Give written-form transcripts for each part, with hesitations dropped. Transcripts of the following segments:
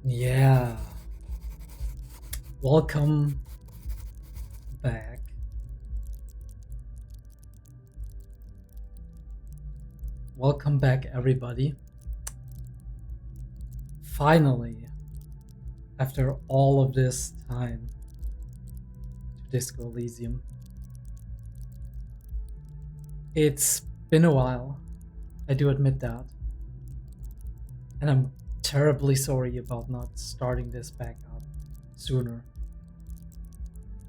Yeah, welcome back. Welcome back, everybody. Finally, after all of this time, to Disco Elysium. It's been a while, I do admit that. And I'm terribly sorry about not starting this back up sooner.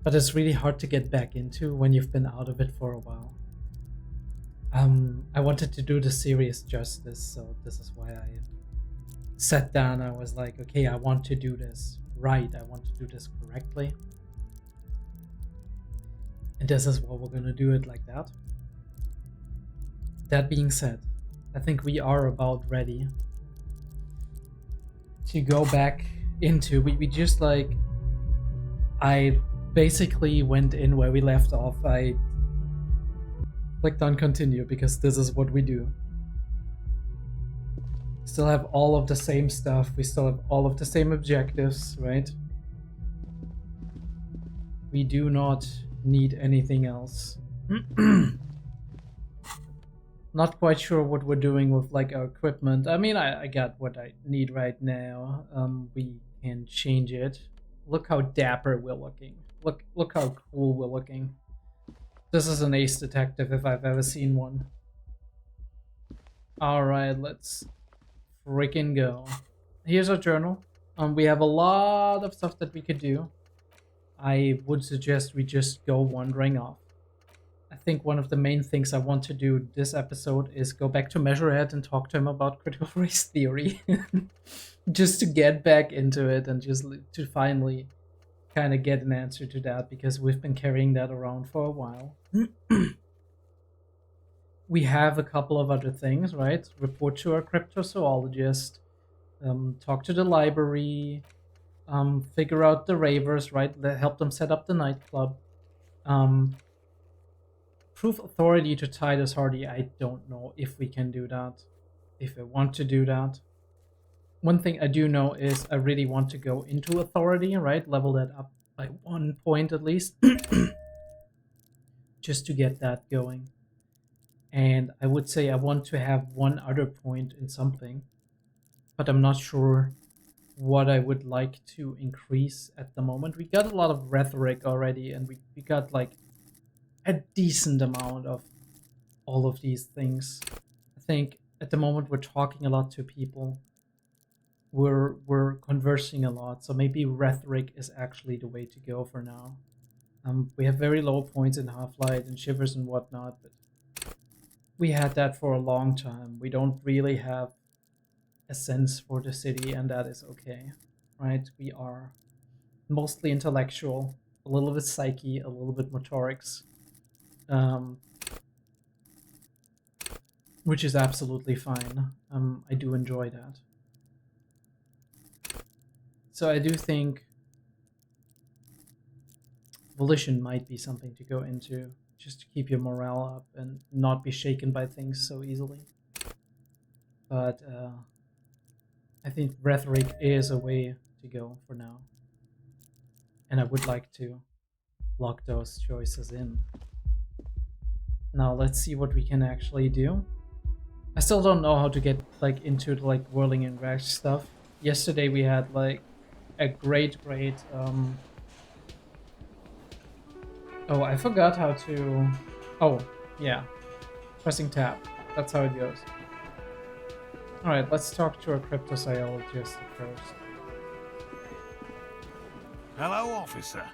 But it's really hard to get back into when you've been out of it for a while. I wanted to do the series justice, so this is why I sat down. I was like, okay, I want to do this right. I want to do this correctly. And this is what we're gonna do it like that. That being said, I think we are about ready to go back into, we just like, I basically went in where we left off. I clicked on continue because this is what we do. Still have all of the same stuff. We still have all of the same objectives, right? We do not need anything else. Not quite sure what we're doing with like our equipment. I mean, I got what I need right now. We can change it. Look how dapper we're looking. Look how cool we're looking. This is an ace detective if I've ever seen one. Alright, let's freaking go. Here's our journal. We have a lot of stuff that we could do. I would suggest we just go wandering off. I think one of the main things I want to do this episode is go back to Measurehead and talk to him about critical race theory. Just to get back into it and just to finally kind of get an answer to that, because we've been carrying that around for a while. We have a couple of other things, right? Report to our cryptozoologist, talk to the library, figure out the ravers, right? Help them set up the nightclub. Prove authority to Titus Hardy. I don't know if we can do that, if I want to do that. One thing I do know is I really want to go into authority, right? Level that up by 1 point at least. Just to get that going. And I would say I want to have one other point in something, but I'm not sure what I would like to increase at the moment. We got a lot of rhetoric already, and we got like a decent amount of all of these things. I think at the moment we're talking a lot to people. We're conversing a lot, so maybe rhetoric is actually the way to go for now. We have very low points in Half-Light and Shivers and whatnot, but we had that for a long time. We don't really have a sense for the city, and that is okay, right? We are mostly intellectual, a little bit psyche, a little bit motorics, which is absolutely fine. I do enjoy that. So I do think volition might be something to go into, just to keep your morale up and not be shaken by things so easily. But I think rhetoric is a way to go for now. And I would like to lock those choices in. Now let's see what we can actually do. I still don't know how to get like into the like whirling and rash stuff. Yesterday we had like a great oh, I forgot how to... Oh, yeah. Pressing tab. That's how it goes. Alright, let's talk to our cryptozoologist first. Hello, officer.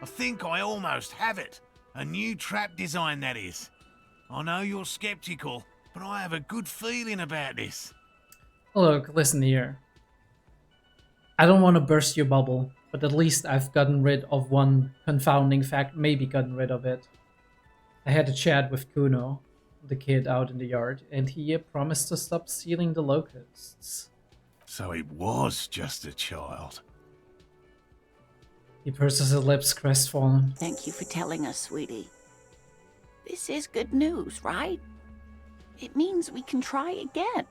I think I almost have it. A new trap design, that is. I know you're skeptical, but I have a good feeling about this. Look, listen here. I don't want to burst your bubble, but at least I've gotten rid of one confounding fact, maybe gotten rid of it. I had a chat with Kuno, the kid out in the yard, and he promised to stop stealing the locusts. So it was just a child. He purses his lips, crestfallen. Thank you for telling us, sweetie. This is good news, right? It means we can try again.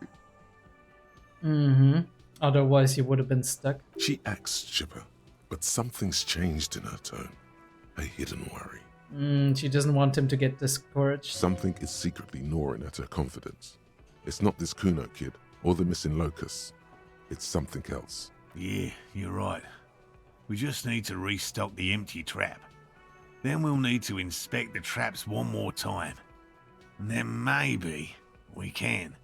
Mm-hmm. Otherwise, he would have been stuck. She acts chipper, but something's changed in her tone. A hidden worry. She doesn't want him to get discouraged. Something is secretly gnawing at her confidence. It's not this Kuno kid or the missing locust. It's something else. Yeah, you're right. We just need to restock the empty trap. Then we'll need to inspect the traps one more time. And then maybe we can.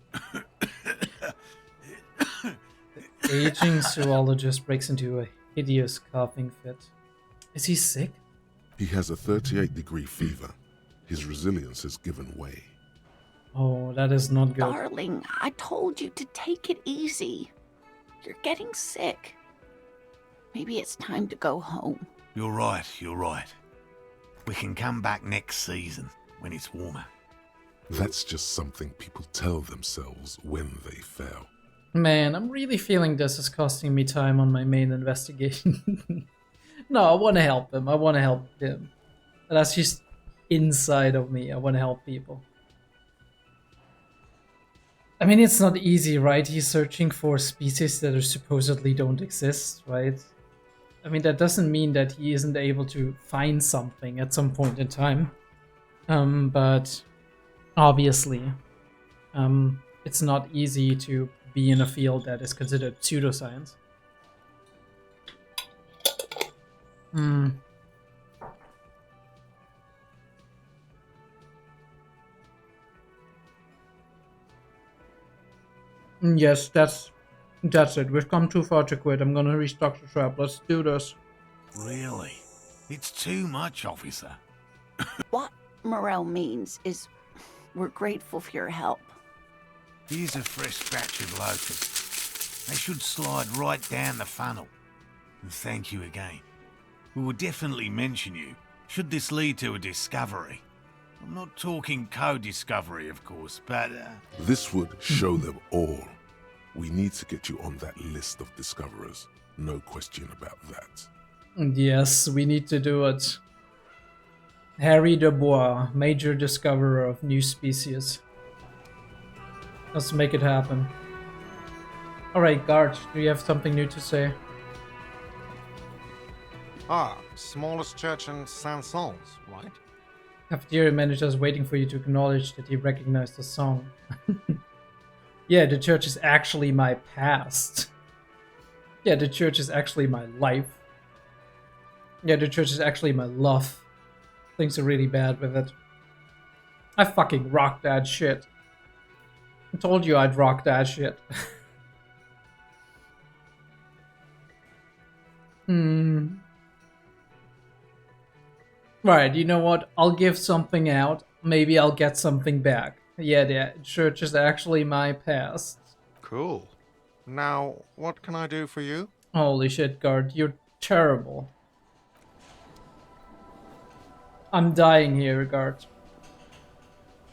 Aging zoologist breaks into a hideous coughing fit. Is he sick? He has a 38-degree fever. His resilience has given way. Oh, that is not good. Darling, I told you to take it easy. You're getting sick. Maybe it's time to go home. You're right. We can come back next season, when it's warmer. That's just something people tell themselves when they fail. Man, I'm really feeling this is costing me time on my main investigation. No, I want to help him. That's just inside of me. I want to help people. I mean, it's not easy, right? He's searching for species that are supposedly don't exist, right? I mean, that doesn't mean that he isn't able to find something at some point in time. But obviously, it's not easy to be in a field that is considered pseudoscience. Yes, that's it. We've come too far to quit. I'm gonna restock the trap. Let's do this. Really? It's too much, officer. What Morel means is we're grateful for your help. Here's a fresh batch of locusts. They should slide right down the funnel. And thank you again. We will definitely mention you, should this lead to a discovery. I'm not talking co-discovery, of course, but... This would show them all. We need to get you on that list of discoverers. No question about that. Yes, we need to do it. Harry Dubois, major discoverer of new species. Let's make it happen. Alright, guard, do you have something new to say? Ah, smallest church in Saint-Saëns, right? Cafeteria manager is waiting for you to acknowledge that he recognized the song. Yeah, the church is actually my past. Yeah, the church is actually my life. Yeah, the church is actually my love. Things are really bad with it. I fucking rock that shit. I told you I'd rock that shit. Right, you know what? I'll give something out. Maybe I'll get something back. Yeah, the church is actually my past. Cool. Now, what can I do for you? Holy shit, guard, you're terrible. I'm dying here, guard.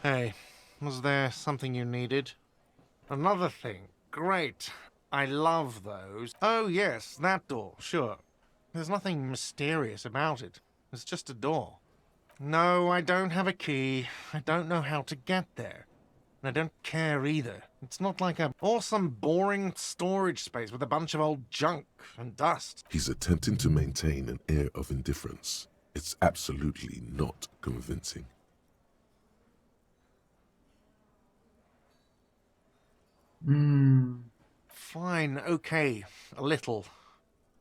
Hey, was there something you needed? Another thing. Great. I love those. Oh, yes, that door, sure. There's nothing mysterious about it. It's just a door. No, I don't have a key. I don't know how to get there. And I don't care either. It's not like an awesome, boring storage space with a bunch of old junk and dust. He's attempting to maintain an air of indifference. It's absolutely not convincing. Fine, okay, a little.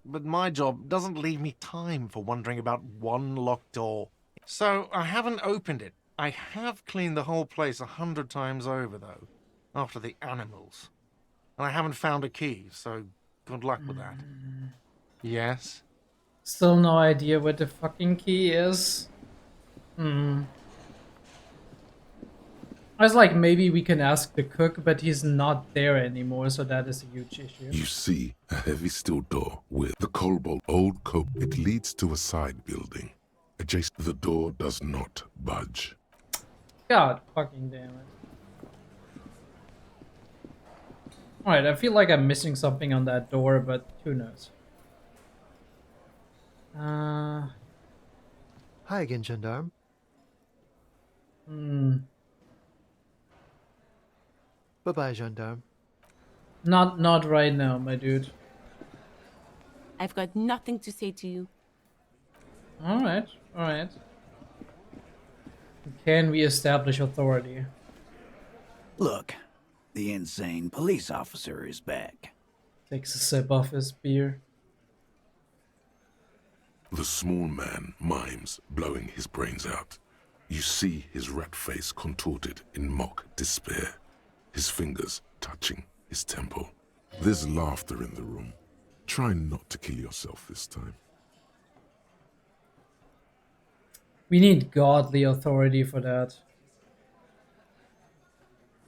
But my job doesn't leave me time for wondering about one locked door. So I haven't opened it. I have cleaned the whole place 100 times over, though, after the animals. And I haven't found a key, so good luck with that. Yes? Still no idea where the fucking key is. I was like, maybe we can ask the cook, but he's not there anymore, so that is a huge issue. You see a heavy steel door with the cobalt old coat. It leads to a side building. Adjacent, the door does not budge. God fucking damn it. Alright, I feel like I'm missing something on that door, but who knows. Hi again, gendarme. Bye-bye, gendarme. Not right now, my dude. I've got nothing to say to you. Alright, alright. Can we establish authority? Look, the insane police officer is back. Takes a sip of his beer. The small man mimes, blowing his brains out. You see his rat face contorted in mock despair, his fingers touching his temple. There's laughter in the room. Try not to kill yourself this time. We need godly authority for that.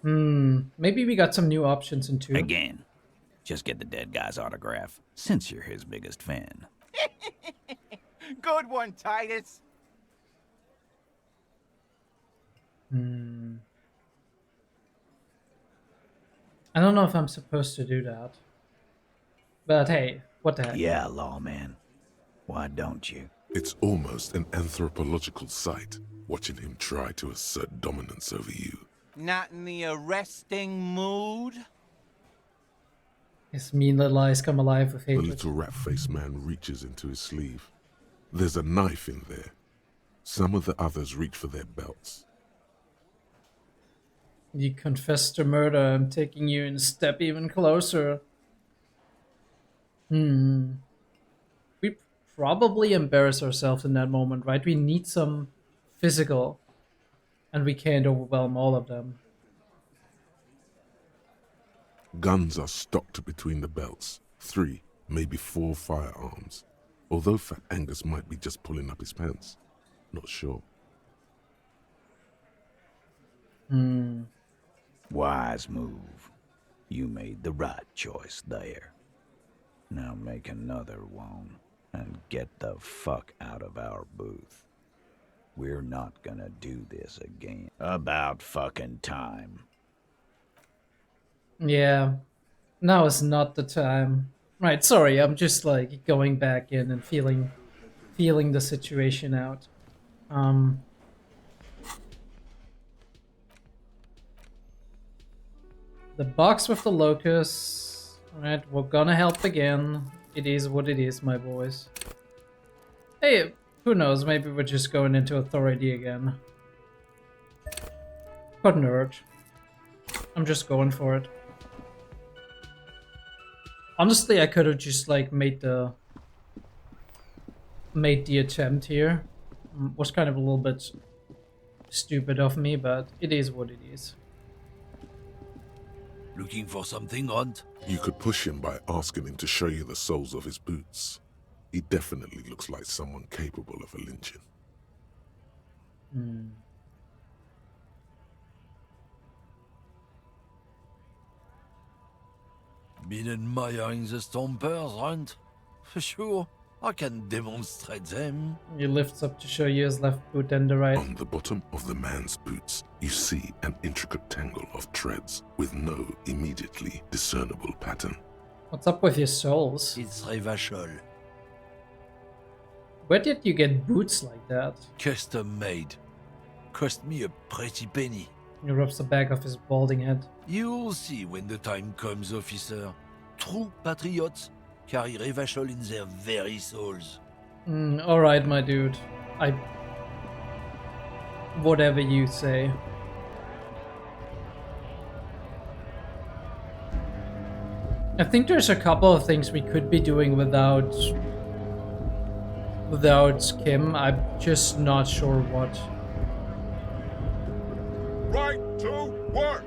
Maybe we got some new options in 2. Again, just get the dead guy's autograph, since you're his biggest fan. Good one, Titus. I don't know if I'm supposed to do that. But hey, what the heck? Yeah, lawman. Why don't you? It's almost an anthropological sight, watching him try to assert dominance over you. Not in the arresting mood? His mean little eyes come alive with The hatred. little rat-faced man reaches into his sleeve. There's a knife in there. Some of the others reach for their belts. You confessed to murder. I'm taking you in a step even closer. We probably embarrass ourselves in that moment, right? We need some physical, and we can't overwhelm all of them. Guns are stocked between the belts. 3, maybe 4 firearms. Although Fat Angus might be just pulling up his pants. Not sure. Wise move. You made the right choice there. Now make another one and get the fuck out of our booth. We're not gonna do this again. About fucking time. Yeah, now is not the time. Right, sorry, I'm just like going back in and feeling the situation out. The box with the locusts. Alright, we're gonna help again. It is what it is, my boys. Hey, who knows, maybe we're just going into authority again. But nerd. I'm just going for it. Honestly, I could have just like made the attempt here. Was kind of a little bit stupid of me, but it is what it is. Looking for something, Hunt? You could push him by asking him to show you the soles of his boots. He definitely looks like someone capable of a lynching. Been admiring the stompers, Hunt? For sure, I can demonstrate them. He lifts up to show you his left boot and the right. On the bottom of the man's boots, you see an intricate tangle of treads with no immediately discernible pattern. What's up with your soles? It's Revachol. Where did you get boots like that? Custom made. Cost me a pretty penny. He rubs the back of his balding head. You'll see when the time comes, officer. True patriots carry Revachol in their very souls. Alright, my dude. Whatever you say. I think there's a couple of things we could be doing without Kim. I'm just not sure what. Right to work!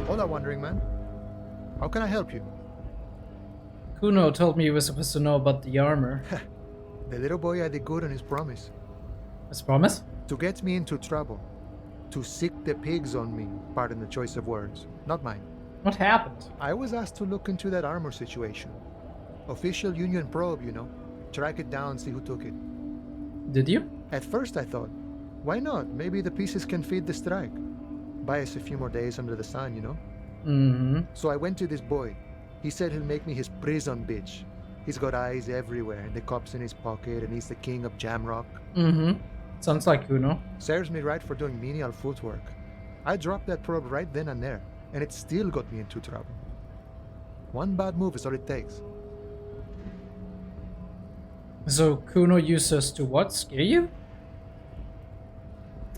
Hola, Wandering Man. How can I help you? Kuno told me he was supposed to know about the armor. The little boy had it good on his promise. His promise? To get me into trouble. To sick the pigs on me. Pardon the choice of words. Not mine. What happened? I was asked to look into that armor situation. Official Union probe, you know. Track it down, see who took it. Did you? At first I thought, why not? Maybe the pieces can feed the strike. Buy us a few more days under the sun, you know? So I went to this boy. He said he'll make me his prison bitch. He's got eyes everywhere, and the cops in his pocket, and he's the king of Jamrock. Sounds like Kuno. Serves me right for doing menial footwork. I dropped that probe right then and there, and it still got me into trouble. One bad move is all it takes. So Kuno uses to what? Scare you?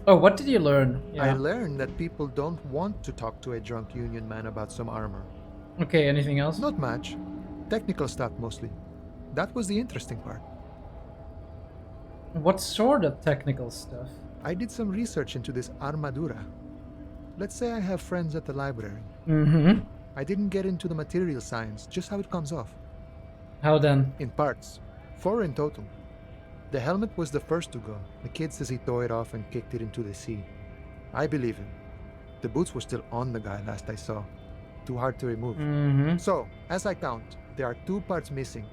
Oh, what did you learn? I learned that people don't want to talk to a drunk Union man about some armor. Okay, anything else? Not much. Technical stuff mostly. That was the interesting part. What sort of technical stuff? I did some research into this armadura. Let's say I have friends at the library. Mm-hmm. I didn't get into the material science, just how it comes off. How then? In parts. 4 in total. The helmet was the first to go. The kid says he tore it off and kicked it into the sea. I believe him. The boots were still on the guy last I saw. Too hard to remove. Mm-hmm. So, as I count, there are 2 parts missing.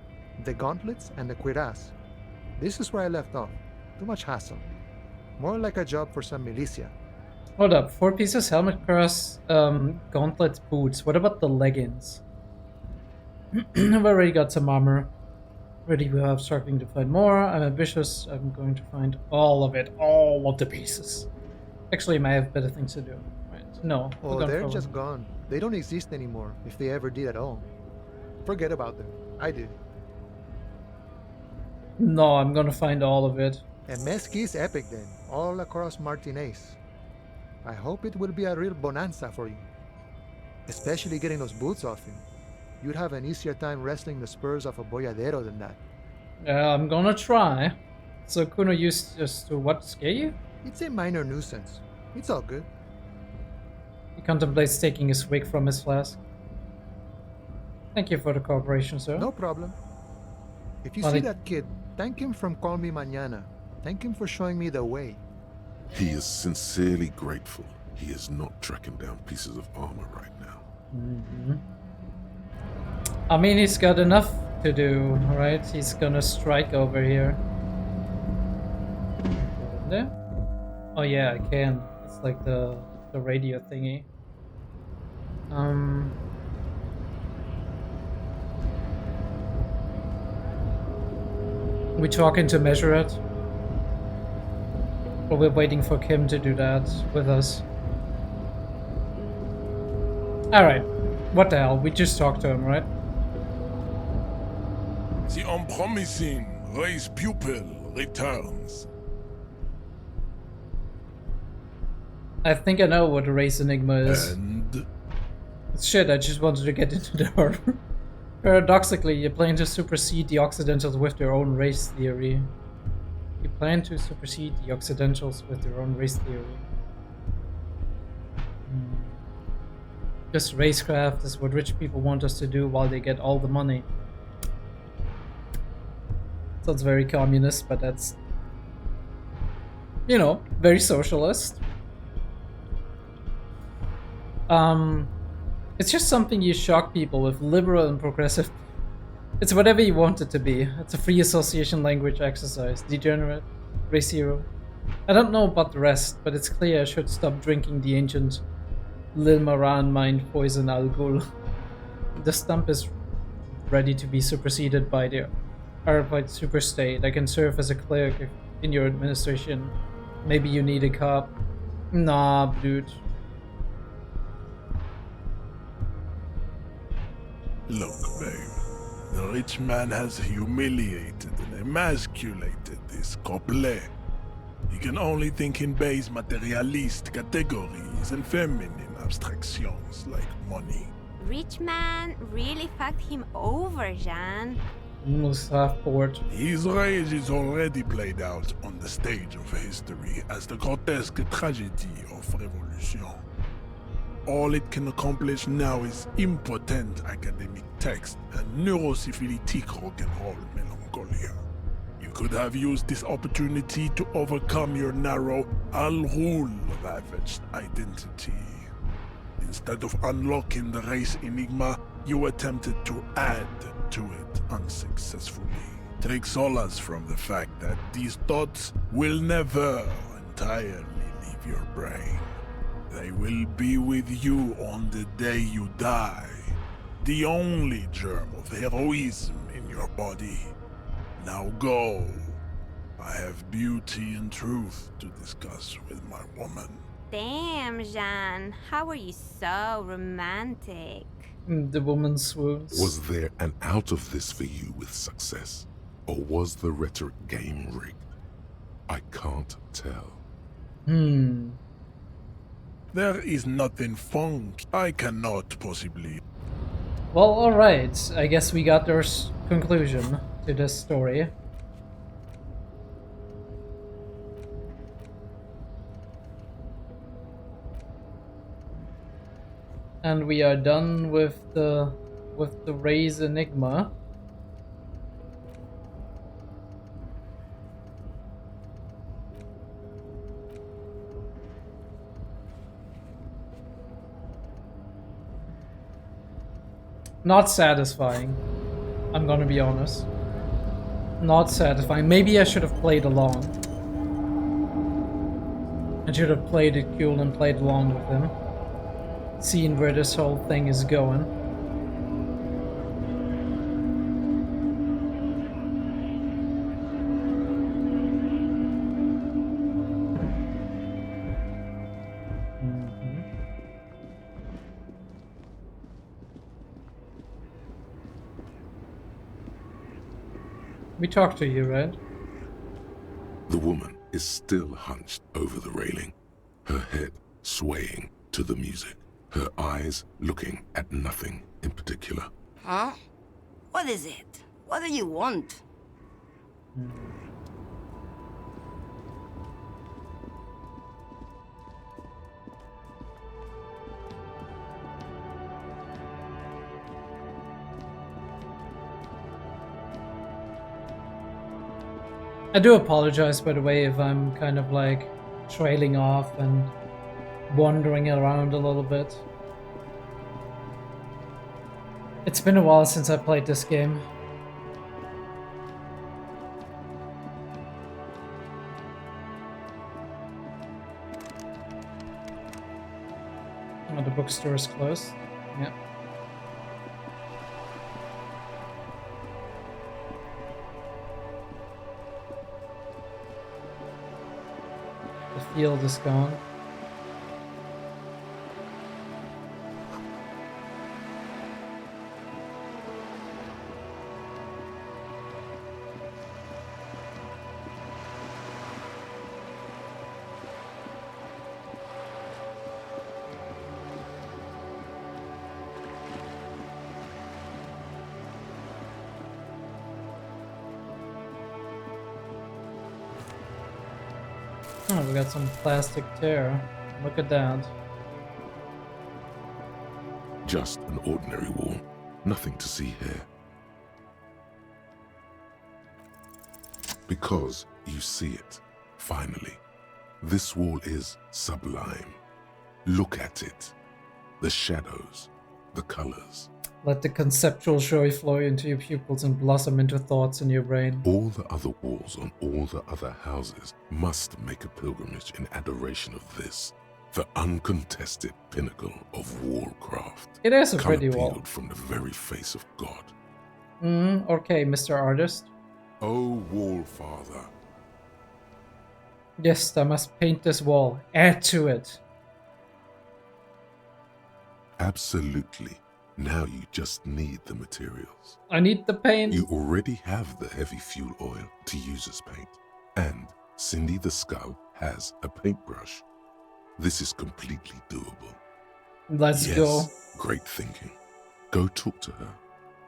The gauntlets and the cuirass. This is where I left off. Too much hassle. More like a job for some militia. Hold up. 4 pieces, helmet, cuirass, gauntlets, boots. What about the leggings? I've already got some armor. Ready, we have struggling to find more. I'm ambitious. I'm going to find all of it. All of the pieces. Actually, I may have better things to do. Right. No. Oh, they're just gone. They don't exist anymore, if they ever did at all. Forget about them. I did. No, I'm gonna find all of it. And Mesqui's epic then, all across Martinez. I hope it will be a real bonanza for you. Especially getting those boots off him. You'd have an easier time wrestling the spurs off a boyadero than that. I'm gonna try. So Kuno used just to what, scare you? It's a minor nuisance. It's all good. He contemplates taking his wig from his flask. Thank you for the cooperation, sir. No problem. If you see that kid, thank him from Call Me Mañana. Thank him for showing me the way. He is sincerely grateful he is not tracking down pieces of armor right now. Mm-hmm. I mean, he's got enough to do, right? He's gonna strike over here. Go in there? Oh yeah, I can. It's like the radio thingy. We talking to measure it? Or we're waiting for Kim to do that with us? Alright. What the hell? We just talked to him, right? The unpromising race pupil returns. I think I know what a race enigma is. And Shit, I just wanted to get into the harbor. Paradoxically, you plan to supersede the Occidentals with their own race theory. You plan to supersede the Occidentals with their own race theory. This racecraft is what rich people want us to do while they get all the money. Sounds very communist, but that's, you know, very socialist. It's just something you shock people with, liberal and progressive. It's whatever you want it to be. It's a free association language exercise. Degenerate, race hero. I don't know about the rest, but it's clear I should stop drinking the ancient Lil Maran mind poison Al Ghul. The stump is ready to be superseded by the Arapite superstate. I can serve as a clerk in your administration. Maybe you need a cop. Nah, dude. Look, babe. The rich man has humiliated and emasculated this couple. He can only think in base materialist categories and feminine abstractions like money. Rich man really fucked him over, Jean. Almost half bored. His rage is already played out on the stage of history as the grotesque tragedy of revolution. All it can accomplish now is impotent academic text and neurosyphilitic rock and roll melancholia. You could have used this opportunity to overcome your narrow, Al Ghul ravaged identity. Instead of unlocking the race enigma, you attempted to add to it unsuccessfully. Take solace from the fact that these thoughts will never entirely leave your brain. They will be with you on the day you die. The only germ of heroism in your body. Now go. I have beauty and truth to discuss with my woman. Damn, Jean. How are you so romantic? The woman swoons. Was there an out of this for you with success? Or was the rhetoric game rigged? I can't tell. There is nothing funk. I cannot possibly. Well, alright. I guess we got our conclusion to this story. And we are done with the raise enigma. Not satisfying. I'm gonna be honest. Not satisfying. Maybe I should have played along. I should have played it cool and played along with him. Seen where this whole thing is going. We talked to you, right? The woman is still hunched over the railing, her head swaying to the music, her eyes looking at nothing in particular. Huh? What is it? What do you want? I do apologize, by the way, if I'm kind of like trailing off and wandering around a little bit. It's been a while since I played this game. Oh, the bookstore is closed. Yeah. The field is gone. Oh, we got some plastic tear. Look at that. Just an ordinary wall. Nothing to see here. Because you see it, finally. This wall is sublime. Look at it. The shadows, the colors. Let the conceptual joy flow into your pupils and blossom into thoughts in your brain. All the other walls on all the other houses must make a pilgrimage in adoration of this, the uncontested pinnacle of wallcraft. It is a pretty wall. Peeled from the very face of God. Okay, Mr. Artist. Oh, Wallfather. Yes, I must paint this wall. Add to it. Absolutely. Now you just need the materials. I need the paint. You already have the heavy fuel oil to use as paint. And Cindy the Skull has a paintbrush. This is completely doable. Let's yes, go. Great thinking. Go talk to her.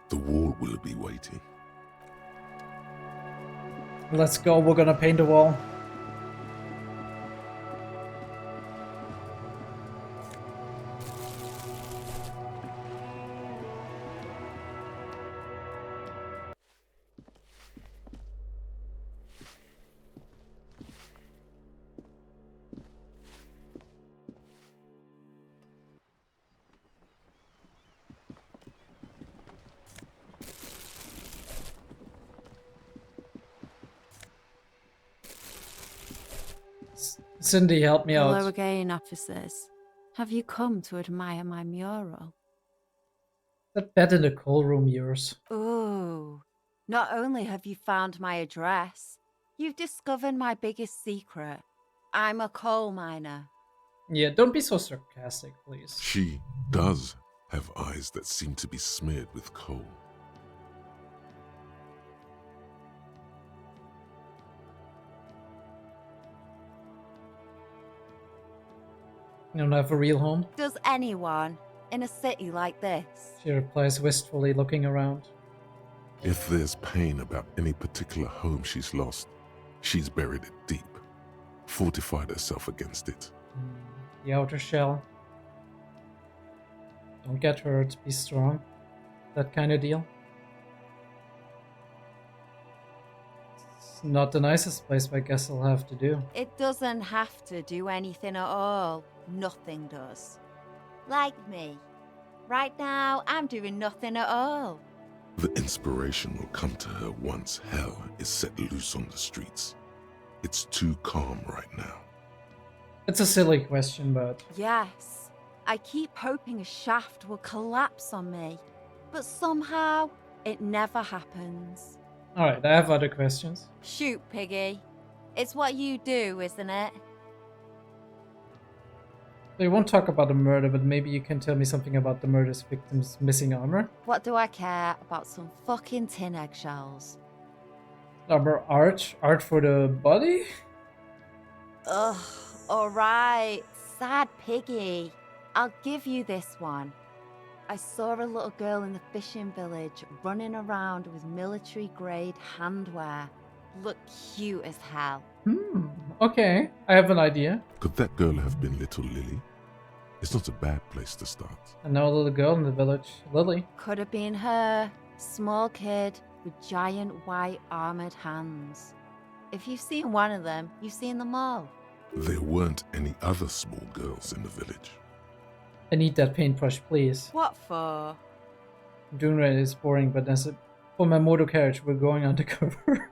The wall will be waiting. Let's go. We're gonna paint the wall. Cindy, help me out. Hello again, officers. Have you come to admire my mural? That bed in the coal room yours. Oh, not only have you found my address, You've discovered my biggest secret. I'm a coal miner. Yeah, don't be so sarcastic, please. She does have eyes that seem to be smeared with coal. You don't have a real home? Does anyone in a city like this? She replies wistfully, looking around. If there's pain about any particular home she's lost, she's buried it deep, fortified herself against it. The outer shell. Don't get hurt, be strong. That kind of deal. It's not the nicest place, but I guess I'll have to do. It doesn't have to do anything at all. Nothing does. Like me. Right now, I'm doing nothing at all. The inspiration will come to her once hell is set loose on the streets. It's too calm right now. It's a silly question, but... Yes. I keep hoping a shaft will collapse on me. But somehow, it never happens. Alright, I have other questions. Shoot, Piggy. It's what you do, isn't it? We won't talk about the murder, but maybe you can tell me something about the murder's victim's missing armor? What do I care about some fucking tin eggshells? Armor art? Art for the body? Ugh, alright. Sad Piggy. I'll give you this one. I saw a little girl in the fishing village running around with military-grade handwear. Looked cute as hell. Okay, I have an idea. Could that girl have been little Lily? It's not a bad place to start. I know a little girl in the village, Lily. Could have been her. Small kid with giant white armored hands. If you've seen one of them, you've seen them all. There weren't any other small girls in the village. I need that paintbrush, please. What for? Doing right is boring, but that's it. For my motor carriage, we're going undercover.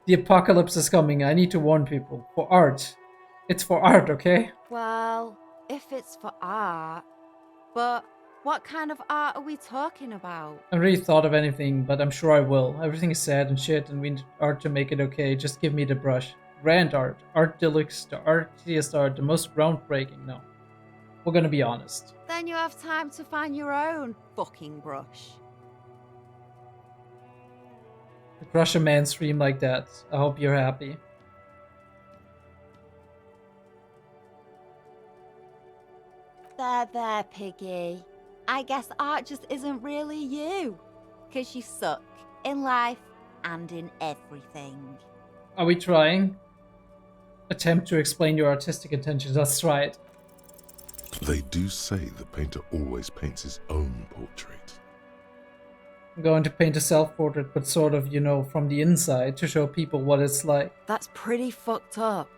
The apocalypse is coming. I need to warn people. For art. It's for art, okay? Well, if it's for art. But what kind of art are we talking about? I haven't really thought of anything, but I'm sure I will. Everything is sad and shit, and we need art to make it okay. Just give me the brush. Grand art. Art deluxe. The artiest art. The most groundbreaking. No. We're gonna be honest. Then you have time to find your own fucking brush. To crush a man's dream like that. I hope you're happy. There, Piggy. I guess art just isn't really you. 'Cause you suck. In life and in everything. Are we trying? Attempt to explain your artistic intentions. Let's try it. They do say the painter always paints his own portrait. I'm going to paint a self-portrait, but sort of, you know, from the inside to show people what it's like. That's pretty fucked up.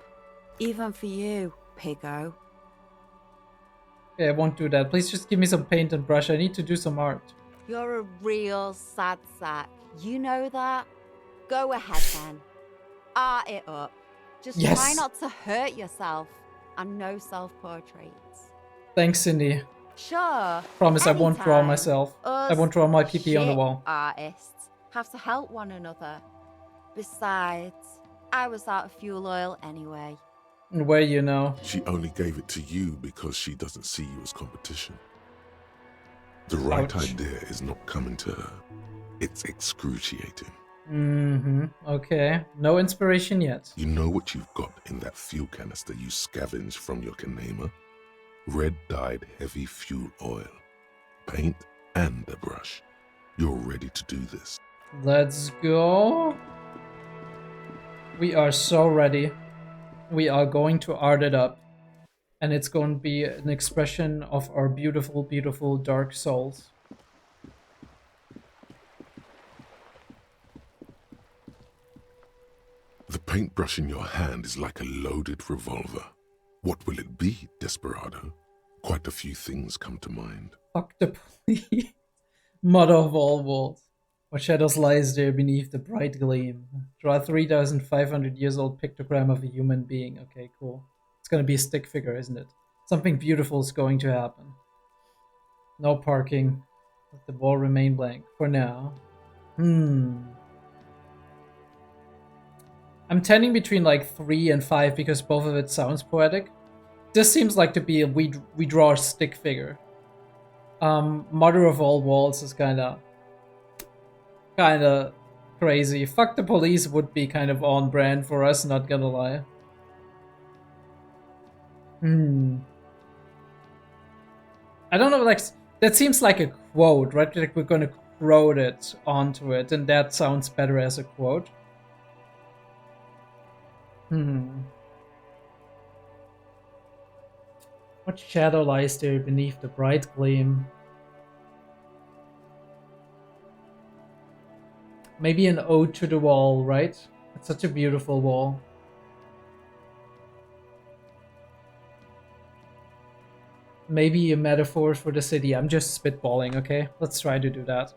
Even for you, Piggo. Okay, I won't do that. Please just give me some paint and brush. I need to do some art. You're a real sad sack. You know that? Go ahead then. Art it up. Just Yes. try not to hurt yourself. And no self-portraits. Thanks, Cindy. Sure. Promise I won't draw anytime. myself. I Us won't draw my PP on the shit wall. Artists have to help one another. Besides, I was out of fuel oil anyway. And where you know. She only gave it to you because she doesn't see you as competition. The right Ouch. idea is not coming to her. It's excruciating. Okay. No inspiration yet. You know what you've got in that fuel canister you scavenged from your Kanema? Red-dyed heavy fuel oil. Paint and a brush. You're ready to do this. Let's go. We are so ready. We are going to art it up. And it's going to be an expression of our beautiful, beautiful dark souls. The paintbrush in your hand is like a loaded revolver. What will it be, Desperado? Quite a few things come to mind. Fuck the police. Mother of all worlds. What shadows lies there beneath the bright gleam? Draw a 3,500 years old pictogram of a human being. Okay, cool. It's gonna be a stick figure, isn't it? Something beautiful is going to happen. No parking. Let the wall remain blank for now. I'm tending between like 3 and 5 because both of it sounds poetic. This seems like to be a we draw a stick figure. Mother of all walls is kinda crazy. Fuck the police would be kind of on brand for us, not gonna lie. I don't know, like, that seems like a quote, right? Like we're gonna quote it onto it, and that sounds better as a quote. What shadow lies there beneath the bright gleam? Maybe an ode to the wall, right? It's such a beautiful wall. Maybe a metaphor for the city. I'm just spitballing, okay? Let's try to do that.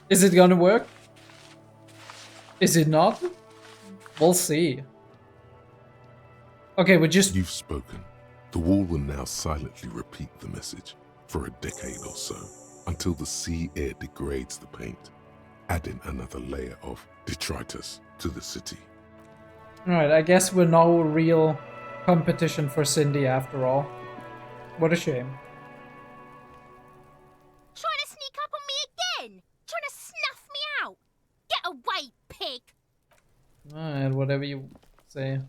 Is it gonna work? Is it not? We'll see. Okay, we just... You've spoken. The wall will now silently repeat the message for a decade or so, until the sea air degrades the paint, adding another layer of detritus to the city. Alright, I guess we're no real competition for Cindy after all. What a shame. Trying to sneak up on me again? Trying to snuff me out? Get away, pig! Alright, whatever you say.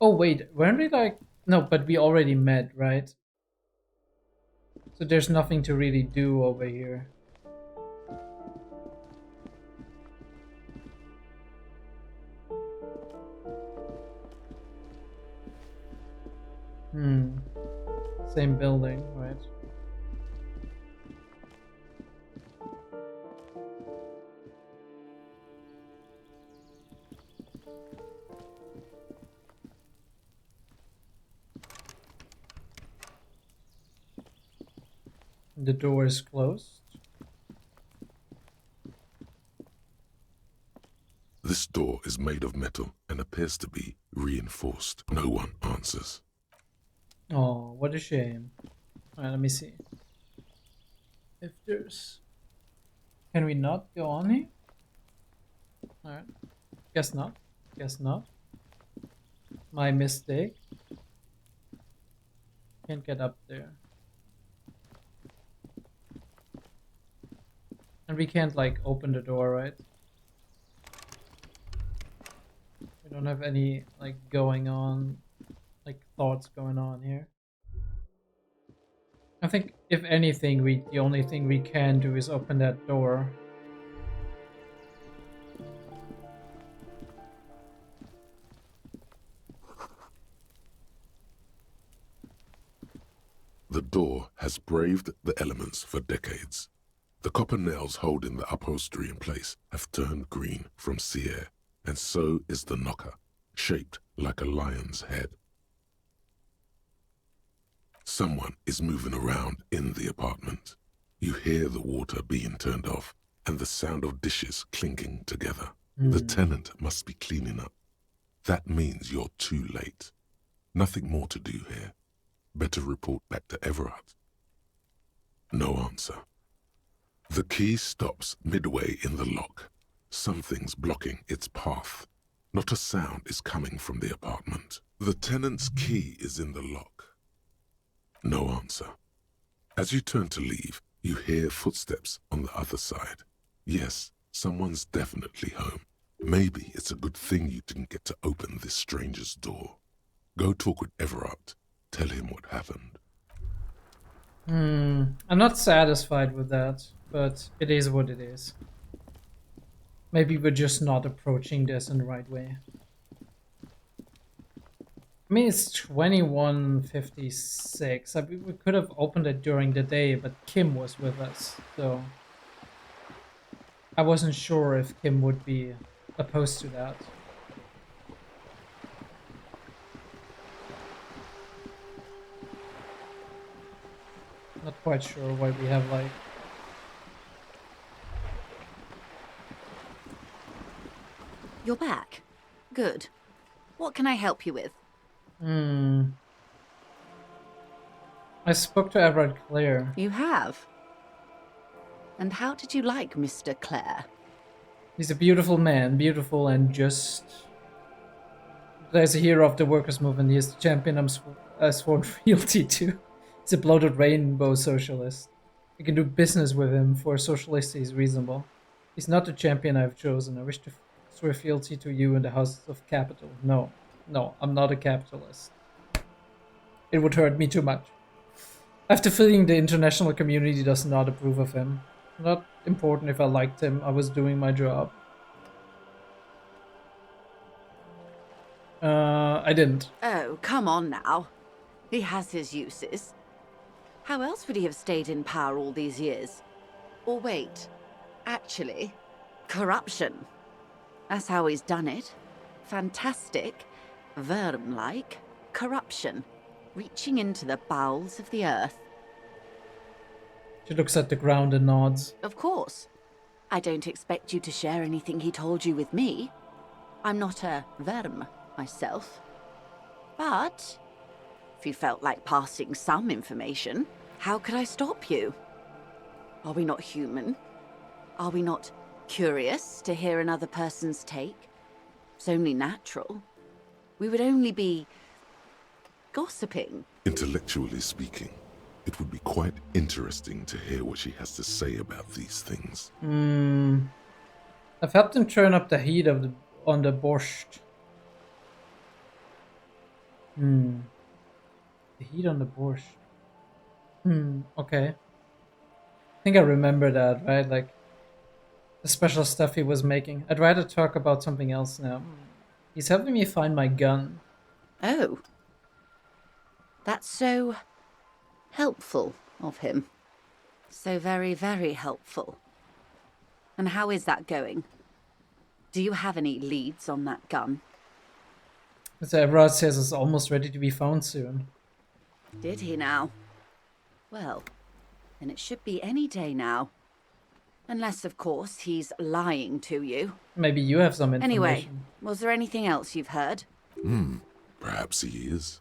Oh wait, weren't we like... No, but we already met, right? So there's nothing to really do over here. Same building, right? The door is closed. This door is made of metal and appears to be reinforced. No one answers. Oh, what a shame. Alright, let me see. If there's... Can we not go on here? Alright. Guess not. Guess not. My mistake. Can't get up there. And we can't, like, open the door, right? We don't have any, like, going on, like, thoughts going on here. I think, if anything, the only thing we can do is open that door. The door has braved the elements for decades. The copper nails holding the upholstery in place have turned green from sea air, and so is the knocker, shaped like a lion's head. Someone is moving around in the apartment. You hear the water being turned off and the sound of dishes clinking together. The tenant must be cleaning up. That means you're too late. Nothing more to do here. Better report back to Everard. No answer. The key stops midway in the lock. Something's blocking its path. Not a sound is coming from the apartment. The tenant's key is in the lock. No answer. As you turn to leave, you hear footsteps on the other side. Yes, someone's definitely home. Maybe it's a good thing you didn't get to open this stranger's door. Go talk with Everard. Tell him what happened. I'm not satisfied with that, but it is what it is. Maybe we're just not approaching this in the right way. I mean, it's 21:56. We could have opened it during the day, but Kim was with us, so I wasn't sure if Kim would be opposed to that. Not quite sure why we have, like... You're back. Good. What can I help you with? I spoke to Everett Clare. You have? And how did you like Mr. Clare? He's a beautiful man, beautiful and just. There's a hero of the workers' movement. He is the champion I'm sworn fealty to. He's a bloated rainbow socialist. I can do business with him. For a socialist, he's reasonable. He's not the champion I've chosen. I wish to swear fealty to you in the House of Capital. No, I'm not a capitalist. It would hurt me too much. I have the feeling the international community does not approve of him. Not important if I liked him. I was doing my job. I didn't. Oh, come on now. He has his uses. How else would he have stayed in power all these years? Or wait, actually, corruption. That's how he's done it. Fantastic, worm-like corruption, reaching into the bowels of the earth. She looks at the ground and nods. Of course. I don't expect you to share anything he told you with me. I'm not a worm myself. But if you felt like passing some information, how could I stop you? Are we not human? Are we not curious to hear another person's take? It's only natural. We would only be gossiping. Intellectually speaking, it would be quite interesting to hear what she has to say about these things. I've helped him turn up the heat on the borscht. The heat on the borscht. Okay. I think I remember that, right? Like, the special stuff he was making. I'd rather talk about something else now. He's helping me find my gun. Oh. That's so helpful of him. So very, very helpful. And how is that going? Do you have any leads on that gun? As Everard says, it's almost ready to be found soon. Did he now? Well, then it should be any day now. Unless, of course, he's lying to you. Maybe you have some information. Anyway, was there anything else you've heard? Perhaps he is.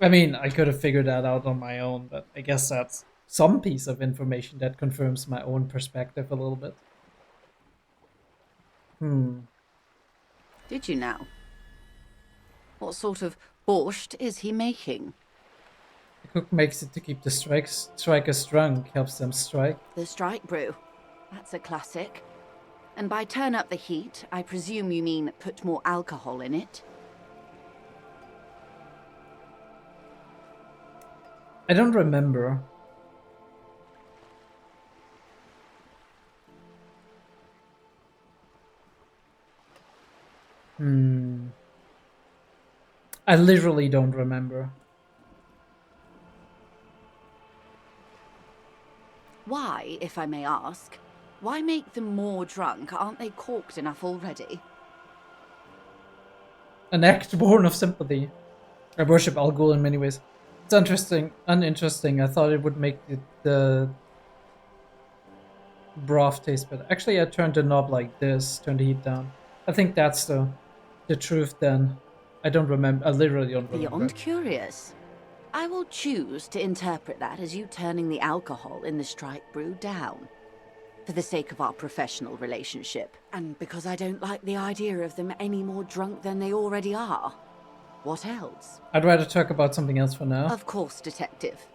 I mean, I could have figured that out on my own, but I guess that's some piece of information that confirms my own perspective a little bit. Did you now? What sort of borscht is he making? The cook makes it to keep the strikers drunk, helps them strike. The strike brew. That's a classic. And by turn up the heat, I presume you mean put more alcohol in it? I don't remember. I literally don't remember. Why, if I may ask? Why make them more drunk? Aren't they corked enough already? An act born of sympathy. I worship Al Ghul in many ways. It's uninteresting. I thought it would make the broth taste better. Actually, I turned the knob like this, turned the heat down. I think that's the truth then. I don't remember. I literally don't remember. Beyond curious. I will choose to interpret that as you turning the alcohol in the strike brew down. For the sake of our professional relationship. And because I don't like the idea of them any more drunk than they already are. What else? I'd rather talk about something else for now. Of course, Detective.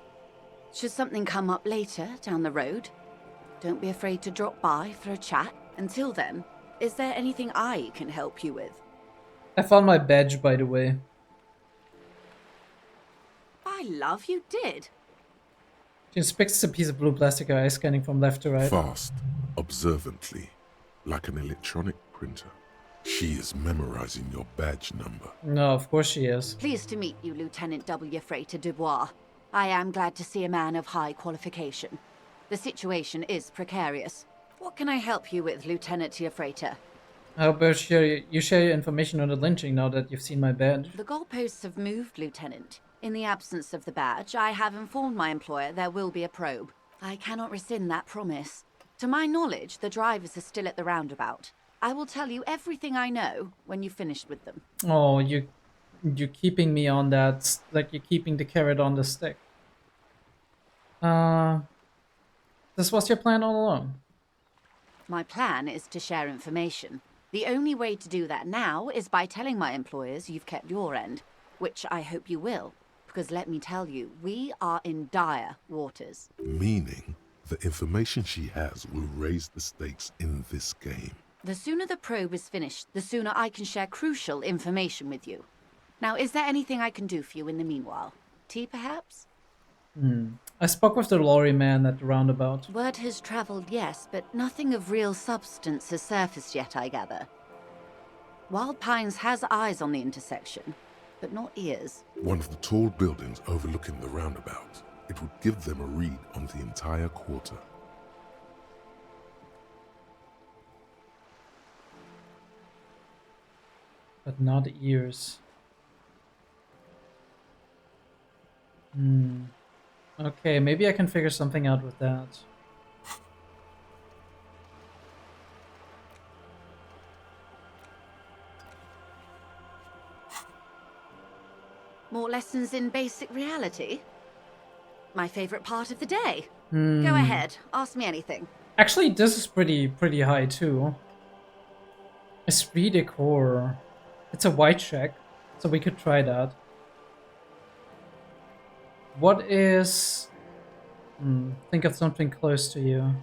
Should something come up later, down the road, don't be afraid to drop by for a chat. Until then, is there anything I can help you with? I found my badge, by the way. By love, you did. She inspects a piece of blue plastic eye, scanning from left to right. Fast, observantly, like an electronic printer. She is memorizing your badge number. No, of course she is. Pleased to meet you, Lieutenant W. Frater Dubois. I am glad to see a man of high qualification. The situation is precarious. What can I help you with, Lieutenant Frater? How about you share your information on the lynching now that you've seen my badge? The goalposts have moved, Lieutenant. In the absence of the badge, I have informed my employer there will be a probe. I cannot rescind that promise. To my knowledge, the drivers are still at the roundabout. I will tell you everything I know when you've finished with them. Oh, you're keeping me on that, like you're keeping the carrot on the stick. This was your plan all along? My plan is to share information. The only way to do that now is by telling my employers you've kept your end, which I hope you will, because let me tell you, we are in dire waters. Meaning, the information she has will raise the stakes in this game. The sooner the probe is finished, the sooner I can share crucial information with you. Now, is there anything I can do for you in the meanwhile? Tea, perhaps? I spoke with the lorry man at the roundabout. Word has traveled, yes, but nothing of real substance has surfaced yet, I gather. Wild Pines has eyes on the intersection, but not ears. One of the tall buildings overlooking the roundabout. It would give them a read on the entire quarter. But not ears. Okay, maybe I can figure something out with that. More lessons in basic reality? My favorite part of the day. Go ahead, ask me anything. Actually, this is pretty high too. Esprit de corps. It's a white check, so we could try that. What is... think of something close to you.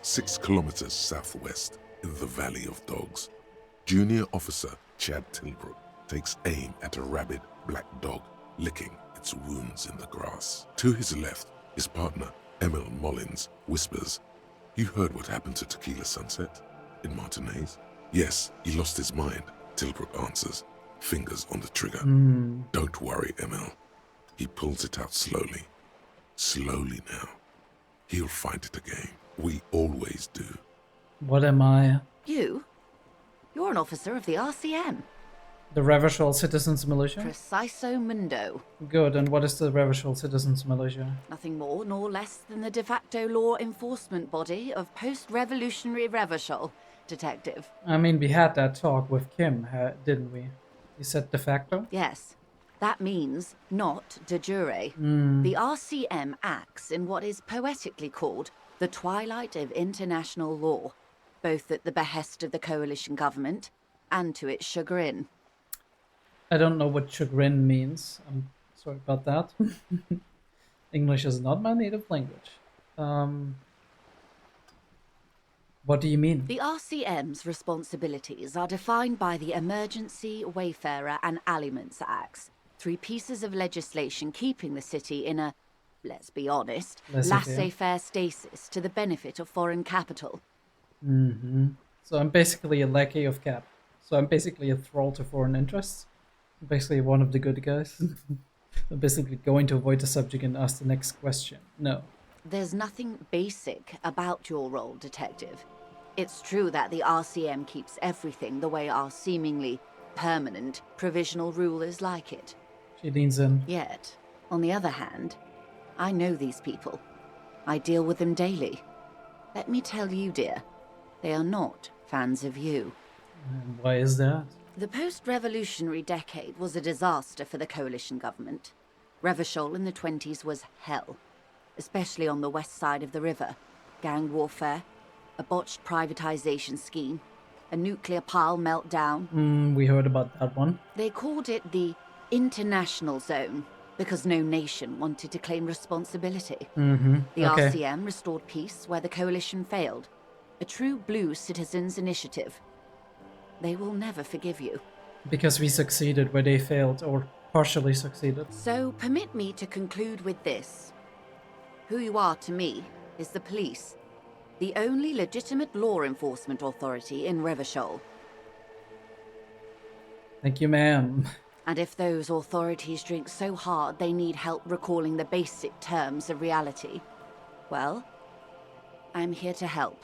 6 kilometers southwest, in the Valley of Dogs, Junior Officer Chad Tilbrook takes aim at a rabid black dog licking its wounds in the grass. To his left, his partner, Emil Mullins, whispers, "You heard what happened to Tequila Sunset in Martinez?" "Yes, he lost his mind," Tilbrook answers, fingers on the trigger. "Don't worry, Emil." He pulls it out slowly. Slowly now. He'll find it again. We always do. What am I? You? You're an officer of the RCM. The Revachol Citizens Militia? Preciso mundo. Good, and what is the Revachol Citizens Militia? Nothing more nor less than the de facto law enforcement body of post-revolutionary Revachol, Detective. I mean, we had that talk with Kim, didn't we? You said de facto? Yes. That means not de jure. The RCM acts in what is poetically called the twilight of international law, both at the behest of the coalition government and to its chagrin. I don't know what chagrin means. I'm sorry about that. English is not my native language. What do you mean? The RCM's responsibilities are defined by the Emergency, Wayfarer and Aliments Acts, 3 pieces of legislation keeping the city in a, let's be honest, laissez-faire stasis to the benefit of foreign capital. So I'm basically a lackey of cap. So I'm basically a thrall to foreign interests. I'm basically one of the good guys. I'm basically going to avoid the subject and ask the next question. No. There's nothing basic about your role, Detective. It's true that the RCM keeps everything the way our seemingly permanent provisional rulers like it. She leans in. Yet, on the other hand, I know these people. I deal with them daily. Let me tell you, dear, they are not fans of you. And why is that? The post-revolutionary decade was a disaster for the coalition government. Revachol in the 20s was hell, especially on the west side of the river. Gang warfare, a botched privatization scheme, a nuclear pile meltdown. We heard about that one. They called it the international zone because no nation wanted to claim responsibility. The RCM restored peace where the coalition failed. A true blue citizens' initiative. They will never forgive you. Because we succeeded where they failed, or partially succeeded. So permit me to conclude with this. Who you are to me is the police, the only legitimate law enforcement authority in Revachol. Thank you, ma'am. And if those authorities drink so hard they need help recalling the basic terms of reality, well, I'm here to help.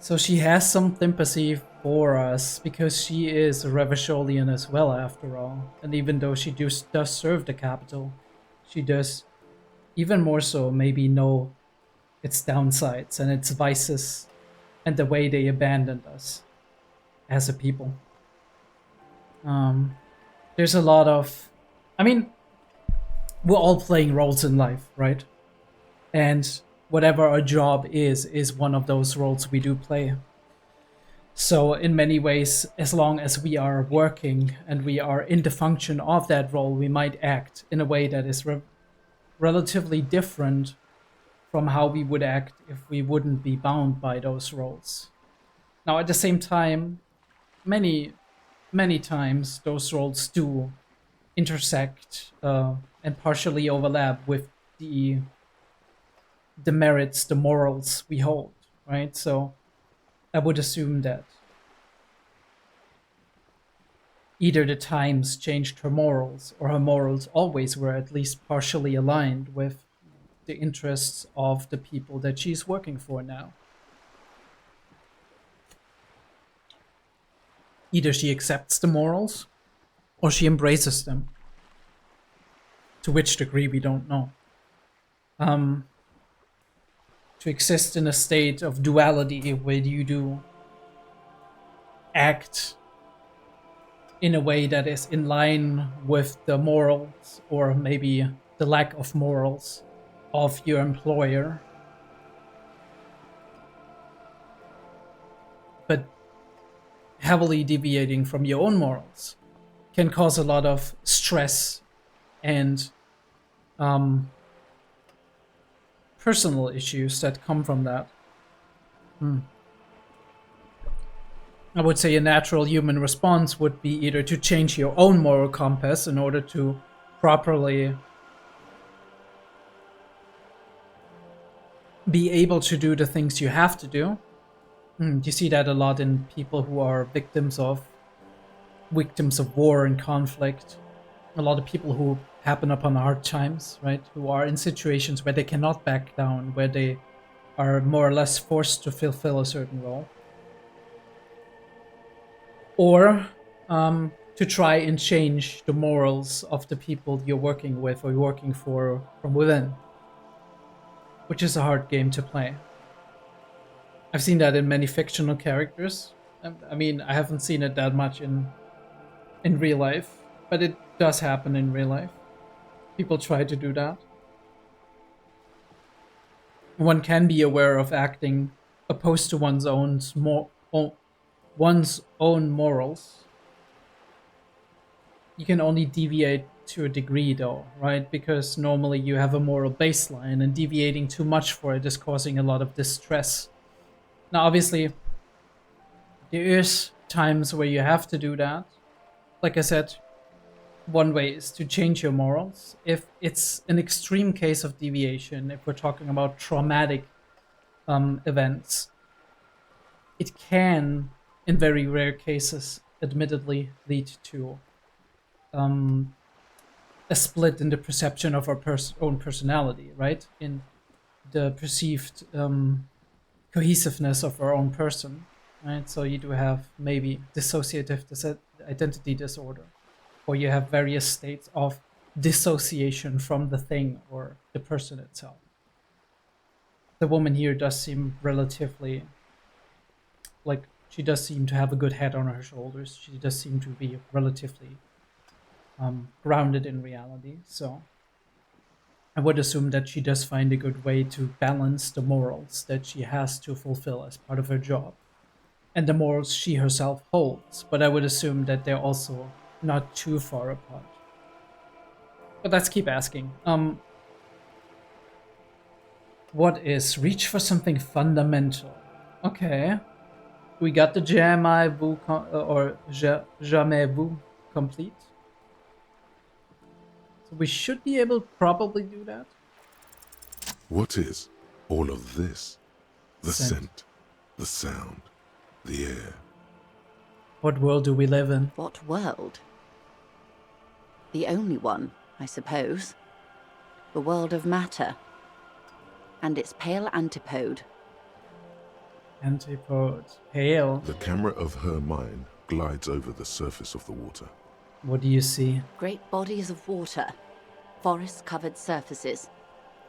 So she has some sympathy for us because she is a Revacholian as well, after all. And even though she does serve the capital, she does, even more so, maybe know its downsides and its vices and the way they abandoned us as a people. There's a lot of... I mean, we're all playing roles in life, right? And whatever our job is one of those roles we do play. So in many ways, as long as we are working and we are in the function of that role, we might act in a way that is relatively different from how we would act if we wouldn't be bound by those roles. Now, at the same time, many times those roles do intersect and partially overlap with the merits, the morals we hold, right? So I would assume that either the times changed her morals, or her morals always were at least partially aligned with the interests of the people that she's working for now. Either she accepts the morals, or she embraces them. To which degree, we don't know. To exist in a state of duality where you do act in a way that is in line with the morals, or maybe the lack of morals, of your employer, but heavily deviating from your own morals, can cause a lot of stress and personal issues that come from that. I would say a natural human response would be either to change your own moral compass in order to properly be able to do the things you have to do. You see that a lot in people who are victims of war and conflict. A lot of people who happen upon hard times, right? Who are in situations where they cannot back down, where they are more or less forced to fulfill a certain role. Or to try and change the morals of the people you're working with or you're working for from within, which is a hard game to play. I've seen that in many fictional characters. I mean, I haven't seen it that much in real life, but it does happen in real life. People try to do that. One can be aware of acting opposed to one's own morals. You can only deviate to a degree, though, right? Because normally you have a moral baseline, and deviating too much for it is causing a lot of distress. Now, obviously, there is times where you have to do that. Like I said, one way is to change your morals. If it's an extreme case of deviation, if we're talking about traumatic events, it can, in very rare cases, admittedly lead to a split in the perception of our own personality, right? In the perceived cohesiveness of our own person, right? So you do have maybe dissociative identity disorder, or you have various states of dissociation from the thing or the person itself. The woman here does seem relatively, like, she does seem to have a good head on her shoulders. She does seem to be relatively grounded in reality. So I would assume that she does find a good way to balance the morals that she has to fulfill as part of her job and the morals she herself holds. But I would assume that they're also not too far apart. But let's keep asking. What is reach for something fundamental? Okay. We got the jamais vu jamais vu complete. So we should be able to probably do that. What is all of this? The scent, the sound, the air. What world do we live in? What world? The only one, I suppose. The world of matter. And its pale antipode. Antipode. Pale. The camera of her mind glides over the surface of the water. What do you see? Great bodies of water. Forest-covered surfaces.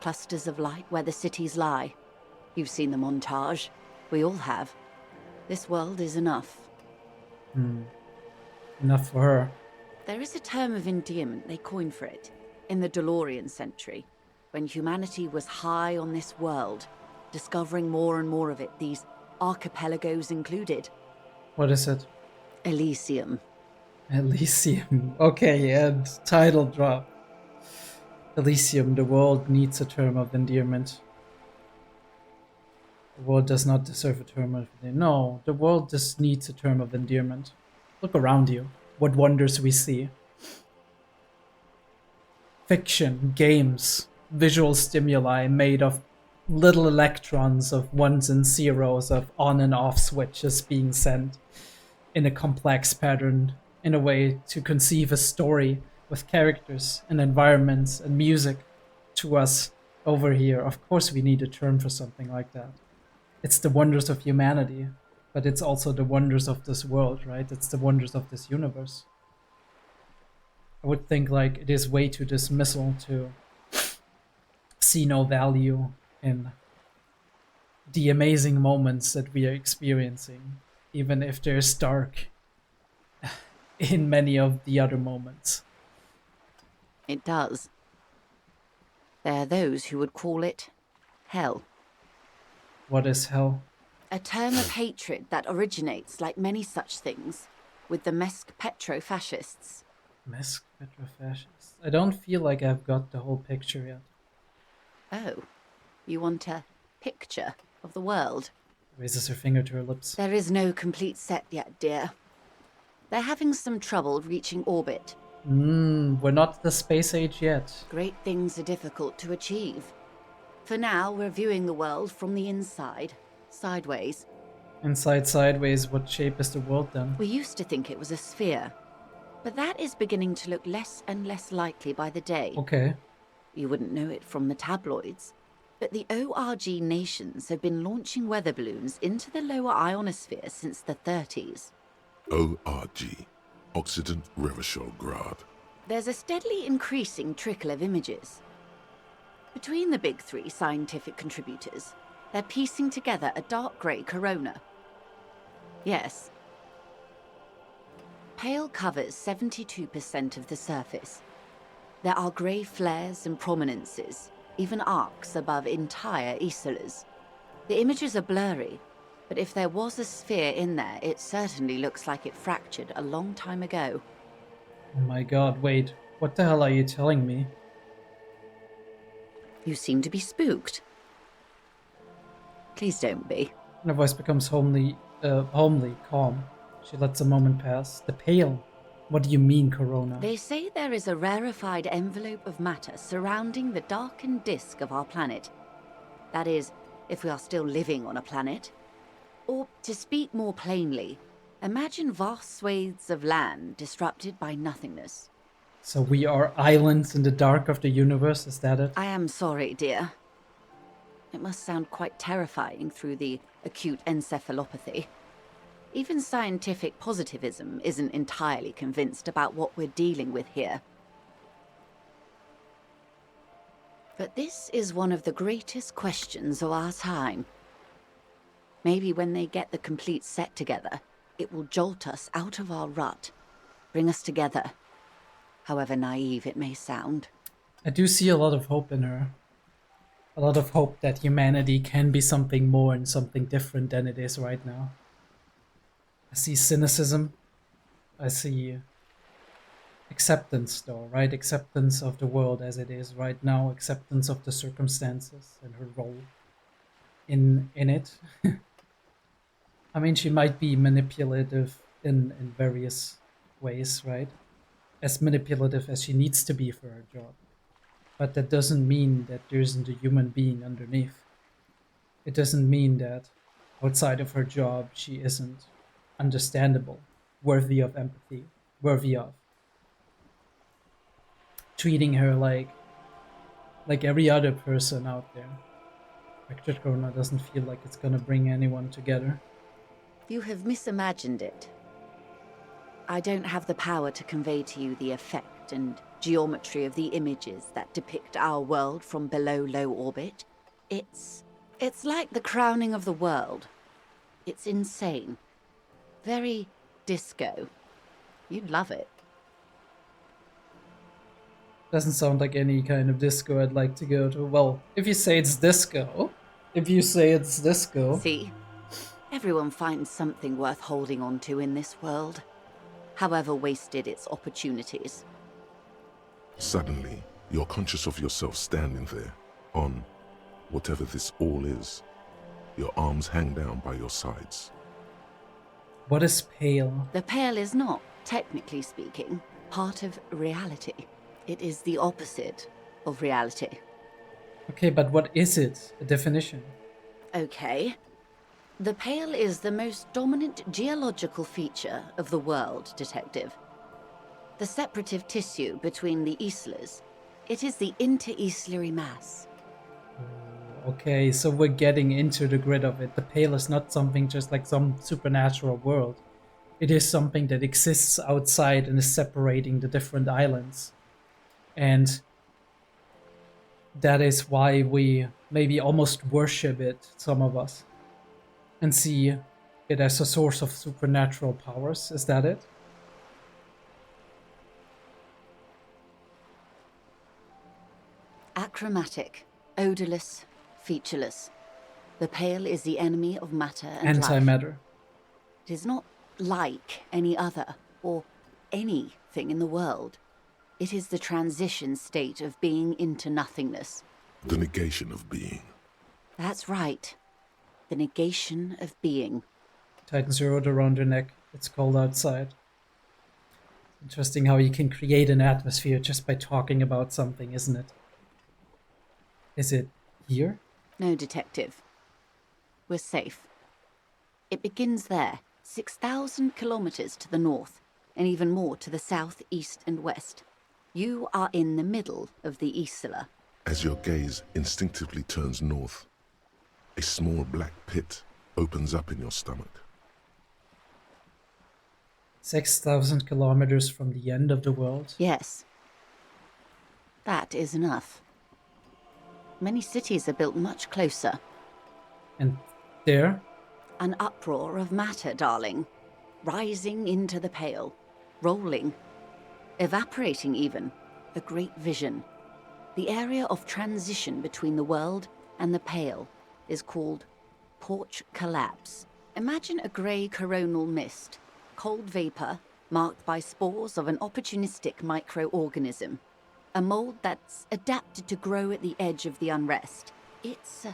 Clusters of light where the cities lie. You've seen the montage. We all have. This world is enough. Enough for her. There is a term of endearment they coin for it. In the DeLorean century, when humanity was high on this world, discovering more and more of it, these archipelagos included. What is it? Elysium. Elysium. Okay, and title drop. Elysium, the world needs a term of endearment. The world does not deserve a term of endearment. No, the world just needs a term of endearment. Look around you. What wonders we see. Fiction, games, visual stimuli made of little electrons of ones and zeros of on and off switches being sent in a complex pattern in a way to conceive a story with characters and environments and music to us over here. Of course we need a term for something like that. It's the wonders of humanity, but it's also the wonders of this world, right? It's the wonders of this universe. I would think like it is way too dismissal to see no value in the amazing moments that we are experiencing, even if they're stark in many of the other moments. It does. There are those who would call it hell. What is hell? A term of hatred that originates, like many such things, with the Mesk petro-fascists. Mesk petro-fascists? I don't feel like I've got the whole picture yet. Oh, you want a picture of the world? Raises her finger to her lips. There is no complete set yet, dear. They're having some trouble reaching orbit. We're not the space age yet. Great things are difficult to achieve. For now, we're viewing the world from the inside, sideways. Inside sideways, what shape is the world then? We used to think it was a sphere, but that is beginning to look less and less likely by the day. Okay. You wouldn't know it from the tabloids, but the ORG nations have been launching weather balloons into the lower ionosphere since the 30s. ORG, Occident Revichol-Grad. There's a steadily increasing trickle of images. Between the big three scientific contributors, they're piecing together a dark grey corona. Yes. Pale covers 72% of the surface. There are grey flares and prominences, even arcs above entire isolas. The images are blurry, but if there was a sphere in there, it certainly looks like it fractured a long time ago. Oh my god, wait. What the hell are you telling me? You seem to be spooked. Please don't be. Her voice becomes homely, calm. She lets a moment pass. The pale. What do you mean, Corona? They say there is a rarefied envelope of matter surrounding the darkened disk of our planet. That is, if we are still living on a planet. Or, to speak more plainly, imagine vast swathes of land disrupted by nothingness. So we are islands in the dark of the universe, is that it? I am sorry, dear. It must sound quite terrifying through the acute encephalopathy. Even scientific positivism isn't entirely convinced about what we're dealing with here. But this is one of the greatest questions of our time. Maybe when they get the complete set together, it will jolt us out of our rut, bring us together, however naive it may sound. I do see a lot of hope in her. A lot of hope that humanity can be something more and something different than it is right now. I see cynicism. I see acceptance, though, right? Acceptance of the world as it is right now. Acceptance of the circumstances and her role in it. I mean, she might be manipulative in various ways, right? As manipulative as she needs to be for her job. But that doesn't mean that there isn't a human being underneath. It doesn't mean that outside of her job she isn't understandable, worthy of empathy, worthy of treating her like every other person out there. Project Corona doesn't feel like it's gonna bring anyone together. You have misimagined it. I don't have the power to convey to you the effect and geometry of the images that depict our world from below low orbit. It's like the crowning of the world. It's insane. Very disco. You'd love it. Doesn't sound like any kind of disco I'd like to go to. Well, if you say it's disco, See? Everyone finds something worth holding on to in this world, however wasted its opportunities. Suddenly, you're conscious of yourself standing there, on whatever this all is. Your arms hang down by your sides. What is pale? The pale is not, technically speaking, part of reality. It is the opposite of reality. Okay, but what is it? A definition. Okay. The pale is the most dominant geological feature of the world, Detective. The separative tissue between the islas. It is the inter-islary mass. Okay, so we're getting into the grid of it. The pale is not something just like some supernatural world. It is something that exists outside and is separating the different islands. And that is why we maybe almost worship it, some of us, and see it as a source of supernatural powers. Is that it? Achromatic, odorless, featureless. The pale is the enemy of matter and life. Antimatter. It is not like any other, or anything in the world. It is the transition state of being into nothingness. The negation of being. That's right. The negation of being. Titan zeroed around your neck. It's cold outside. Interesting how you can create an atmosphere just by talking about something, isn't it? Is it here? No, Detective. We're safe. It begins there, 6,000 kilometers to the north, and even more to the south, east, and west. You are in the middle of the Isla. As your gaze instinctively turns north, a small black pit opens up in your stomach. 6,000 kilometers from the end of the world? Yes. That is enough. Many cities are built much closer. And there? An uproar of matter, darling. Rising into the pale. Rolling. Evaporating even. A great vision. The area of transition between the world and the pale is called porch collapse. Imagine a grey coronal mist. Cold vapor marked by spores of an opportunistic microorganism. A mold that's adapted to grow at the edge of the unrest. It's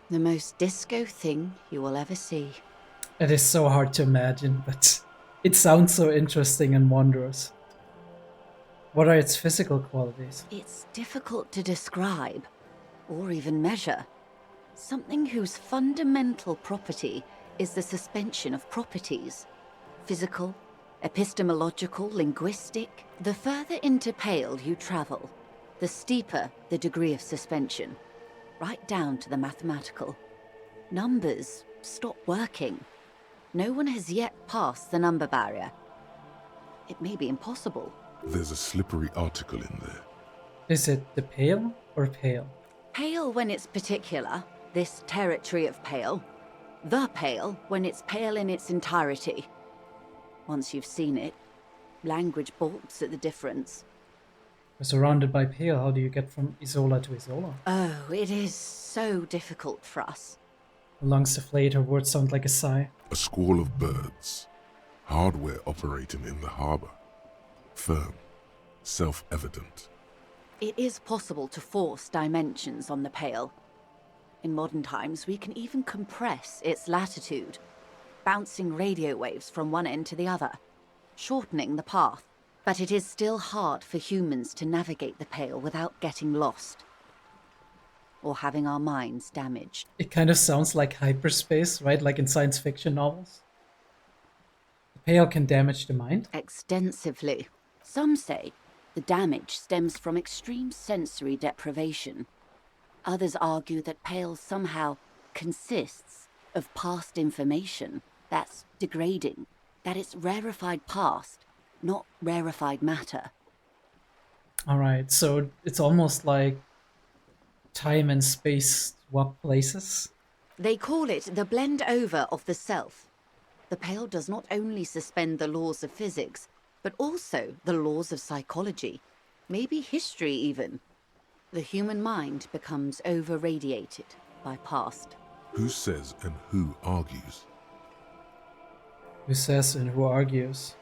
the most disco thing you will ever see. It is so hard to imagine, but it sounds so interesting and wondrous. What are its physical qualities? It's difficult to describe, or even measure. Something whose fundamental property is the suspension of properties. Physical, epistemological, linguistic. The further into pale you travel, the steeper the degree of suspension, right down to the mathematical. Numbers stop working. No one has yet passed the number barrier. It may be impossible. There's a slippery article in there. Is it the pale or pale? Pale when it's particular, this territory of pale. The pale when it's pale in its entirety. Once you've seen it, language balks at the difference. We're surrounded by pale. How do you get from Isola to Isola? Oh, it is so difficult for us. Lungs deflate, her words sound like a sigh. A squall of birds. Hardware operating in the harbor. Firm. Self-evident. It is possible to force dimensions on the pale. In modern times, we can even compress its latitude, bouncing radio waves from one end to the other, shortening the path. But it is still hard for humans to navigate the pale without getting lost, or having our minds damaged. It kind of sounds like hyperspace, right? Like in science fiction novels. The pale can damage the mind? Extensively. Some say the damage stems from extreme sensory deprivation. Others argue that pale somehow consists of past information that's degrading, that it's rarefied past, not rarefied matter. Alright, so it's almost like time and space swap places? They call it the blend over of the self. The pale does not only suspend the laws of physics, but also the laws of psychology. maybe history even. The human mind becomes over-radiated by past. Who says and who argues? Who says and who argues?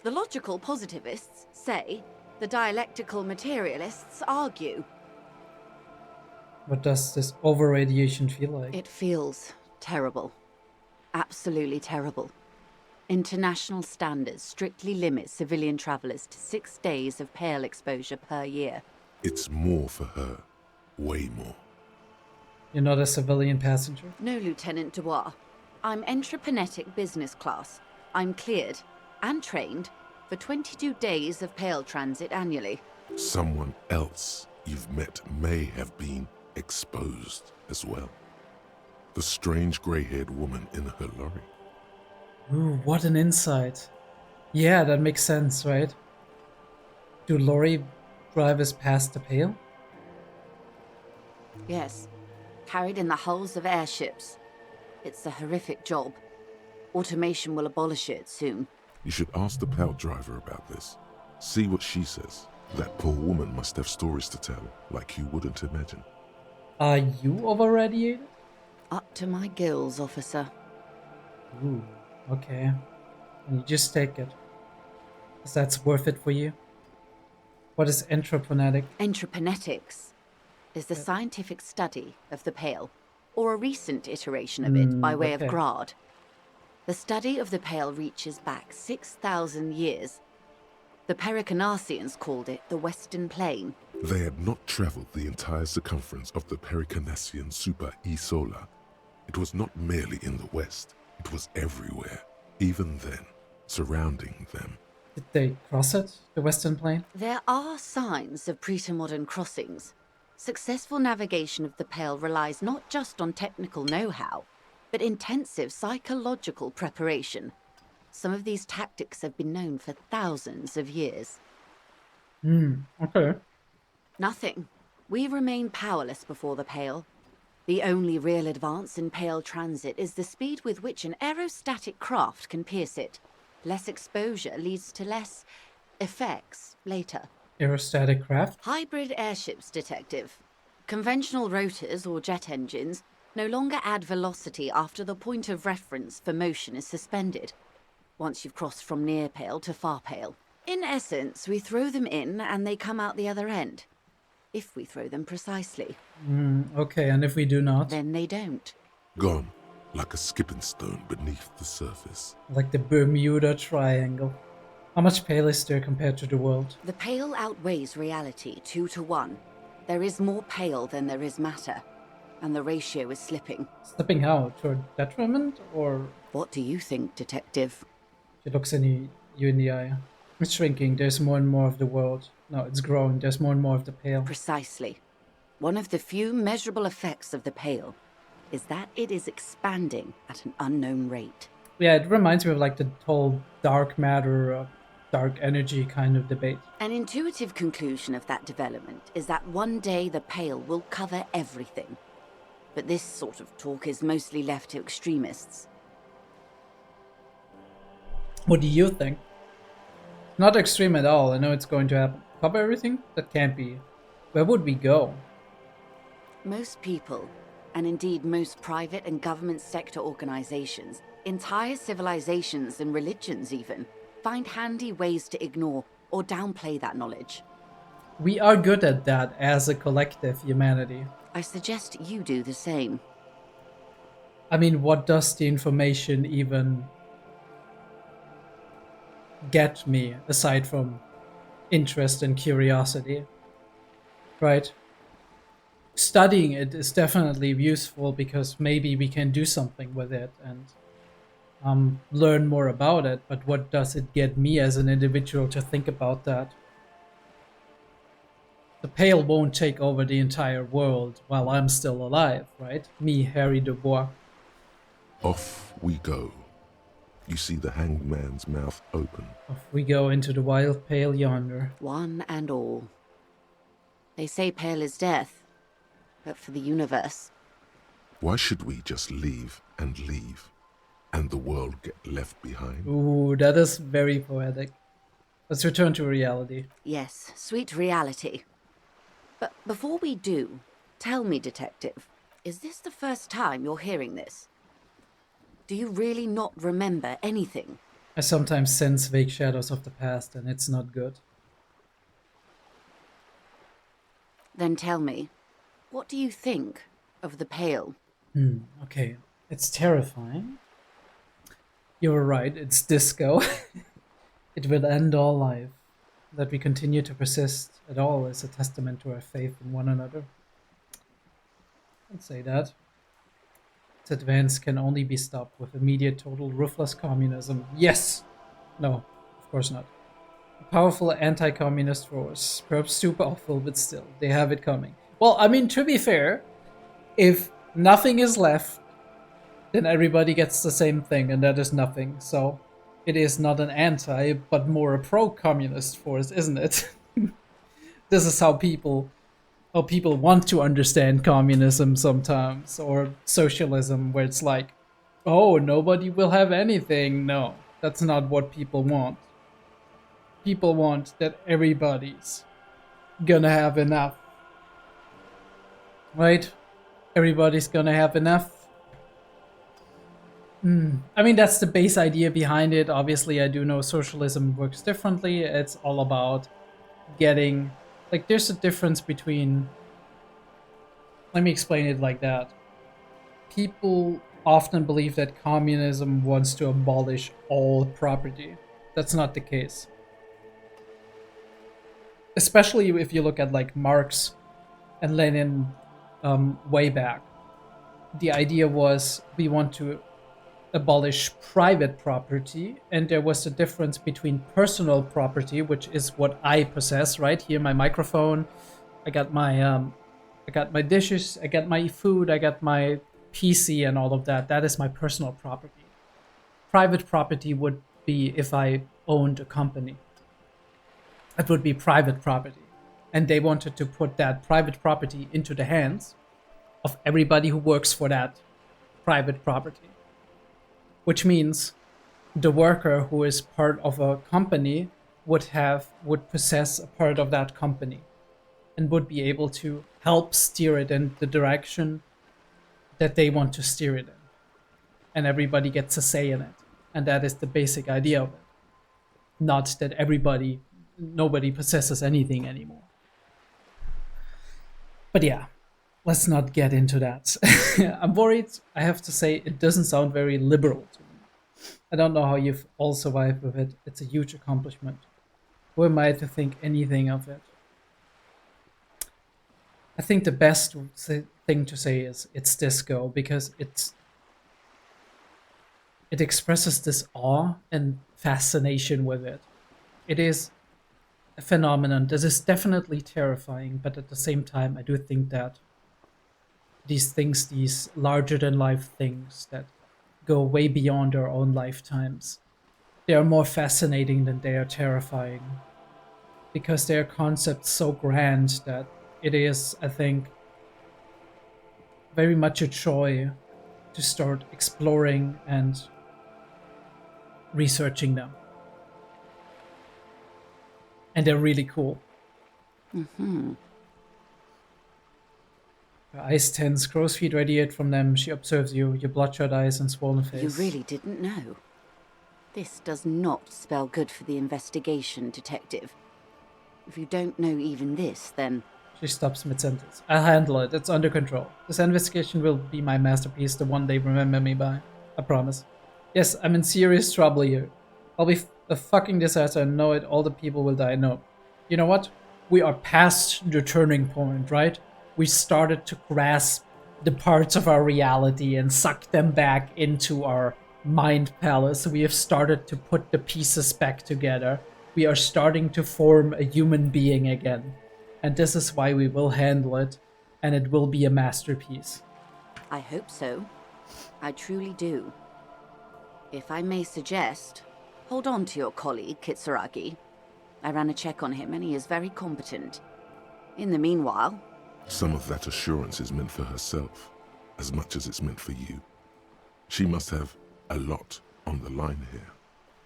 The logical positivists say, the dialectical materialists argue. What does this over-radiation feel like? It feels terrible. Absolutely terrible. International standards strictly limit civilian travelers to 6 days of pale exposure per year. It's more for her. Way more. You're not a civilian passenger? No, Lieutenant Dubois. I'm entreprenetic business class. I'm cleared and trained for 22 days of pale transit annually. Someone else you've met may have been exposed as well. The strange grey-haired woman in her lorry. Ooh, what an insight. Yeah, that makes sense, right? Do lorry drivers pass the pale? Yes, carried in the hulls of airships. It's a horrific job. Automation will abolish it soon. You should ask the pale driver about this. See what she says. That poor woman must have stories to tell, like you wouldn't imagine. Are you over-radiated? Up to my gills, officer. Ooh, okay. And you just take it. 'Cause that's worth it for you? What is entreprenetic? Entreprenetics is the scientific study of the pale, or a recent iteration of it by way of grad. The study of the pale reaches back 6,000 years. The Pericarnassians called it the Western Plain. They had not traveled the entire circumference of the Pericarnassian super E-Solar. It was not merely in the west, it was everywhere, even then, surrounding them. Did they cross it, the Western Plain? There are signs of pretermodern crossings. Successful navigation of the pale relies not just on technical know-how, but intensive psychological preparation. Some of these tactics have been known for thousands of years. Okay. Nothing. We remain powerless before the pale. The only real advance in pale transit is the speed with which an aerostatic craft can pierce it. Less exposure leads to less effects later. Aerostatic craft? Hybrid airships, Detective. Conventional rotors or jet engines no longer add velocity after the point of reference for motion is suspended, once you've crossed from near pale to far pale. In essence, we throw them in and they come out the other end. If we throw them precisely. Okay, and if we do not? Then they don't. Gone, like a skipping stone beneath the surface. Like the Bermuda Triangle. How much pale is there compared to the world? The pale outweighs reality 2 to 1. There is more pale than there is matter, and the ratio is slipping. Slipping how? To a detriment, or...? What do you think, Detective? She looks you in the eye. It's shrinking, there's more and more of the world. No, it's growing, there's more and more of the pale. Precisely. One of the few measurable effects of the pale is that it is expanding at an unknown rate. Yeah, it reminds me of like the whole dark matter, dark energy kind of debate. An intuitive conclusion of that development is that one day the pale will cover everything. But this sort of talk is mostly left to extremists. What do you think? Not extreme at all, I know it's going to happen. Cover everything? That can't be. Where would we go? Most people, and indeed most private and government sector organizations, entire civilizations and religions even, find handy ways to ignore or downplay that knowledge. We are good at that as a collective humanity. I suggest you do the same. I mean, what does the information even get me, aside from interest and curiosity? Right? Studying it is definitely useful because maybe we can do something with it and learn more about it, but what does it get me as an individual to think about that? The pale won't take over the entire world while I'm still alive, right? Me, Harry Dubois. Off we go. You see the hanged man's mouth open. Off we go into the wild pale yonder. One and all. They say pale is death, but for the universe. Why should we just leave, and the world get left behind? Ooh, that is very poetic. Let's return to reality. Yes, sweet reality. But before we do, tell me, Detective, is this the first time you're hearing this? Do you really not remember anything? I sometimes sense vague shadows of the past, and it's not good. Then tell me, what do you think of the Pale? Okay. It's terrifying. You're right, it's disco. It will end all life. That we continue to persist at all is a testament to our faith in one another. I'd say that. Its advance can only be stopped with immediate, total, ruthless communism. Yes! No, of course not. A powerful anti-communist force. Perhaps too powerful, but still, they have it coming. Well, I mean, to be fair, if nothing is left, then everybody gets the same thing, and that is nothing. So, it is not an anti, but more a pro-communist force, isn't it? This is how people want to understand communism sometimes, or socialism, where it's like, oh, nobody will have anything. No, that's not what people want. People want that everybody's gonna have enough. Right? Everybody's gonna have enough. I mean, that's the base idea behind it. Obviously, I do know socialism works differently. It's all about getting... Like, there's a difference between... Let me explain it like that. People often believe that communism wants to abolish all property. That's not the case. Especially if you look at, like, Marx and Lenin way back. The idea was we want to abolish private property, and there was a difference between personal property, which is what I possess, right? Here, my microphone, I got my dishes, I got my food, I got my PC and all of that. That is my personal property. Private property would be if I owned a company. It would be private property. And they wanted to put that private property into the hands of everybody who works for that private property. Which means the worker who is part of a company would possess a part of that company and would be able to help steer it in the direction that they want to steer it in. And everybody gets a say in it. And that is the basic idea of it. Not that nobody possesses anything anymore. But yeah, let's not get into that. I'm worried, I have to say, it doesn't sound very liberal to me. I don't know how you've all survived with it. It's a huge accomplishment. Who am I to think anything of it? I think the best thing to say is it's disco, because it expresses this awe and fascination with it. It is a phenomenon that is definitely terrifying, but at the same time, I do think that these things, these larger-than-life things that go way beyond our own lifetimes, they are more fascinating than they are terrifying, because they are concepts so grand that it is, I think, very much a joy to start exploring and researching them. And they're really cool. Mm-hmm. Her eyes tense, crow's feet radiate from them. She observes you, your bloodshot eyes and swollen face. You really didn't know. This does not spell good for the investigation, Detective. If you don't know even this, then... She stops mid-sentence. I'll handle it. It's under control. This investigation will be my masterpiece, the one they remember me by. I promise. Yes, I'm in serious trouble here. I'll be a fucking disaster and know it. All the people will die. No. You know what? We are past the turning point, right? We started to grasp the parts of our reality and suck them back into our mind palace. We have started to put the pieces back together. We are starting to form a human being again. And this is why we will handle it, and it will be a masterpiece. I hope so. I truly do. If I may suggest, hold on to your colleague, Kitsuragi. I ran a check on him, and he is very competent. In the meanwhile... Some of that assurance is meant for herself, as much as it's meant for you. She must have a lot on the line here.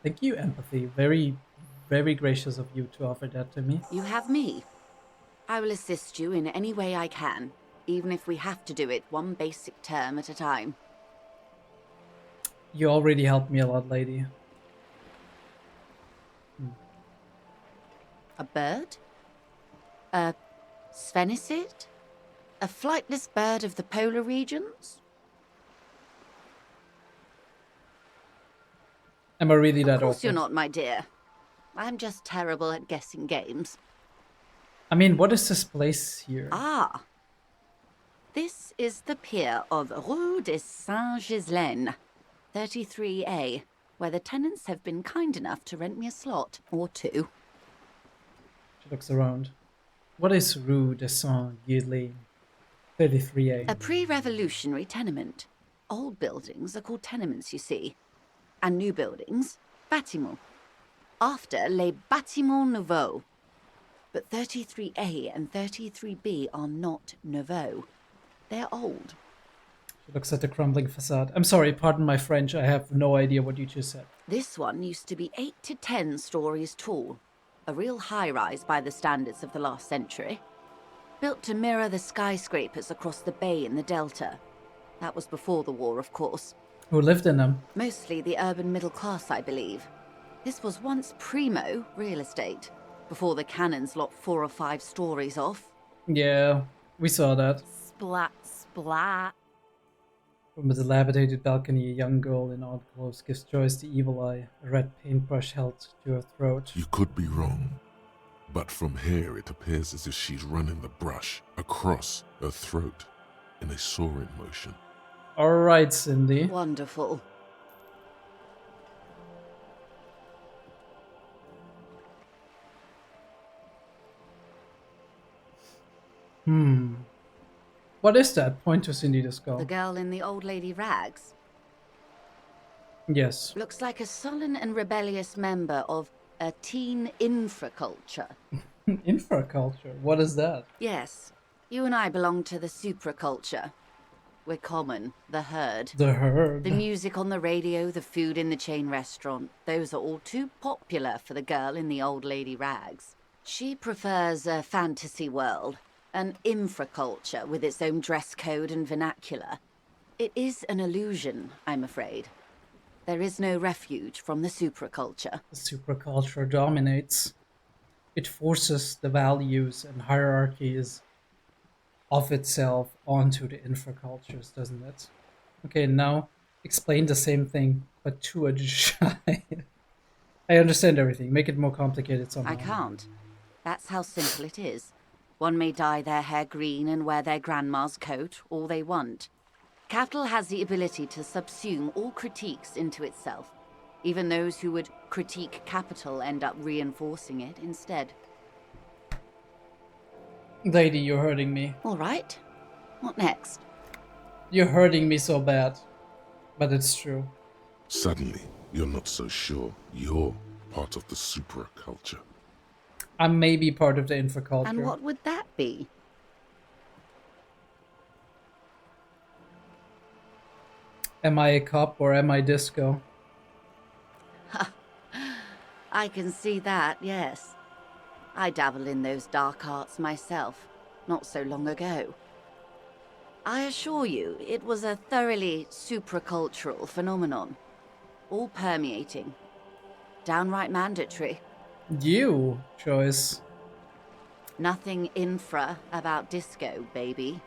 Thank you, Empathy. Very very gracious of you to offer that to me. You have me. I will assist you in any way I can, even if we have to do it one basic term at a time. You already helped me a lot, lady. A bird? A sphenicid? A flightless bird of the polar regions? Am I really that Of course awkward? you're not, my dear. I'm just terrible at guessing games. I mean, what is this place here? Ah. This is the pier of Rue de Saint-Ghislain, 33A, where the tenants have been kind enough to rent me a slot or two. She looks around. What is Rue de Saint-Ghislain? 33A. A pre-revolutionary tenement. Old buildings are called tenements, you see. And new buildings, bâtiments. After, les bâtiments nouveaux. But 33A and 33B are not nouveaux. They're old. She looks at the crumbling facade. I'm sorry, pardon my French. I have no idea what you just said. This one used to be 8 to 10 stories tall. A real high-rise by the standards of the last century. Built to mirror the skyscrapers across the bay in the Delta. That was before the war, of course. Who lived in them? Mostly the urban middle class, I believe. This was once primo real estate, before the cannons lopped 4 or 5 stories off. Yeah, we saw that. Splat, splat. From a dilapidated balcony, a young girl in odd clothes gives Joyce the evil eye, a red paintbrush held to her throat. You could be wrong, but from here it appears as if she's running the brush across her throat in a soaring motion. Alright, Cindy. Wonderful. What is that? Point to Cindy the skull. The girl in the old lady rags. Yes. Looks like a sullen and rebellious member of a teen infraculture. Infraculture? What is that? Yes, you and I belong to the supraculture. We're common, the herd. The herd? The music on the radio, the food in the chain restaurant, those are all too popular for the girl in the old lady rags. She prefers a fantasy world, an infraculture with its own dress code and vernacular. It is an illusion, I'm afraid. There is no refuge from the supraculture. The supraculture dominates. It forces the values and hierarchies of itself onto the infracultures, doesn't it? Okay, now explain the same thing, but to a child. I understand everything. Make it more complicated somehow. I can't. That's how simple it is. One may dye their hair green and wear their grandma's coat, all they want. Capital has the ability to subsume all critiques into itself. Even those who would critique capital end up reinforcing it instead. Lady, you're hurting me. All right. What next? You're hurting me so bad. But it's true. Suddenly, you're not so sure you're part of the supraculture. I may be part of the infraculture. And what would that be? Am I a cop or am I disco? I can see that, yes. I dabbled in those dark arts myself, not so long ago. I assure you, it was a thoroughly supracultural phenomenon. All permeating. Downright mandatory. You, Joyce. Nothing infra about disco, baby.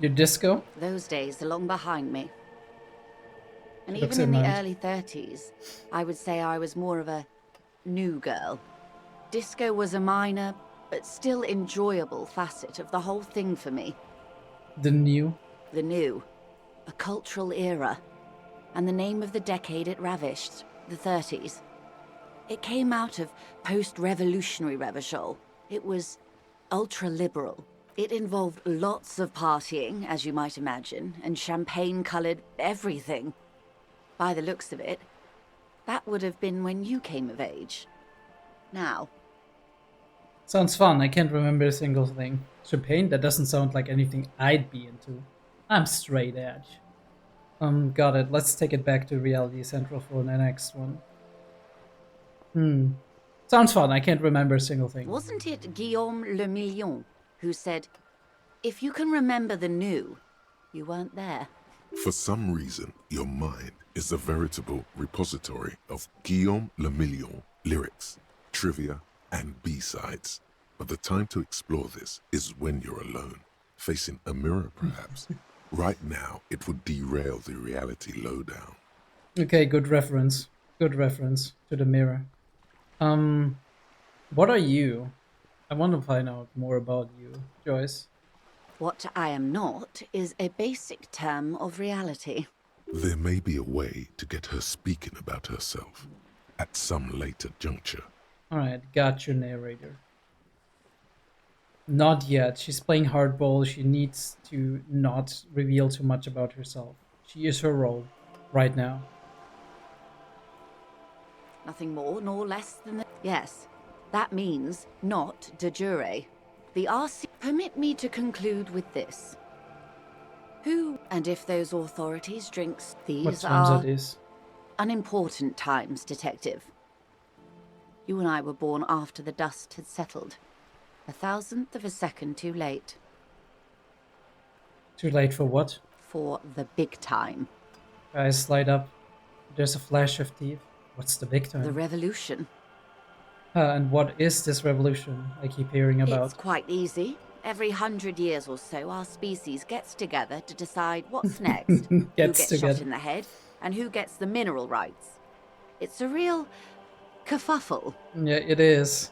Your disco? Those days are long behind me. And Looks even in the in early 30s, I would say I was more of a new girl. Disco was a minor, but still enjoyable facet of the whole thing for me. The new? The new. A cultural era. And the name of the decade it ravished, the 30s. It came out of post-revolutionary Revachol. It was ultra-liberal. It involved lots of partying, as you might imagine, and champagne-coloured everything. By the looks of it, that would have been when you came of age. Now. Sounds fun. I can't remember a single thing. Champagne? That doesn't sound like anything I'd be into. I'm straight edge. Got it. Let's take it back to Reality Central for the next one. Sounds fun. I can't remember a single thing. Wasn't it Guillaume le Million who said, if you can remember the new, you weren't there? For some reason, your mind is a veritable repository of Guillaume le Million lyrics, trivia, and B-sides. But the time to explore this is when you're alone, facing a mirror perhaps. Right now, it would derail the reality lowdown. Okay, good reference. Good reference to the mirror. What are you? I want to find out more about you, Joyce. What I am not is a basic term of reality. There may be a way to get her speaking about herself at some later juncture. Alright, got your narrator. Not yet. She's playing hardball. She needs to not reveal too much about herself. She is her role right now. Nothing more nor less than that. Yes, that means not de jure. The RC... Permit me to conclude with this. Who, and if those authorities drinks, What these times are it is? unimportant times, Detective. You and I were born after the dust had settled. 1,000th of a second too late. Too late for what? For the big time. Guys, slide up. There's a flash of teeth. What's the big time? The revolution. And what is this revolution I keep hearing about? It's quite easy. Every 100 years or so, our species gets together to decide what's next. Who gets shot in the head, and who gets the mineral rights. It's a real kerfuffle. Yeah, it is.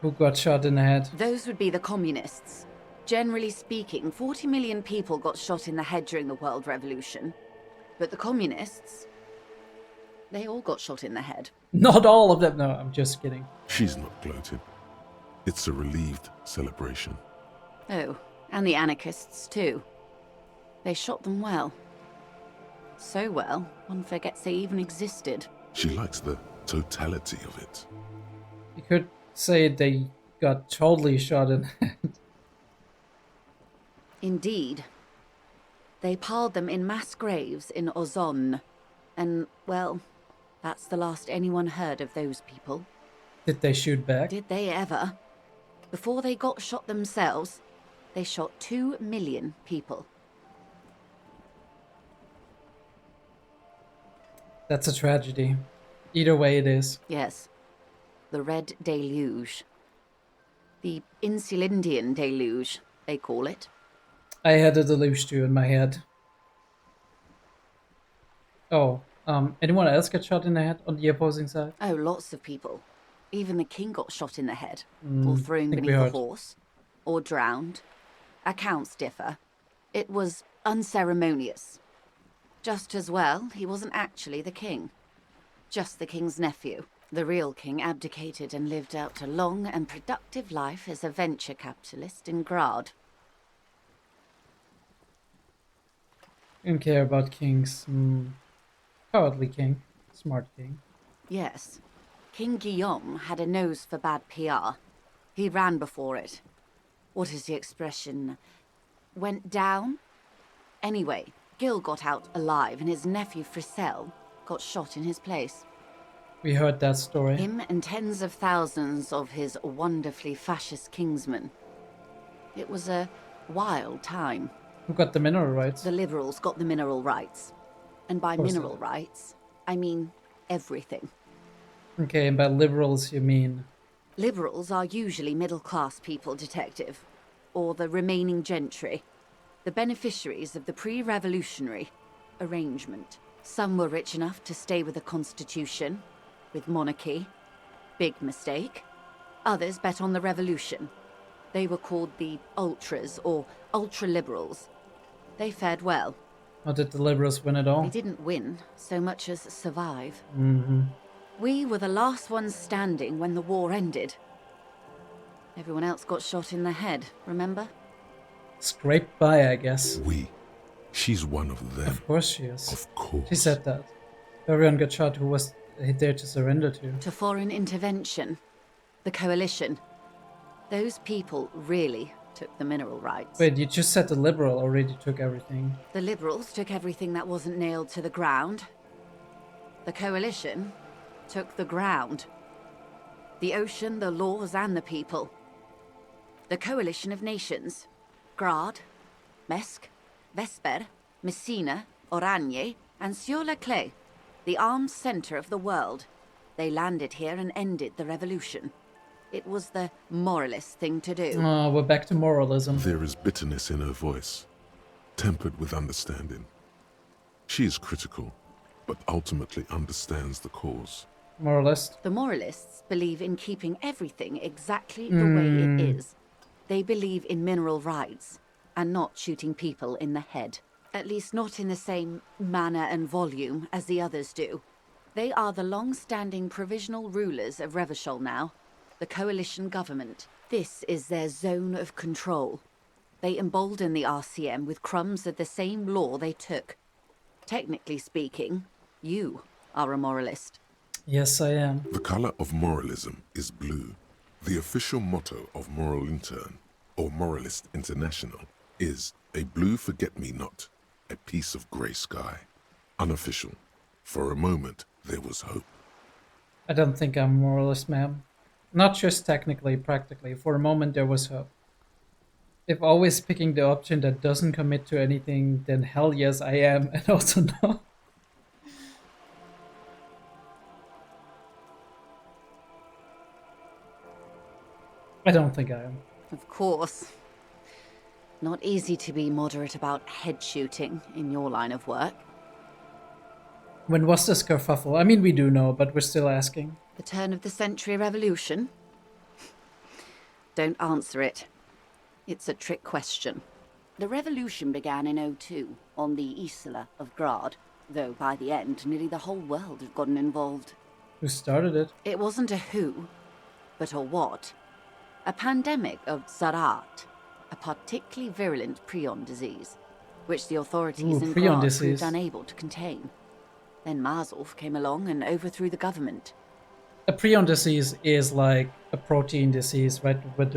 Who got shot in the head? Those would be the communists. Generally speaking, 40 million people got shot in the head during the World Revolution. But the communists, they all got shot in the head. Not all of them. No, I'm just kidding. She's not gloating. It's a relieved celebration. Oh, and the anarchists too. They shot them well. So well, one forgets they even existed. She likes the totality of it. You could say they got totally shot in the head. Indeed. They piled them in mass graves in Ozon. And, well, that's the last anyone heard of those people. Did they shoot back? Did they ever? Before they got shot themselves, they shot 2 million people. That's a tragedy. Either way it is. Yes. The Red Deluge. The Insulindian Deluge, they call it. I had a deluge too in my head. Oh, anyone else get shot in the head on the opposing side? Oh, lots of people. Even the king got shot in the head, Mm, or thrown think we beneath a heard. horse, or drowned. Accounts differ. It was unceremonious. Just as well, he wasn't actually the king. Just the king's nephew. The real king abdicated and lived out a long and productive life as a venture capitalist in Grad. Didn't care about kings. Cowardly king. Smart king. Yes. King Guillaume had a nose for bad PR. He ran before it. What is the expression? Went down? Anyway, Gil got out alive and his nephew Frisell got shot in his place. We heard that story. Him and tens of thousands of his wonderfully fascist kingsmen. It was a wild time. Who got the mineral rights? The liberals got the mineral rights. And by course they mineral rights, I mean everything. Okay, and by liberals you mean... Liberals are usually middle-class people, Detective. Or the remaining gentry. The beneficiaries of the pre-revolutionary arrangement. Some were rich enough to stay with the Constitution, with monarchy. Big mistake. Others bet on the revolution. They were called the ultras, or ultra-liberals. They fared well. How did the liberals win it all? They didn't win so much as survive. Mm-hmm. We were the last ones standing when the war ended. Everyone else got shot in the head, remember? Scraped by, I guess. We. She's one of them. Of course she is. Of course. She said that. Everyone got shot who was there to surrender to. To foreign intervention. The coalition. Those people really took the mineral rights. Wait, you just said the liberal already took everything. The liberals took everything that wasn't nailed to the ground. The Coalition took the ground. The ocean, the laws, and the people. The Coalition of Nations, Grad, Mesk, Vesper, Messina, Oranje, and Sur-le-Clay, the armed center of the world. They landed here and ended the revolution. It was the moralist thing to do. Oh, we're back to moralism. There is bitterness in her voice, tempered with understanding. She is critical, but ultimately understands the cause. Moralist. The moralists believe in keeping everything exactly the way it is. They believe in mineral rights and not shooting people in the head. At least not in the same manner and volume as the others do. They are the long-standing provisional rulers of Revachol now, the coalition government. This is their zone of control. They embolden the RCM with crumbs of the same law they took. Technically speaking, you are a moralist. Yes, I am. The color of moralism is blue. The official motto of Moral Intern, or Moralist International, is a blue forget-me-not, a piece of grey sky. Unofficial. For a moment, there was hope. I don't think I'm a moralist, ma'am. Not just technically, practically. For a moment, there was hope. If always picking the option that doesn't commit to anything, then hell yes, I am, and also no. I don't think I am. Of course. Not easy to be moderate about head shooting in your line of work. When was this kerfuffle? I mean, we do know, but we're still asking. The turn of the century revolution? Don't answer it. It's a trick question. The revolution began in '02 on the Isla of Grad, though by the end, nearly the whole world had gotten involved. Who started it? It wasn't a who, but a what. A pandemic of Zarat, a particularly virulent prion disease, which the authorities in Grad proved unable to contain. Then Mazov came along and overthrew the government. A prion disease is like a protein disease, right? With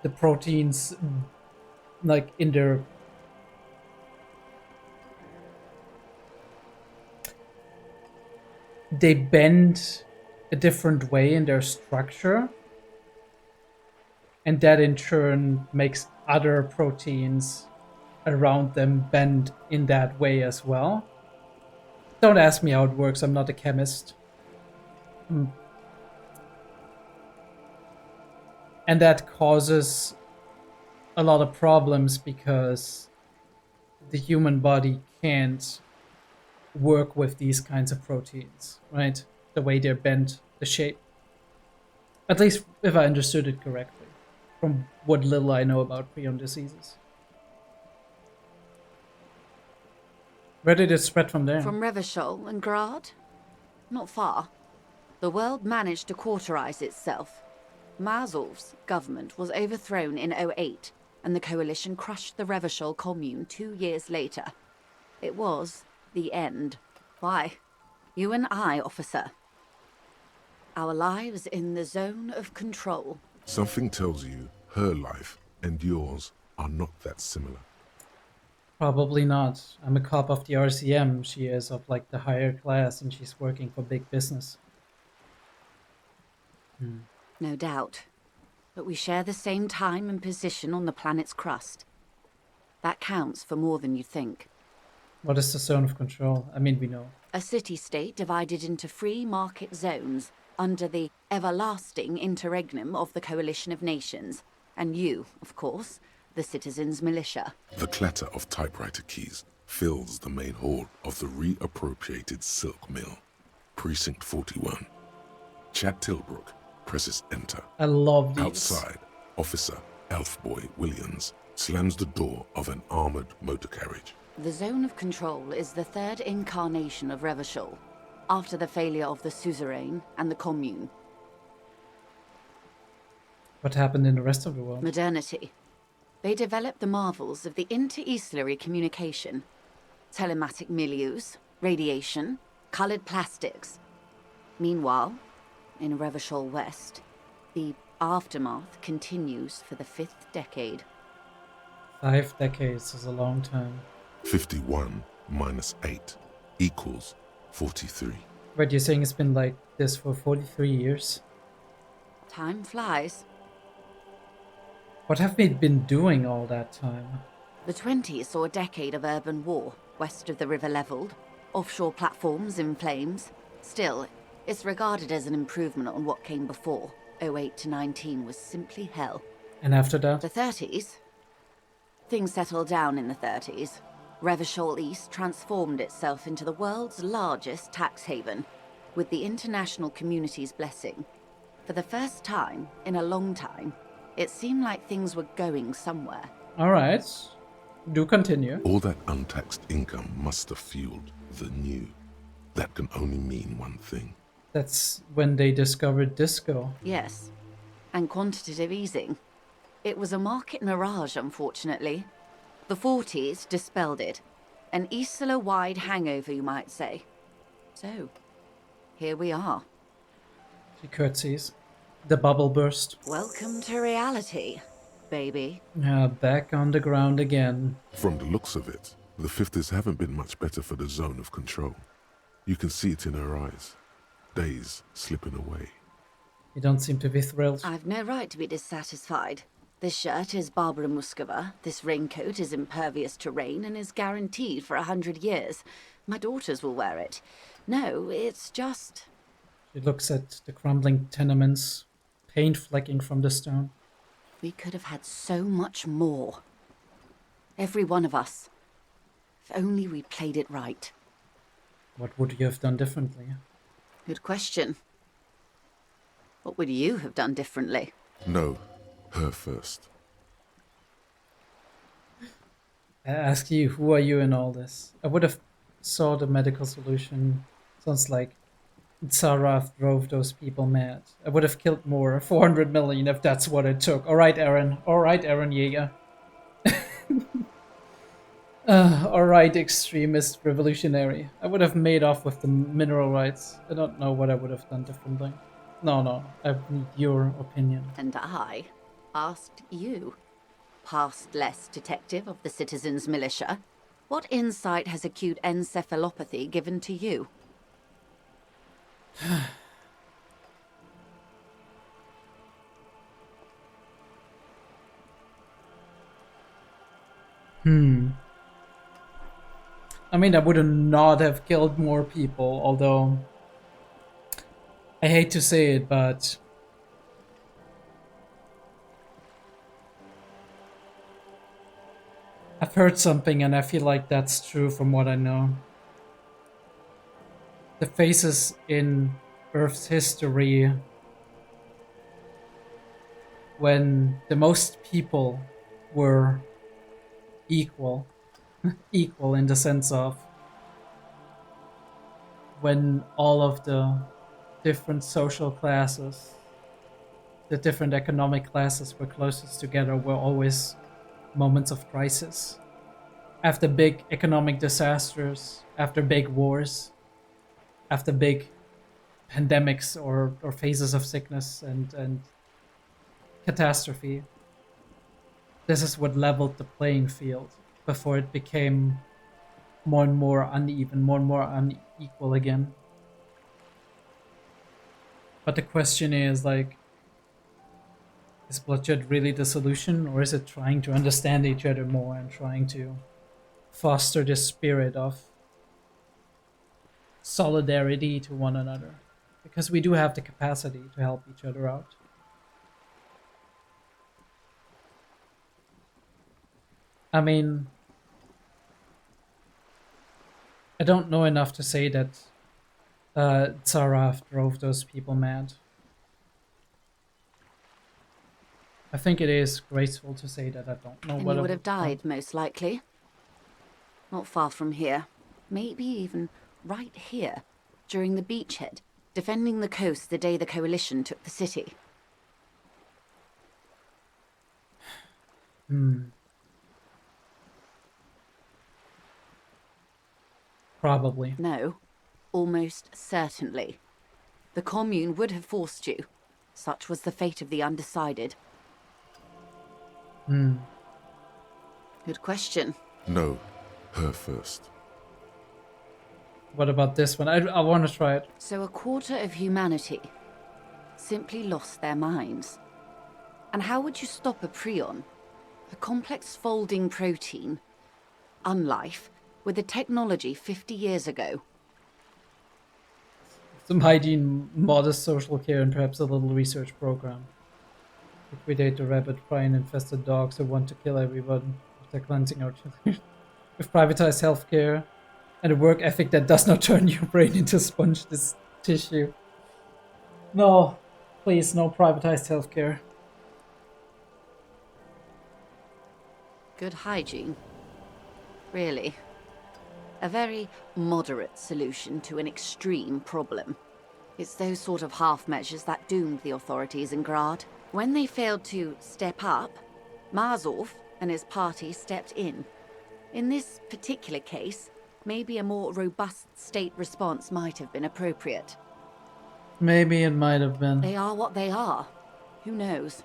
the proteins, like in their... They bend a different way in their structure. And that in turn makes other proteins around them bend in that way as well. Don't ask me how it works, I'm not a chemist. And that causes a lot of problems because the human body can't work with these kinds of proteins, right? The way they're bent, the shape. At least if I understood it correctly. From what little I know about prion diseases. Where did it spread from there? From Revachol and Grad? Not far. The world managed to cauterize itself. Mazov's government was overthrown in '08, and the coalition crushed the Revachol commune 2 years later. It was the end. Why? You and I, officer. Our lives in the zone of control. Something tells you her life and yours are not that similar. Probably not. I'm a cop of the RCM. She is of like the higher class and she's working for big business. No doubt. But we share the same time and position on the planet's crust. That counts for more than you think. What is the zone of control? I mean, we know. A city-state divided into free market zones under the everlasting interregnum of the Coalition of Nations, and you, of course, the citizens' militia. The clatter of typewriter keys fills the main hall of the reappropriated silk mill. Precinct 41. Chad Tilbrook presses enter. I love these. Outside, Officer Elfboy Williams slams the door of an armored motor carriage. The zone of control is the third incarnation of Revachol, after the failure of the suzerain and the commune. What happened in the rest of the world? Modernity. They developed the marvels of the inter-eastlery communication. Telematic milieus, radiation, colored plastics. Meanwhile, in Revachol West, the aftermath continues for the 5th decade. 5 decades is a long time. 51 minus 8 equals 43. But you're saying it's been like this for 43 years? Time flies. What have we been doing all that time? The 20s saw a decade of urban war, west of the river leveled, offshore platforms in flames. Still, it's regarded as an improvement on what came before. 08 to 19 was simply hell. And after that? The 30s? Things settled down in the 30s. Revachol East transformed itself into the world's largest tax haven, with the international community's blessing. For the first time in a long time, it seemed like things were going somewhere. Alright. Do continue. All that untaxed income must have fueled the new. That can only mean one thing. That's when they discovered disco. Yes, and quantitative easing. It was a market mirage, unfortunately. The 40s dispelled it. An Isola-wide hangover, you might say. So, here we are. She curtsies. The bubble burst. Welcome to reality, baby. Back on the ground again. From the looks of it, the 50s haven't been much better for the zone of control. You can see it in her eyes. Days slipping away. You don't seem to be thrilled. I've no right to be dissatisfied. This shirt is Barbara Muscova, this raincoat is impervious to rain and is guaranteed for 100 years. My daughters will wear it. No, it's just... She looks at the crumbling tenements, paint flecking from the stone. We could have had so much more. Every one of us. If only we played it right. What would you have done differently? Good question. What would you have done differently? No, her first. I ask you, who are you in all this? I would have saw the medical solution. Sounds like Tsaraf drove those people mad. I would have killed more, 400 million if that's what it took. Alright, Aaron. Alright, Aaron Yeager. Alright, extremist revolutionary. I would have made off with the mineral rights. I don't know what I would have done differently. No, I need your opinion. And I asked you, past-less detective of the Citizens Militia, what insight has acute encephalopathy given to you? I mean, I would not have killed more people, although I hate to say it, but I've heard something and I feel like that's true from what I know. The phases in Earth's history when the most people were equal in the sense of when all of the different social classes, the different economic classes were closest together, were always moments of crisis. After big economic disasters, after big wars, after big pandemics or phases of sickness and catastrophe, this is what leveled the playing field before it became more and more uneven, more and more unequal again. But the question is, like, is bloodshed really the solution, or is it trying to understand each other more and trying to foster this spirit of solidarity to one another? Because we do have the capacity to help each other out. I mean, I don't know enough to say that Tsaraf drove those people mad. I think it is graceful to say that I don't know And what you I would have died, most likely. Not far from here. Maybe even right here, during the beachhead, defending the coast the day the Coalition took the city. Probably. No, almost certainly. The Commune would have forced you. Such was the fate of the undecided. Good question. No, her first. What about this one? I want to try it. So a quarter of humanity simply lost their minds. And how would you stop a prion, a complex folding protein, unlife, with the technology 50 years ago? Some hygiene, modest social care, and perhaps a little research program. Liquidate the rabid, crime-infested dogs who want to kill everyone with their cleansing artillery. With privatized healthcare and a work ethic that does not turn your brain into sponge tissue. No, please, no privatized healthcare. Good hygiene. Really. A very moderate solution to an extreme problem. It's those sort of half measures that doomed the authorities in Grad. When they failed to step up, Marzov and his party stepped in. In this particular case, maybe a more robust state response might have been appropriate. Maybe it might have been. They are what they are. Who knows?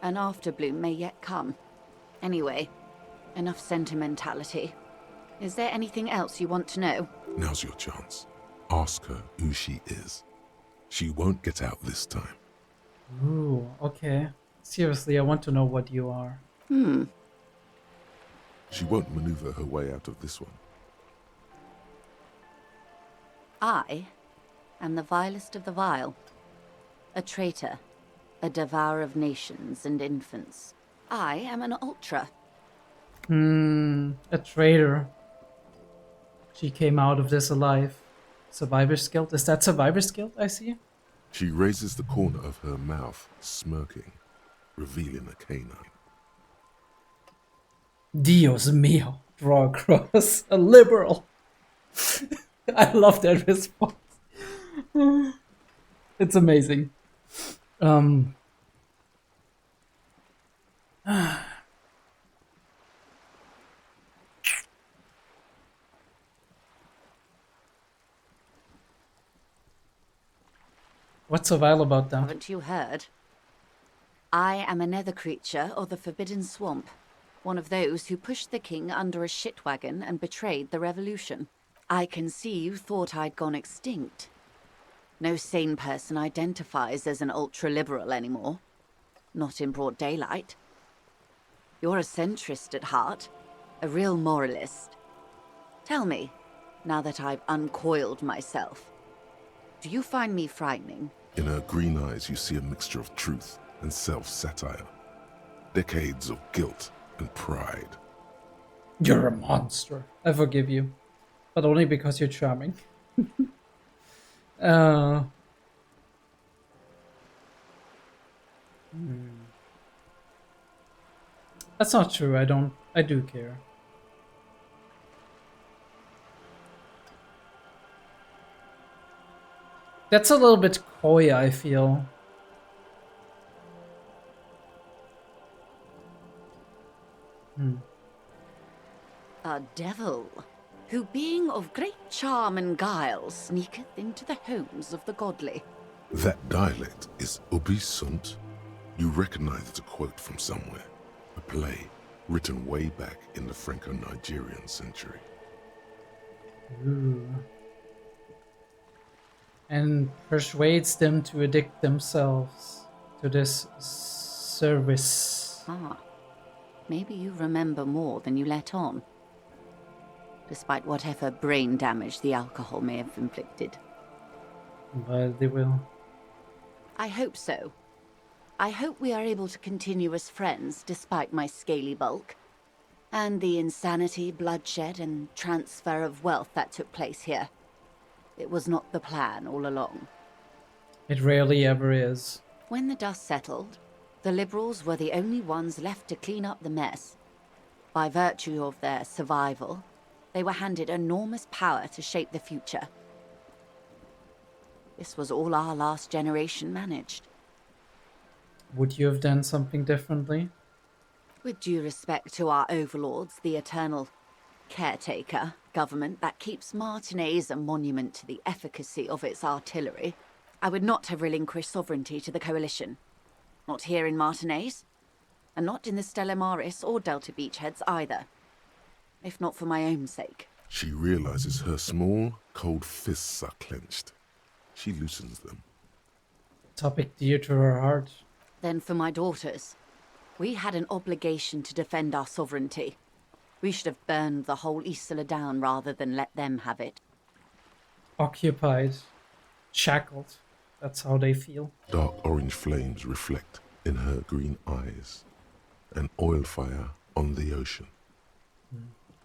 An afterbloom may yet come. Anyway, enough sentimentality. Is there anything else you want to know? Now's your chance. Ask her who she is. She won't get out this time. Ooh, okay. Seriously, I want to know what you are. She won't maneuver her way out of this one. I am the vilest of the vile. A traitor. A devourer of nations and infants. I am an ultra. A traitor. She came out of this alive. Survivor's guilt? Is that survivor's guilt I see? She raises the corner of her mouth, smirking, revealing a canine. Dios mío. Draw across. A liberal. I love that response. It's amazing. What's so vile about them? Haven't you heard? I am a nether creature of the Forbidden Swamp. One of those who pushed the king under a shit wagon and betrayed the revolution. I can see you thought I'd gone extinct. No sane person identifies as an ultra-liberal anymore. Not in broad daylight. You're a centrist at heart. A real moralist. Tell me, now that I've uncoiled myself, do you find me frightening? In her green eyes, you see a mixture of truth and self-satire. Decades of guilt and pride. You're a monster. I forgive you. But only because you're charming. That's not true. I do care. That's a little bit coy, I feel. A devil, who being of great charm and guile, sneaketh into the homes of the godly. That dialect is ubi sunt. You recognize it's a quote from somewhere. A play written way back in the Franco-Nigerian century. Ooh. And persuades them to addict themselves to this service. Ah, maybe you remember more than you let on. Despite whatever brain damage the alcohol may have inflicted. But they will. I hope so. I hope we are able to continue as friends despite my scaly bulk. And the insanity, bloodshed, and transfer of wealth that took place here. It was not the plan all along. It rarely ever is. When the dust settled, the Liberals were the only ones left to clean up the mess. By virtue of their survival, they were handed enormous power to shape the future. This was all our last generation managed. Would you have done something differently? With due respect to our overlords, the eternal caretaker government that keeps Martinaise a monument to the efficacy of its artillery, I would not have relinquished sovereignty to the Coalition. Not here in Martinaise, and not in the Stella Maris or Delta Beachheads either. If not for my own sake. She realizes her small, cold fists are clenched. She loosens them. Topic dear to her heart. Then for my daughters. We had an obligation to defend our sovereignty. We should have burned the whole Isla down rather than let them have it. Occupied. Shackled. That's how they feel. Dark orange flames reflect in her green eyes. An oil fire on the ocean.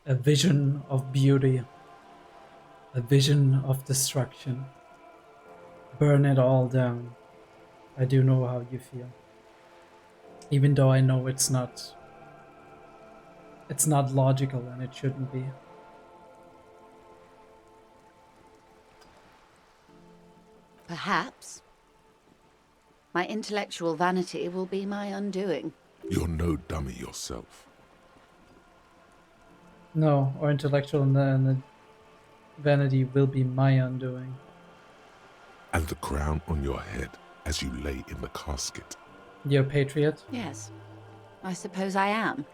A vision of beauty. A vision of destruction. Burn it all down. I do know how you feel. Even though I know it's not logical and it shouldn't be. Perhaps. My intellectual vanity will be my undoing. You're no dummy yourself. No, our intellectual vanity will be my undoing. And the crown on your head as you lay in the casket. You're a patriot? Yes, I suppose I am.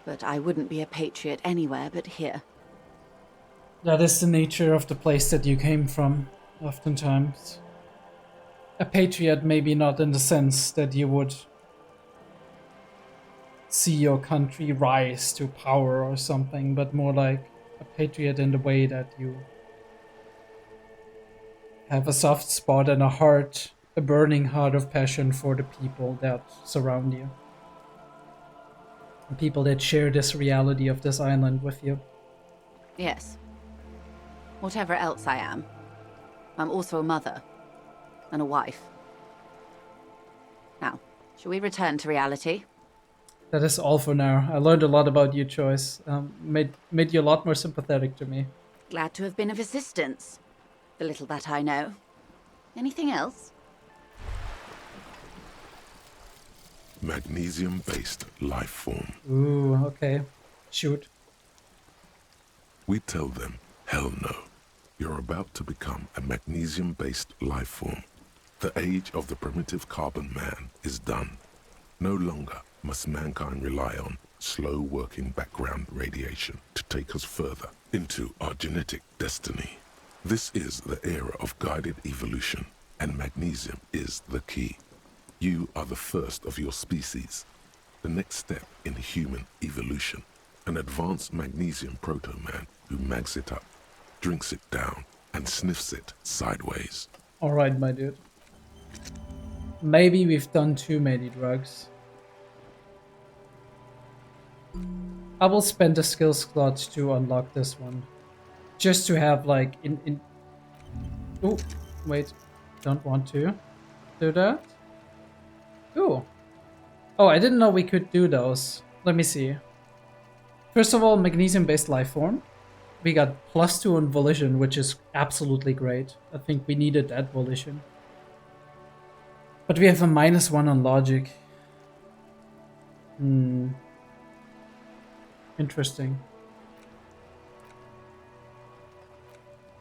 But I wouldn't be a patriot anywhere but here. That is the nature of the place that you came from, oftentimes. A patriot, maybe not in the sense that you would see your country rise to power or something, but more like a patriot in the way that you have a soft spot and a heart, a burning heart of passion for the people that surround you. The people that share this reality of this island with you. Yes. Whatever else I am, I'm also a mother and a wife. Now, shall we return to reality? That is all for now. I learned a lot about you, Choice. Made you a lot more sympathetic to me. Glad to have been of assistance. The little that I know. Anything else? Magnesium-based life form. Ooh, okay. Shoot. We tell them, hell no. You're about to become a magnesium-based life form. The age of the primitive carbon man is done. No longer must mankind rely on slow-working background radiation to take us further into our genetic destiny. This is the era of guided evolution, and magnesium is the key. You are the first of your species, the next step in human evolution. An advanced magnesium proto-man who mags it up, drinks it down, and sniffs it sideways. Alright, my dude. Maybe we've done too many drugs. I will spend a skill slot to unlock this one. Just to have like in Oh, wait. Don't want to do that. Ooh. Oh, I didn't know we could do those. Let me see. First of all, magnesium-based life form. We got +2 on volition, which is absolutely great. I think we needed that volition. But we have a -1 on logic. Interesting.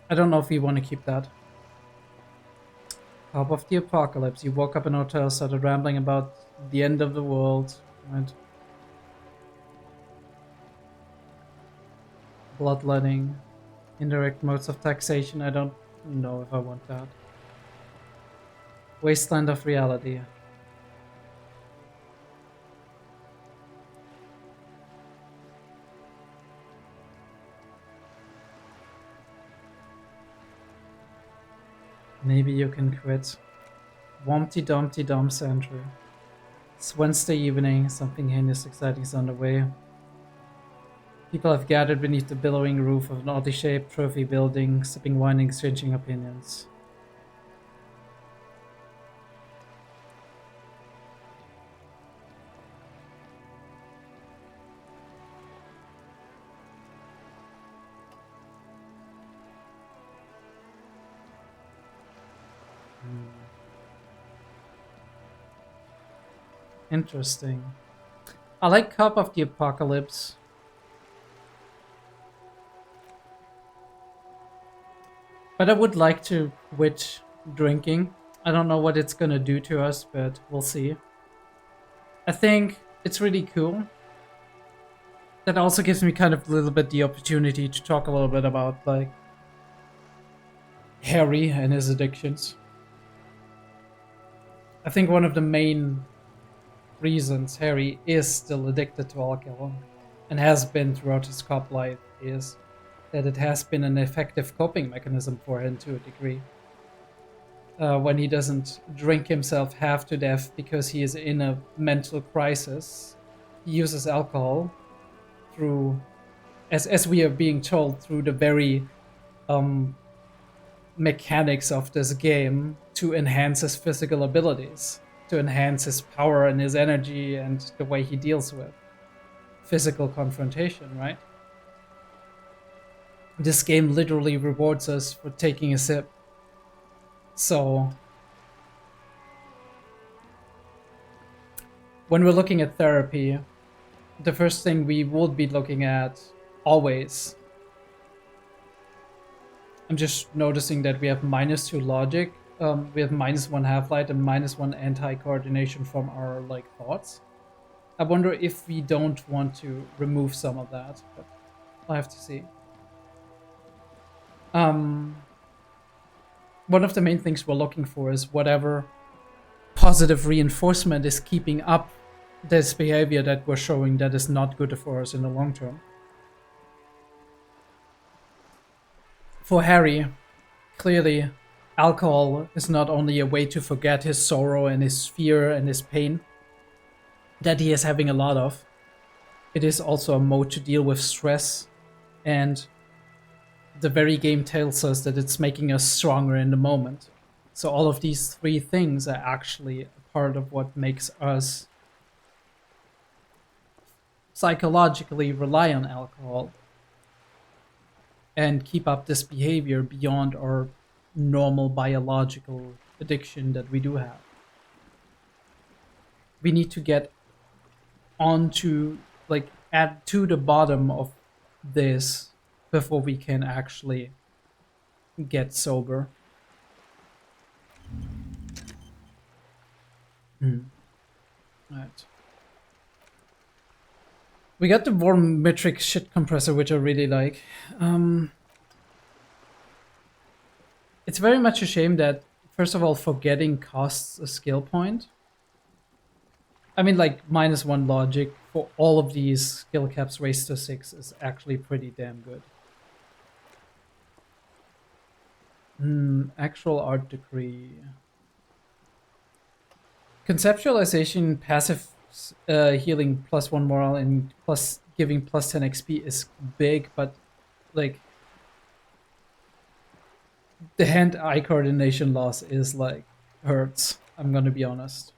I don't know if we want to keep that. Top of the apocalypse. You woke up in a hotel, started rambling about the end of the world. Right? Bloodletting. Indirect modes of taxation. I don't know if I want that. Wasteland of reality. Maybe you can quit. Wompty Dumpty Dump Century. It's Wednesday evening, something heinous exciting is underway. People have gathered beneath the billowing roof of an oddly shaped trophy building, sipping wine and exchanging opinions. Interesting. I like Cup of the Apocalypse. But I would like to quit drinking. I don't know what it's gonna do to us, but we'll see. I think it's really cool that also gives me kind of a little bit the opportunity to talk a little bit about, like, Harry and his addictions. I think one of the main reasons Harry is still addicted to alcohol, and has been throughout his cop life, is that it has been an effective coping mechanism for him to a degree. When he doesn't drink himself half to death because he is in a mental crisis, he uses alcohol through, as we are being told, through the very mechanics of this game, to enhance his physical abilities, to enhance his power and his energy and the way he deals with physical confrontation, right? This game literally rewards us for taking a sip. So when we're looking at therapy, the first thing we would be looking at always, I'm just noticing that we have -2 logic, we have -1 half-life and -1 anti-coordination from our, like, thoughts. I wonder if we don't want to remove some of that, but I'll have to see. One of the main things we're looking for is whatever positive reinforcement is keeping up this behavior that we're showing that is not good for us in the long term. For Harry, clearly, alcohol is not only a way to forget his sorrow and his fear and his pain that he is having a lot of, it is also a mode to deal with stress, and the very game tells us that it's making us stronger in the moment. So all of these three things are actually a part of what makes us psychologically rely on alcohol and keep up this behavior beyond our normal biological addiction that we do have. We need to get onto, like, add to the bottom of this before we can actually get sober. Right. We got the warm metric shit compressor, which I really like. It's very much a shame that, first of all, forgetting costs a skill point. I mean, like, -1 logic for all of these skill caps raised to 6 is actually pretty damn good. Actual art degree. Conceptualization, passive healing +1 morale and plus giving +10 XP is big, but, like, the hand-eye coordination loss is, like, hurts. I'm gonna be honest.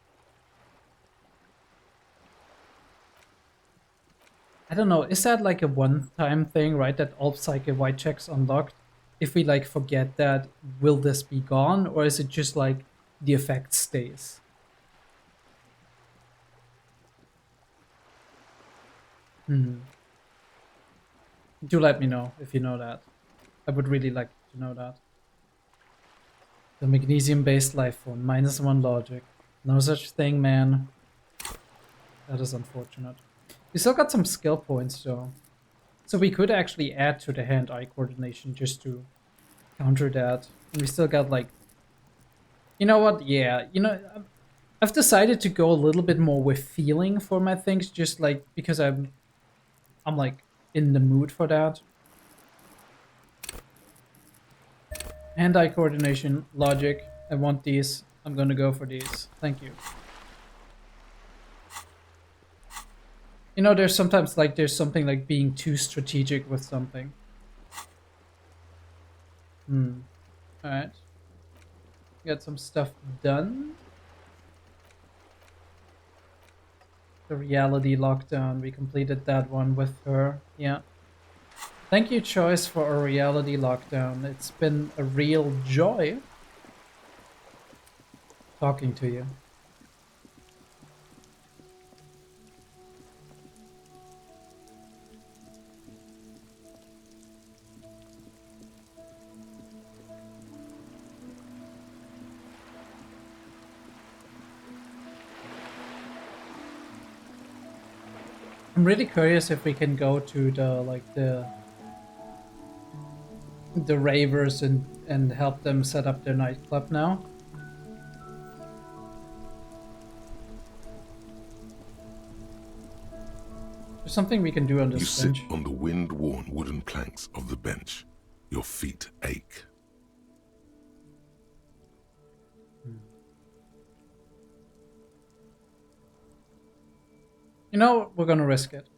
I don't know, is that like a one-time thing, right? That all Psych white checks unlocked? If we, like, forget that, will this be gone? Or is it just like the effect stays? Do let me know if you know that. I would really like to know that. The magnesium-based life form, -1 logic. No such thing, man. That is unfortunate. We still got some skill points, though. So we could actually add to the hand-eye coordination just to counter that. And we still got, like... You know what? Yeah, you know, I've decided to go a little bit more with feeling for my things, just, like, because I'm like, in the mood for that. Hand-eye coordination, logic. I want these. I'm gonna go for these. Thank you. You know, there's sometimes, like, there's something like being too strategic with something. Alright. Got some stuff done. The reality lockdown. We completed that one with her. Yeah. Thank you, Choice, for a reality lockdown. It's been a real joy talking to you. I'm really curious if we can go to the ravers and help them set up their nightclub now. There's something we can do on You this sit bench. on the wind-worn wooden planks of the bench. Your feet ache. You know, we're gonna risk it.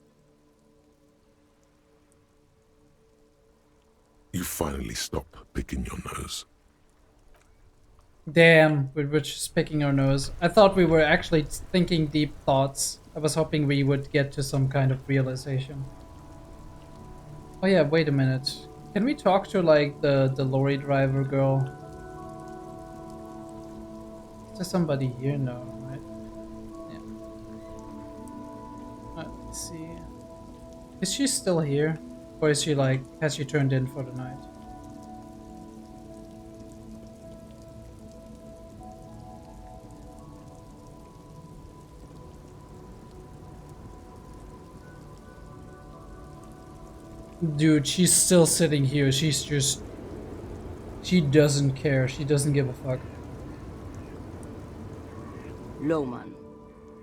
You finally stop picking your nose. Damn, we're just picking our nose. I thought we were actually thinking deep thoughts. I was hoping we would get to some kind of realization. Oh yeah, wait a minute. Can we talk to like the lorry driver girl? Is there somebody here? No, right? Yeah. Let's see. Is she still here? Or is she like, has she turned in for the night? Dude, she's still sitting here. She's just... She doesn't care. She doesn't give a fuck. Lowman,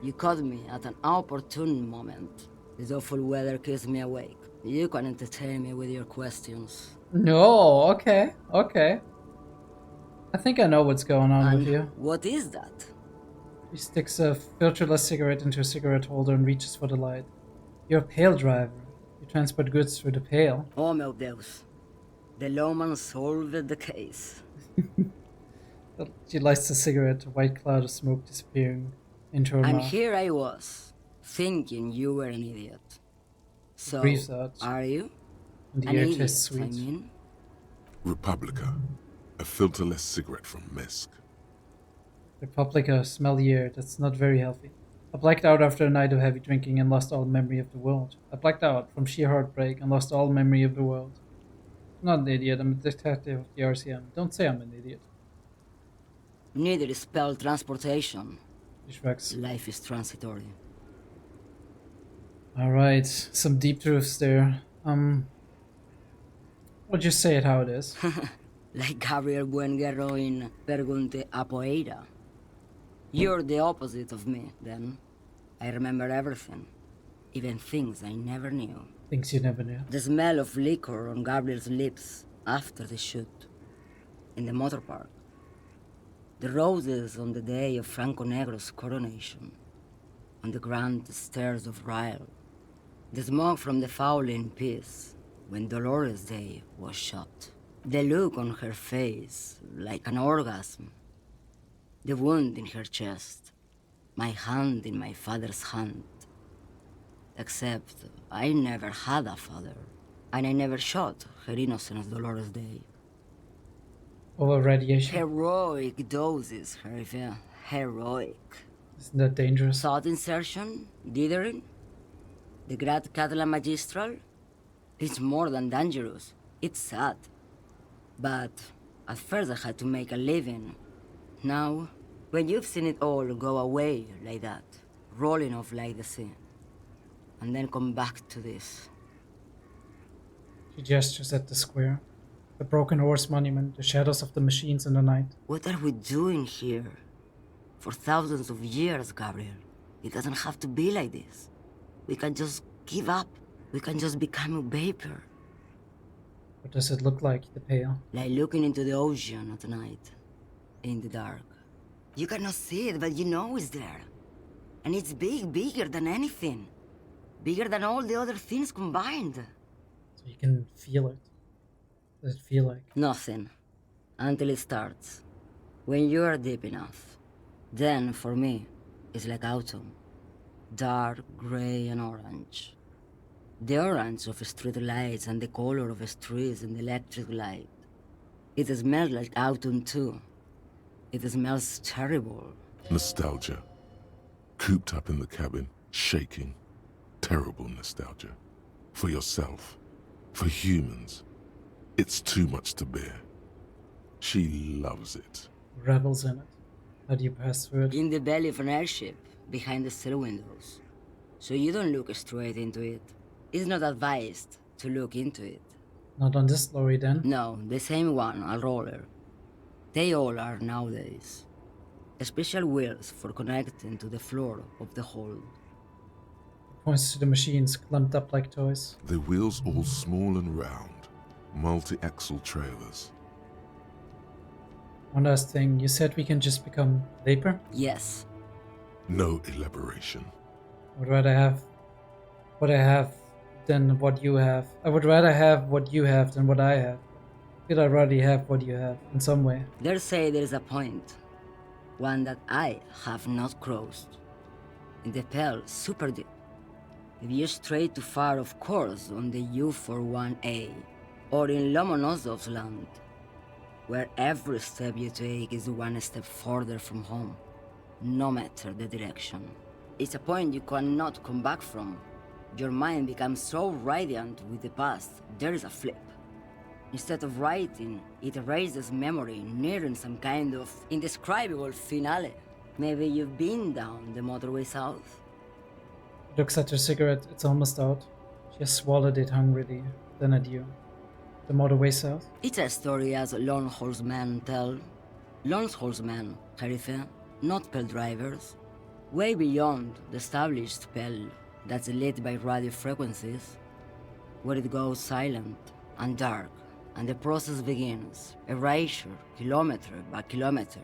you caught me at an opportune moment. This awful weather keeps me awake. You can entertain me with your questions. No, okay, okay. I think I know what's going on with you. What is that? She sticks a filterless cigarette into a cigarette holder and reaches for the light. You're a pail driver. You transport goods through the pail. Oh meu Deus. The lawman solved the case. She lights the cigarette, a white cloud of smoke disappearing into her And mouth. here I was, thinking you were an idiot. So, Breathes out. are you? And the An air idiot, tastes sweet. I mean. Republica, a filterless cigarette from Mesk. Republica, smelly air, that's not very healthy. I blacked out after a night of heavy drinking and lost all memory of the world. I blacked out from sheer heartbreak and lost all memory of the world. I'm not an idiot, I'm a detective of the RCM. Don't say I'm an idiot. Neither is spelled transportation. He shrugs. Life is transitory. Alright, some deep truths there. We'll just say it how it is. Like Gabriel Buenguerro in Pergunte a Poeira. You're the opposite of me, then. I remember everything. Even things I never knew. Things you never knew. The smell of liquor on Gabriel's lips after the shoot. In the motor park. The roses on the day of Franco Negro's coronation. On the grand stairs of Ryle. The smoke from the Fowling piece when Dolores Day was shot. The look on her face, like an orgasm. The wound in her chest. My hand in my father's hand. Except I never had a father. And I never shot her innocent Dolores Day. Over radiation. Heroic doses, Herifia. Heroic. Isn't that dangerous? Thought insertion? Dithering? The Grad Catalan Magistral? It's more than dangerous. It's sad. But at first I had to make a living. Now, when you've seen it all go away like that, rolling off like the sea, and then come back to this. She gestures at the square. The broken horse monument, the shadows of the machines in the night. What are we doing here? For thousands of years, Gabriel. It doesn't have to be like this. We can just give up. We can just become a vapor. What does it look like, the pail? Like looking into the ocean at night. In the dark. You cannot see it, but you know it's there. And it's big, bigger than anything. Bigger than all the other things combined. So you can feel it. What does it feel like? Nothing. Until it starts. When you are deep enough. Then, for me, it's like autumn. Dark, gray, and orange. The orange of street lights and the color of streets in the electric light. It smells like autumn too. It smells terrible. Nostalgia. Cooped up in the cabin, shaking. Terrible nostalgia. For yourself. For humans. It's too much to bear. She loves it. Revels in it. How do you pass through it? In the belly of an airship, behind the still windows. so you don't look straight into it. It's not advised to look into it. Not on this lorry then. No, the same one, a roller. They all are nowadays. Special wheels for connecting to the floor of the hold. Points to the machines clumped up like toys. The wheels all small and round, multi-axle trailers. One last thing, you said we can just become vapor? Yes. No elaboration. I would rather have what I have than what you have. I would rather have what you have than what I have. Did I already have what you have in some way? They say there is a point, one that I have not crossed. In the Pale Super Deep. If you stray too far, of course, on the U41A, or in Lomonosov's land, where every step you take is one step further from home, no matter the direction. It's a point you cannot come back from. Your mind becomes so radiant with the past, there is a flip. Instead of writing, it erases memory, nearing some kind of indescribable finale. Maybe you've been down the motorway south. Looks at her cigarette, it's almost out. She has swallowed it hungrily, then at you. The motorway south? It's a story as lone horsemen tell. Lone horsemen, Sheriff, not Pale drivers. Way beyond the established Pale that's lit by radio frequencies, where it goes silent and dark, and the process begins, erasure, kilometer by kilometer,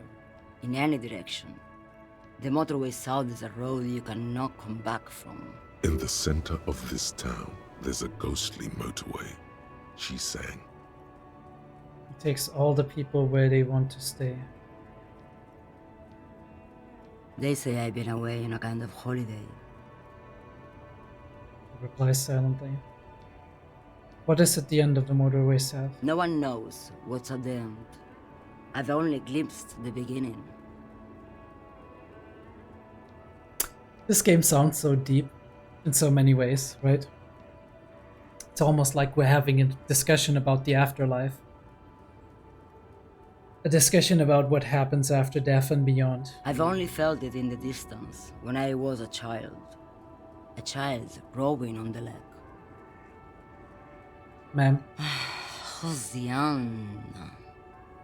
in any direction. The motorway south is a road you cannot come back from. In the center of this town, there's a ghostly motorway, she sang. It takes all the people where they want to stay. They say I've been away on a kind of holiday. He replies silently. What is at the end of the motorway south? No one knows what's at the end. I've only glimpsed the beginning. This game sounds so deep in so many ways, right? It's almost like we're having a discussion about the afterlife. A discussion about what happens after death and beyond. I've only felt it in the distance, when I was a child. A child rowing on the lake. Ma'am. Josiana.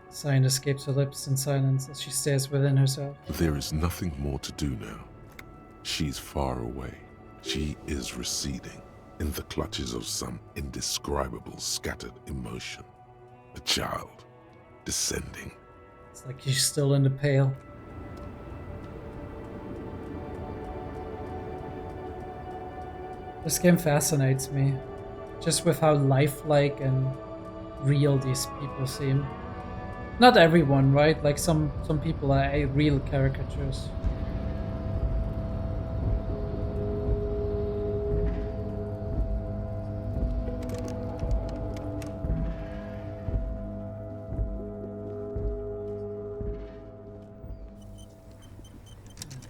Sign escapes her lips in silence as she stares within herself. There is nothing more to do now. She's far away. She is receding in the clutches of some indescribable scattered emotion. A child descending. It's like she's still in the Pale. This game fascinates me, just with how lifelike and real these people seem. Not everyone, right? Like some people are real caricatures.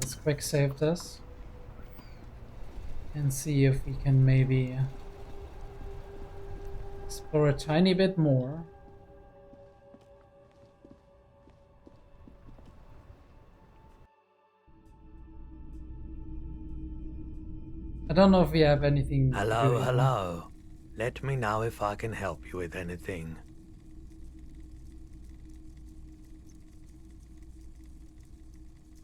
Let's quick save this and see if we can maybe explore a tiny bit more. I don't know if we have anything. Hello, hello. Let me know if I can help you with anything.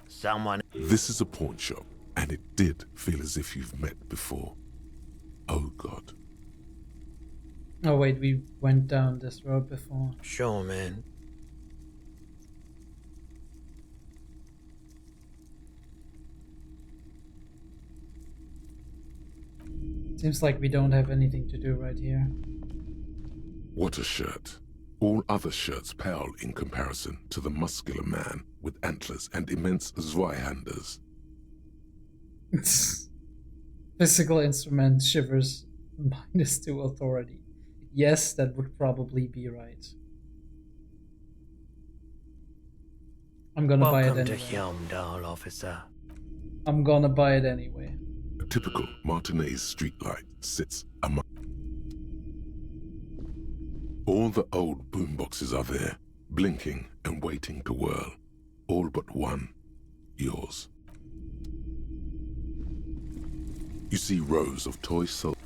Someone. This is a pawn shop, and it did feel as if you've met before. Oh God. Oh wait, we went down this road before. Sure, man. Seems like we don't have anything to do right here. What a shirt. All other shirts pale in comparison to the muscular man with antlers and immense Zweihanders. Physical instrument shivers -2 authority. Yes, that would probably be right. I'm gonna buy it Welcome anyway. to Yonder, officer. I'm gonna buy it anyway. A typical Martinez streetlight sits among. All the old boomboxes are there, blinking and waiting to whirl. All but one. Yours. You see rows of toy soldiers.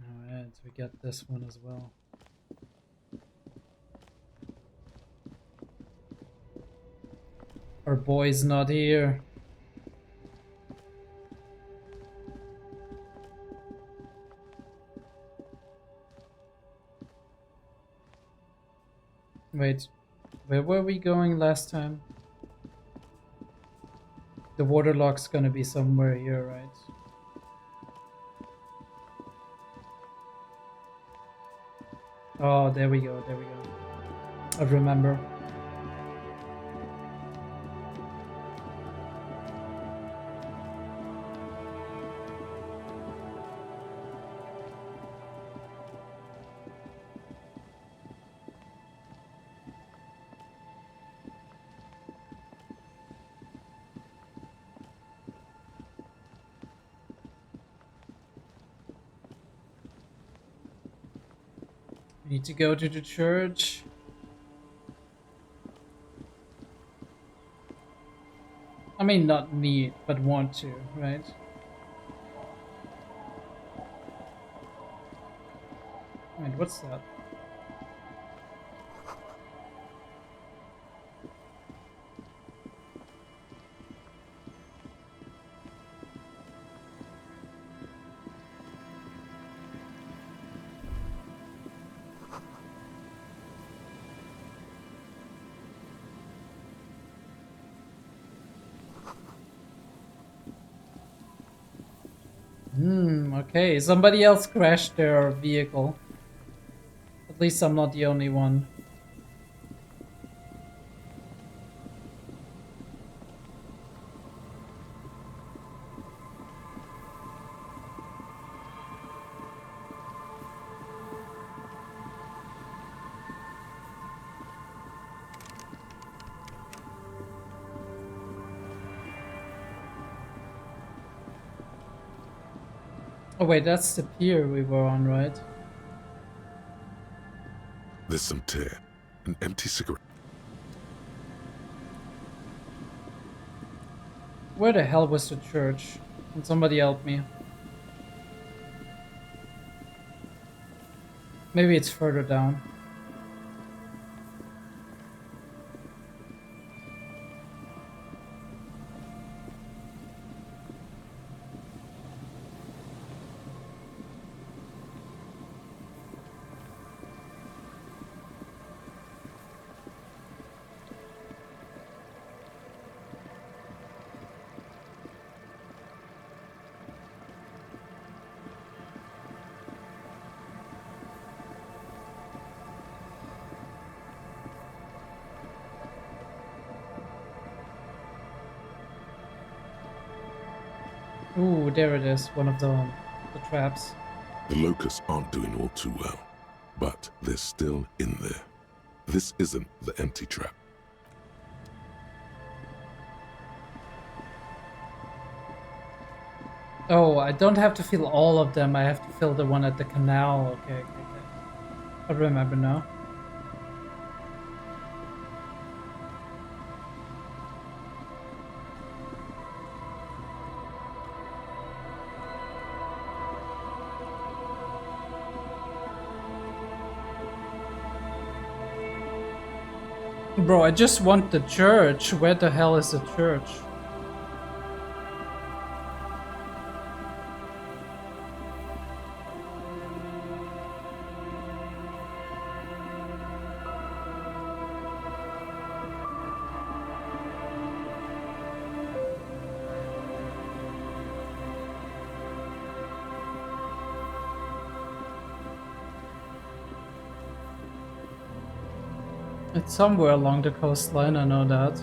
Alright, we got this one as well. Our boy's not here. Wait, where were we going last time? The waterlock's gonna be somewhere here, right? Oh, there we go, there we go. I remember. Need to go to the church. I mean, not need, but want to, right? Wait, what's that? Okay, somebody else crashed their vehicle. At least I'm not the only one. Oh wait, that's the pier we were on, right? There's some tear, an empty cigarette. Where the hell was the church? Can somebody help me? Maybe it's further down. Ooh, there it is, one of the traps. The locusts aren't doing all too well, but they're still in there. This isn't the empty trap. Oh, I don't have to fill all of them, I have to fill the one at the canal. Okay. I remember now. Bro, I just want the church. Where the hell is the church? It's somewhere along the coastline, I know that.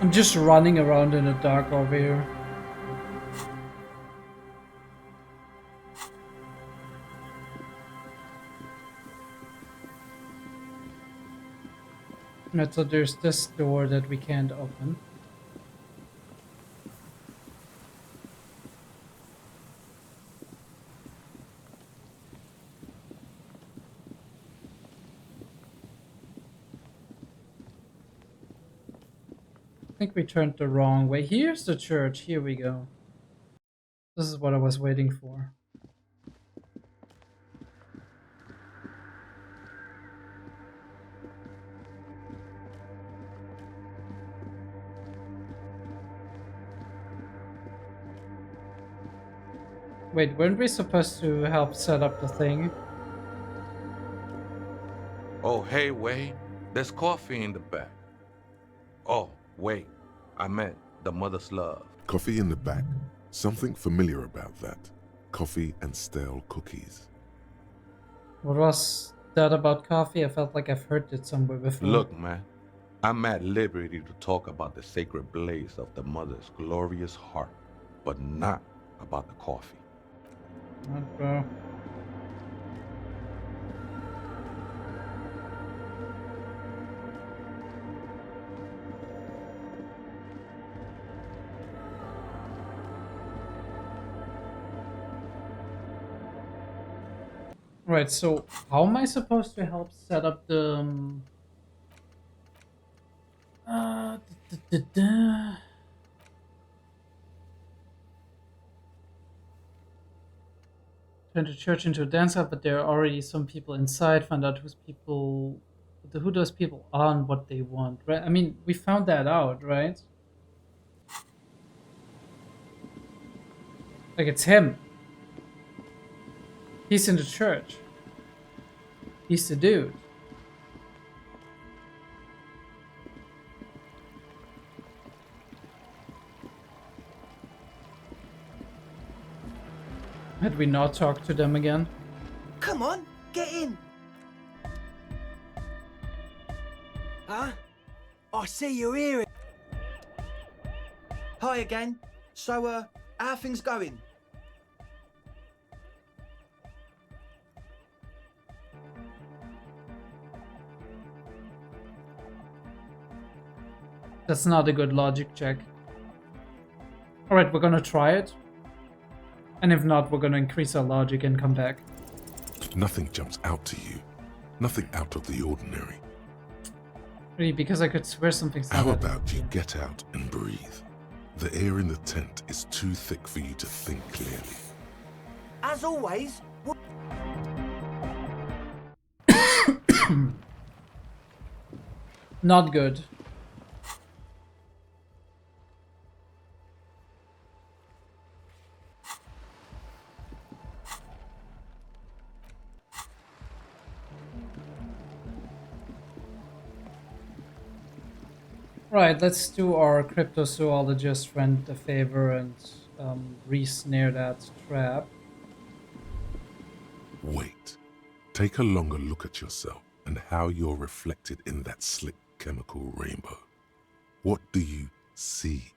I'm just running around in the dark over here. Right, so there's this door that we can't open. I think we turned the wrong way. Here's the church. Here we go. This is what I was waiting for. Wait, weren't we supposed to help set up the thing? Oh, hey, Wade. There's coffee in the back. Oh, wait. I meant the mother's love. Coffee in the back. Something familiar about that. Coffee and stale cookies. What was that about coffee? I felt like I've heard it somewhere before. Look, man. I'm at liberty to talk about the sacred blaze of the mother's glorious heart, but not about the coffee. What, bro? Right, so how am I supposed to help set up the turn the church into a dance hall, but there are already some people inside. Find out who those people are and what they want, right? I mean, we found that out, right? Like, it's him. He's in the church. He's the dude. Had we not talked to them again? Come on, get in. Huh? I see you're here. Hi again. So, how are things going? That's not a good logic check. Alright, we're gonna try it. And if not, we're gonna increase our logic and come back. Nothing jumps out to you. Nothing out of the ordinary. Really, because I could swear something's not. How about you get out and breathe? The air in the tent is too thick for you to think clearly. As always. Not good. Right, let's do our cryptozoologist friend a favor and re-snare that trap. Wait. Take a longer look at yourself and how you're reflected in that slick chemical rainbow. What do you see?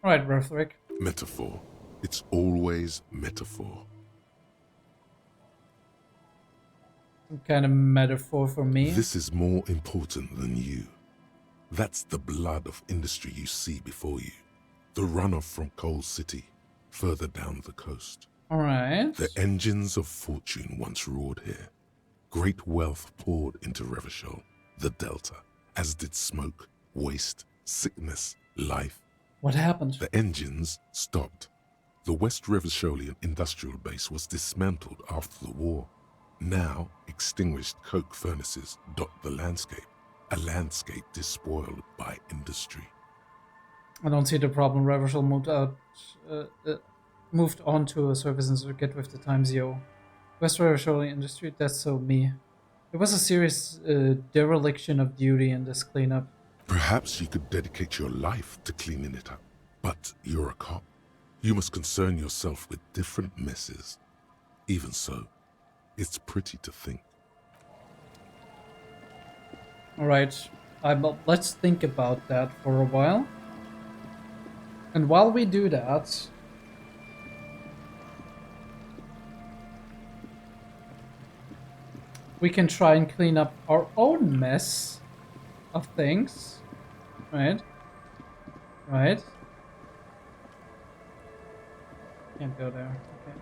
Right, Rethric. Metaphor. It's always metaphor. Some kind of metaphor for me. This is more important than you. That's the blood of industry you see before you. The runoff from Coal City, further down the coast. Alright. The engines of fortune once roared here. Great wealth poured into Revachol, the Delta, as did smoke, waste, sickness, life. What happened? The engines stopped. The West Revacholian industrial base was dismantled after the war. Now, extinguished coke furnaces dot the landscape. A landscape despoiled by industry. I don't see the problem. Revachol moved on to a service and get with the times, yo. West Revacholian industry, that's so me. It was a serious dereliction of duty in this cleanup. Perhaps you could dedicate your life to cleaning it up, but you're a cop. You must concern yourself with different messes. Even so, it's pretty to think. Alright, let's think about that for a while. And while we do that, we can try and clean up our own mess of things. Right? Right? Can't go there. Okay.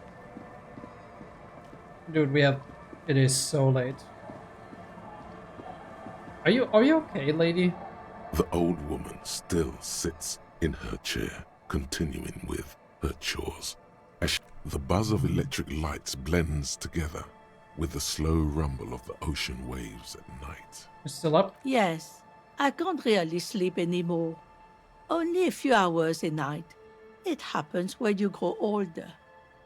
Dude, we have... It is so late. Are you okay, lady? The old woman still sits in her chair, continuing with her chores. As the buzz of electric lights blends together with the slow rumble of the ocean waves at night. You're still up? Yes, I can't really sleep anymore. Only a few hours a night. It happens when you grow older.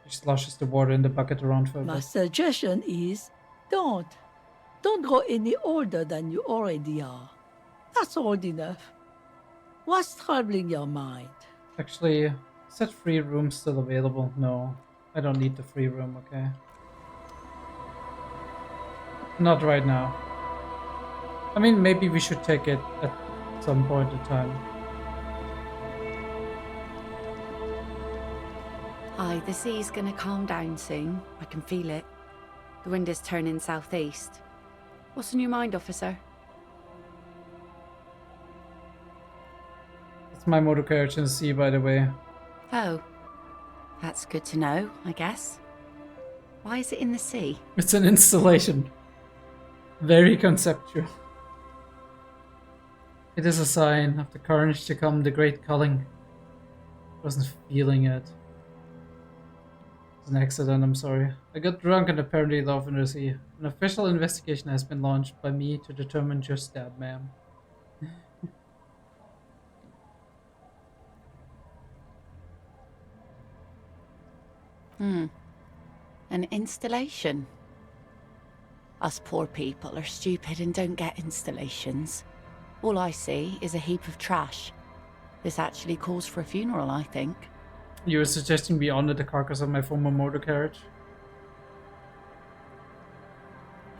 She sloshes the water in the bucket around for a My bit. suggestion is, don't. Don't grow any older than you already are. That's old enough. What's troubling your mind? Actually, is that free room still available? No, I don't need the free room, okay? Not right now. I mean, maybe we should take it at some point in time. Aye, the sea's gonna calm down soon. I can feel it. The wind is turning southeast. What's on your mind, officer? It's my motor carriage in the sea, by the way. Oh, that's good to know, I guess. Why is it in the sea? It's an installation. Very conceptual. It is a sign of the carnage to come, the great culling. Wasn't feeling it. It's an accident, I'm sorry. I got drunk and apparently loved in the sea. An official investigation has been launched by me to determine just that, ma'am. An installation? Us poor people are stupid and don't get installations. All I see is a heap of trash. This actually calls for a funeral, I think. You were suggesting we honor the carcass of my former motor carriage?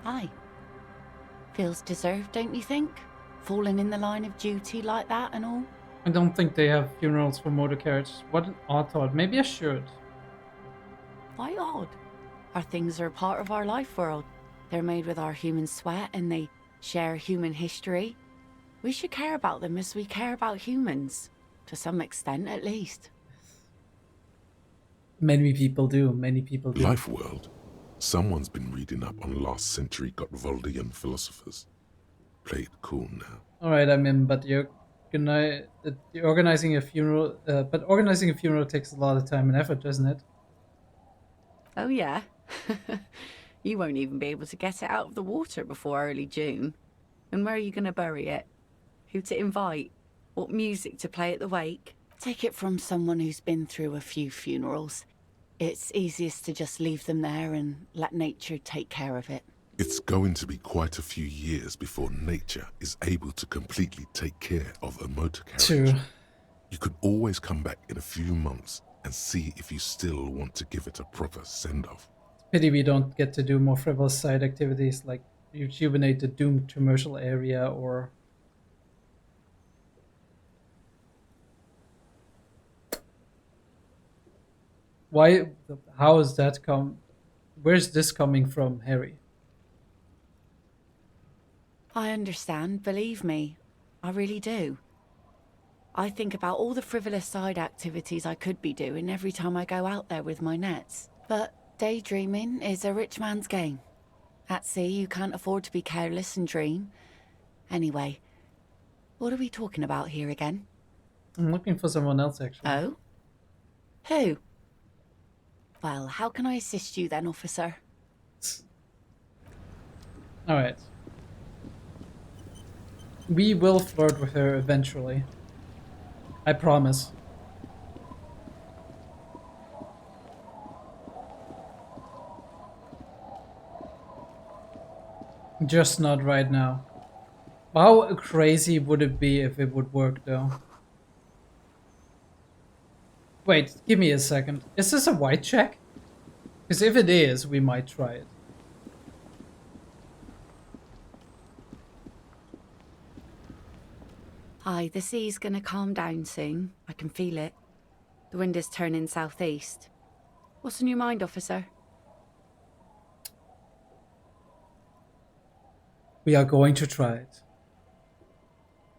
Aye. Feels deserved, don't you think? Falling in the line of duty like that and all? I don't think they have funerals for motor carriages. What an odd thought. Maybe I should. Why odd? Our things are a part of our life world. They're made with our human sweat and they share human history. We should care about them as we care about humans. To some extent, at least. Many people do. Many people do. Life world. Someone's been reading up on last century Gottwaldian philosophers. Play it cool now. Alright, I'm in, but you're organizing a funeral. But organizing a funeral takes a lot of time and effort, doesn't it? Oh, yeah. You won't even be able to get it out of the water before early June. And where are you going to bury it? Who to invite? What music to play at the wake? Take it from someone who's been through a few funerals. It's easiest to just leave them there and let nature take care of it. It's going to be quite a few years before nature is able to completely take care of a motor carriage. True. You could always come back in a few months and see if you still want to give it a proper send-off. Pity we don't get to do more frivolous side activities like rejuvenate the doomed commercial area or... Why? How is that come? Where's this coming from, Harry? I understand, believe me. I really do. I think about all the frivolous side activities I could be doing every time I go out there with my nets. But daydreaming is a rich man's game. At sea, you can't afford to be careless and dream. Anyway, what are we talking about here again? I'm looking for someone else, actually. Oh? Who? Well, how can I assist you then, officer? Alright. We will flirt with her eventually. I promise. Just not right now. How crazy would it be if it would work, though? Wait, give me a second. Is this a white check? Because if it is, we might try it. Aye, the sea's gonna calm down soon. I can feel it. The wind is turning southeast. What's on your mind, officer? We are going to try it.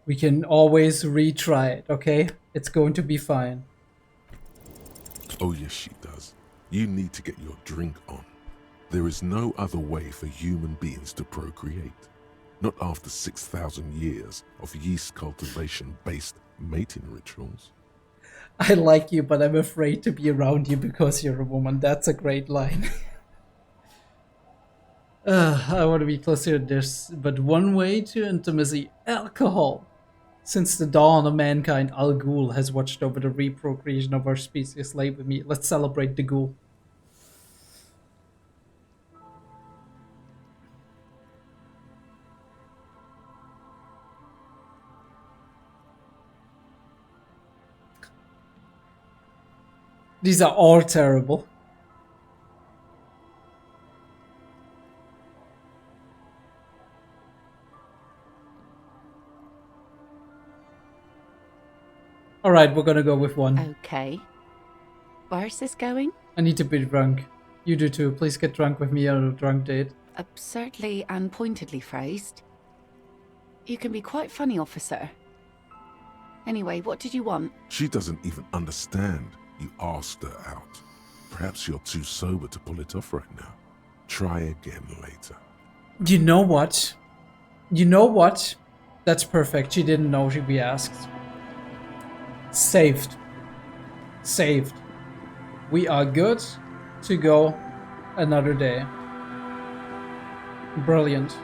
We can always retry it, okay? It's going to be fine. Oh yes, she does. You need to get your drink on. There is no other way for human beings to procreate. Not after 6,000 years of yeast cultivation-based mating rituals. I like you, but I'm afraid to be around you because you're a woman. That's a great line. I want to be closer to this, but one way to intimacy, alcohol. Since the dawn of mankind, Al Ghul has watched over the reprocreation of our species. Lay with me. Let's celebrate the Ghul. These are all terrible. Alright, we're gonna go with one. Okay. Where's this going? I need to be drunk. You do too. Please get drunk with me on a drunk date. Absurdly and pointedly phrased. You can be quite funny, officer. Anyway, what did you want? She doesn't even understand. You asked her out. Perhaps you're too sober to pull it off right now. Try again later. You know what? You know what? That's perfect. She didn't know she'd be asked. Saved. Saved. We are good to go another day. Brilliant.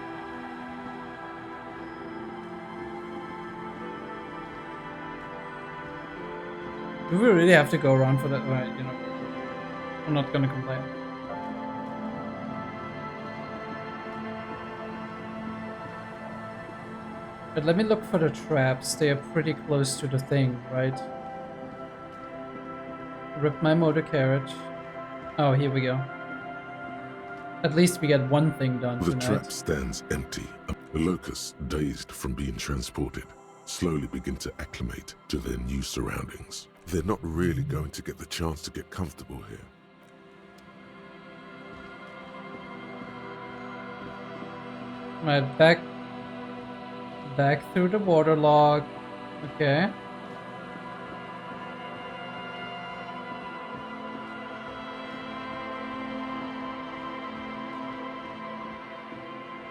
Do we really have to go around for that? Right, you know, I'm not gonna complain. But let me look for the traps. They are pretty close to the thing, right? Rip my motor carriage. Oh, here we go. At least we get one thing done The tonight. trap stands empty. The locusts, dazed from being transported, slowly begin to acclimate to their new surroundings. They're not really going to get the chance to get comfortable here. Right, back through the waterlog. Okay.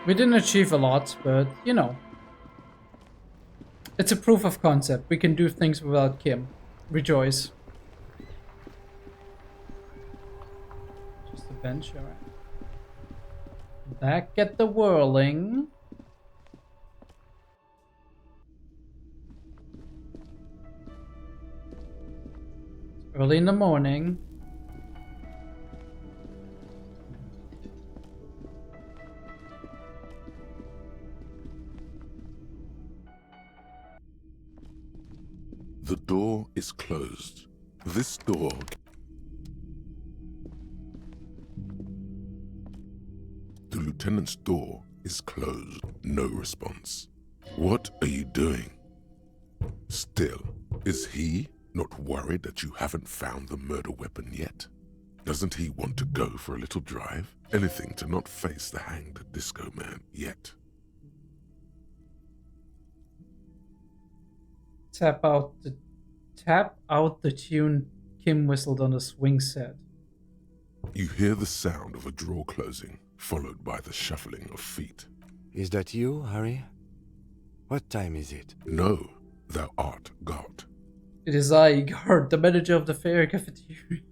We didn't achieve a lot, but you know. It's a proof of concept. We can do things without Kim. Rejoice. Just a bench, alright. Back at the whirling. Early in the morning. The door is closed. This door... The lieutenant's door is closed. No response. What are you doing? Still, is he not worried that you haven't found the murder weapon yet? Doesn't he want to go for a little drive? Anything to not face the hanged disco man yet. Tap out the tune Kim whistled on the swing set. You hear the sound of a drawer closing, followed by the shuffling of feet. Is that you, Harry? What time is it? No, thou art God. It is I, Guard, the manager of the fair cafeteria.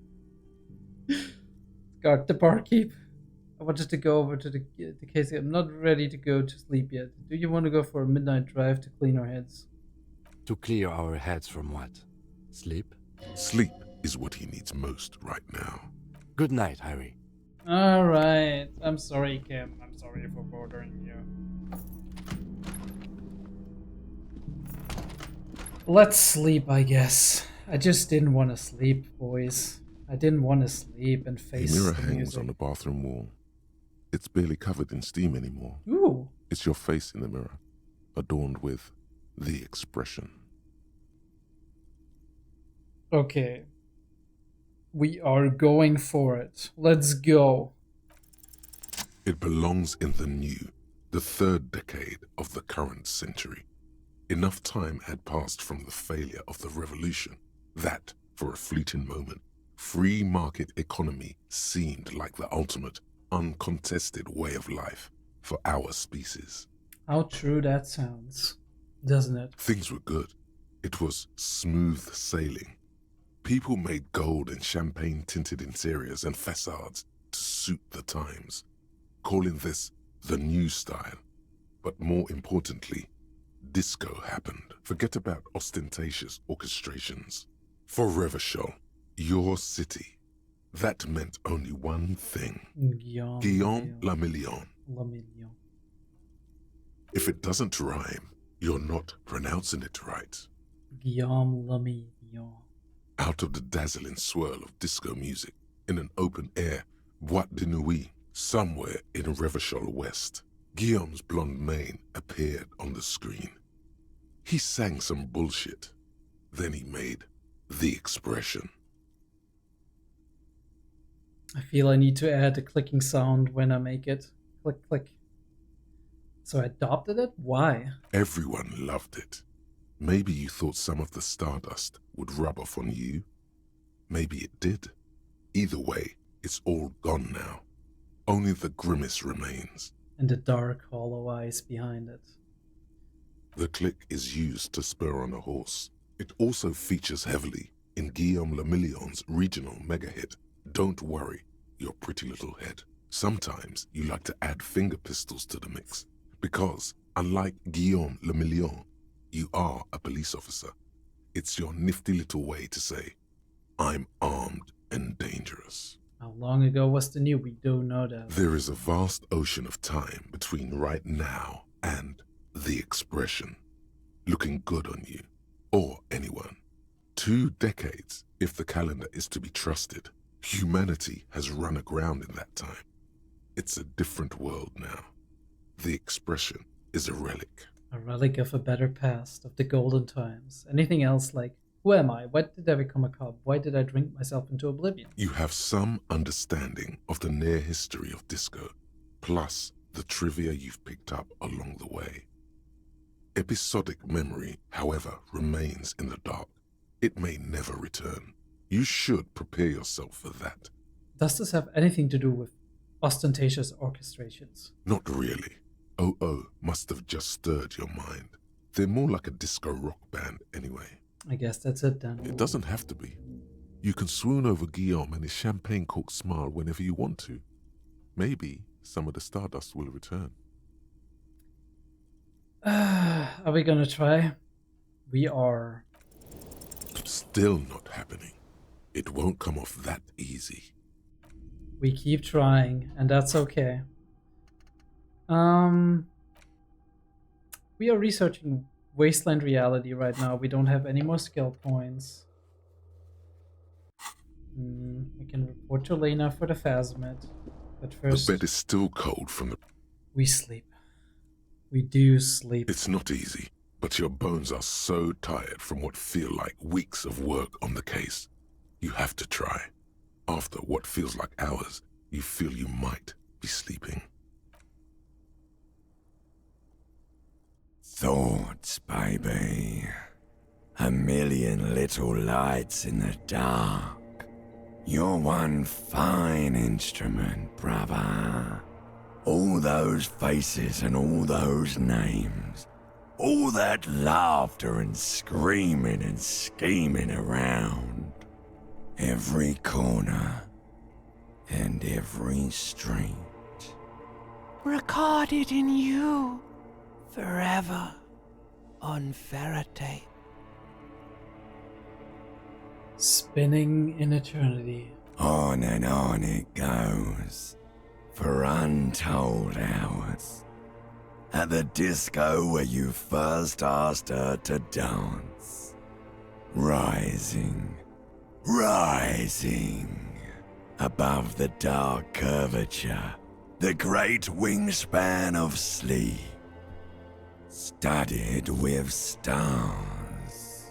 Guard, the barkeep. I wanted to go over to the case. I'm not ready to go to sleep yet. Do you want to go for a midnight drive to clean our heads? To clear our heads from what? Sleep? Sleep is what he needs most right now. Good night, Harry. Alright. I'm sorry, Kim. I'm sorry for bothering you. Let's sleep, I guess. I just didn't want to sleep, boys. I didn't want to sleep and face A mirror the hangs music. on the bathroom wall. It's barely covered in steam anymore. Ooh. It's your face in the mirror, adorned with the expression. Okay. We are going for it. Let's go. It belongs in the new, the third decade of the current century. Enough time had passed from the failure of the revolution that, for a fleeting moment, free market economy seemed like the ultimate, uncontested way of life for our species. How true that sounds, doesn't it? Things were good. It was smooth sailing. People made gold and champagne-tinted interiors and facades to suit the times, calling this the new style. But more importantly, disco happened. Forget about ostentatious orchestrations. For Revachol, your city, that meant only one thing. Guillaume le Million. If it doesn't rhyme, you're not pronouncing it right. Guillaume le Million. Out of the dazzling swirl of disco music, in an open-air boîte de nuit, somewhere in Revachol West, Guillaume's blonde mane appeared on the screen. He sang some bullshit. Then he made the expression. I feel I need to add a clicking sound when I make it. Click, click. So I adopted it? Why? Everyone loved it. Maybe you thought some of the stardust would rub off on you. Maybe it did. Either way, it's all gone now. Only the grimace remains. And the dark, hollow eyes behind it. The click is used to spur on a horse. It also features heavily in Guillaume le Million's regional mega hit, Don't Worry, Your Pretty Little Head. Sometimes you like to add finger pistols to the mix, because, unlike Guillaume le Million, you are a police officer. It's your nifty little way to say, I'm armed and dangerous. How long ago was the new? We don't know that. There is a vast ocean of time between right now and the expression, looking good on you, or anyone. 2 decades, if the calendar is to be trusted. Humanity has run aground in that time. It's a different world now. The expression is a relic. A relic of a better past, of the golden times. Anything else like, who am I? Why did I become a cop? Why did I drink myself into oblivion? You have some understanding of the near history of disco, plus the trivia you've picked up along the way. Episodic memory, however, remains in the dark. It may never return. You should prepare yourself for that. Does this have anything to do with ostentatious orchestrations? Not really. OO must have just stirred your mind. They're more like a disco rock band anyway. I guess that's it then. It doesn't have to be. You can swoon over Guillaume and his champagne-corked smile whenever you want to. Maybe some of the stardust will return. Are we gonna try? We are. Still not happening. It won't come off that easy. We keep trying, and that's okay. We are researching Wasteland Reality right now. We don't have any more skill points. We can report to Lena for the phasmid. But first... The bed is still cold from the... We sleep. We do sleep. It's not easy, but your bones are so tired from what feel like weeks of work on the case. You have to try. After what feels like hours, you feel you might be sleeping. Thoughts, baby. A million little lights in the dark. You're one fine instrument, brother. All those faces and all those names. All that laughter and screaming and scheming around. Every corner and every street. Recorded in you. Forever on Faraday. Spinning in eternity. On and on it goes, for untold hours. At the disco where you first asked her to dance. Rising, rising, above the dark curvature, the great wingspan of sleep. Studded with stars.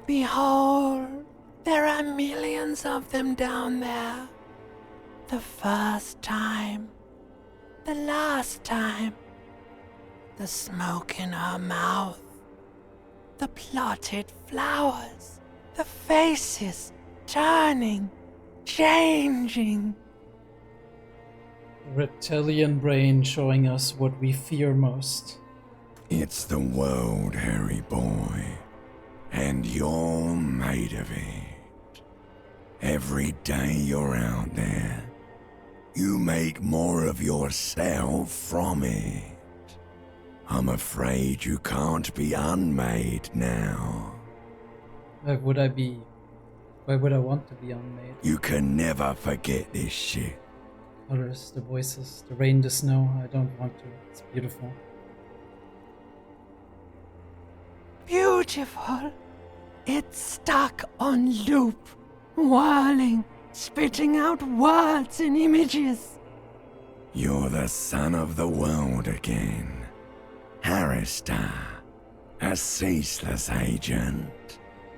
Behold, There are millions of them down there. The first time. The last time. The smoke in her mouth. The plotted flowers. The faces turning, changing. Reptilian brain showing us what we fear most. It's the world, Harry boy, and you're made of it. Every day you're out there, you make more of yourself from it. I'm afraid you can't be unmade now. Why would I be? Why would I want to be unmade? You can never forget this shit. Colors, the voices, the rain, the snow. I don't want to. It's beautiful. Beautiful. It's stuck on loop, whirling, spitting out words and images. You're the son of the world again. Harrister, a ceaseless agent.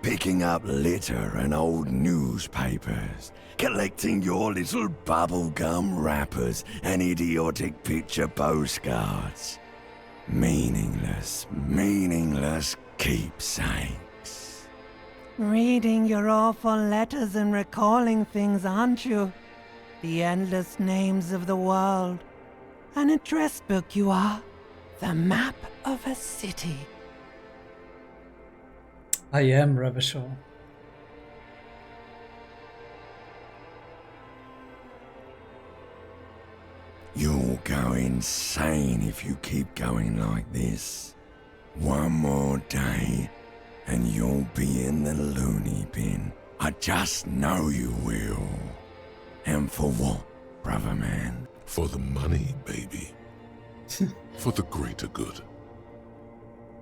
Picking up litter and old newspapers, collecting your little bubblegum wrappers and idiotic picture postcards. Meaningless keepsakes. Reading your awful letters and recalling things, aren't you? The endless names of the world. An address book you are. The map of a city. I am Revachol. You'll go insane if you keep going like this. One more day, and you'll be in the loony bin. I just know you will. And for what, brother man? For the money, baby. For the greater good.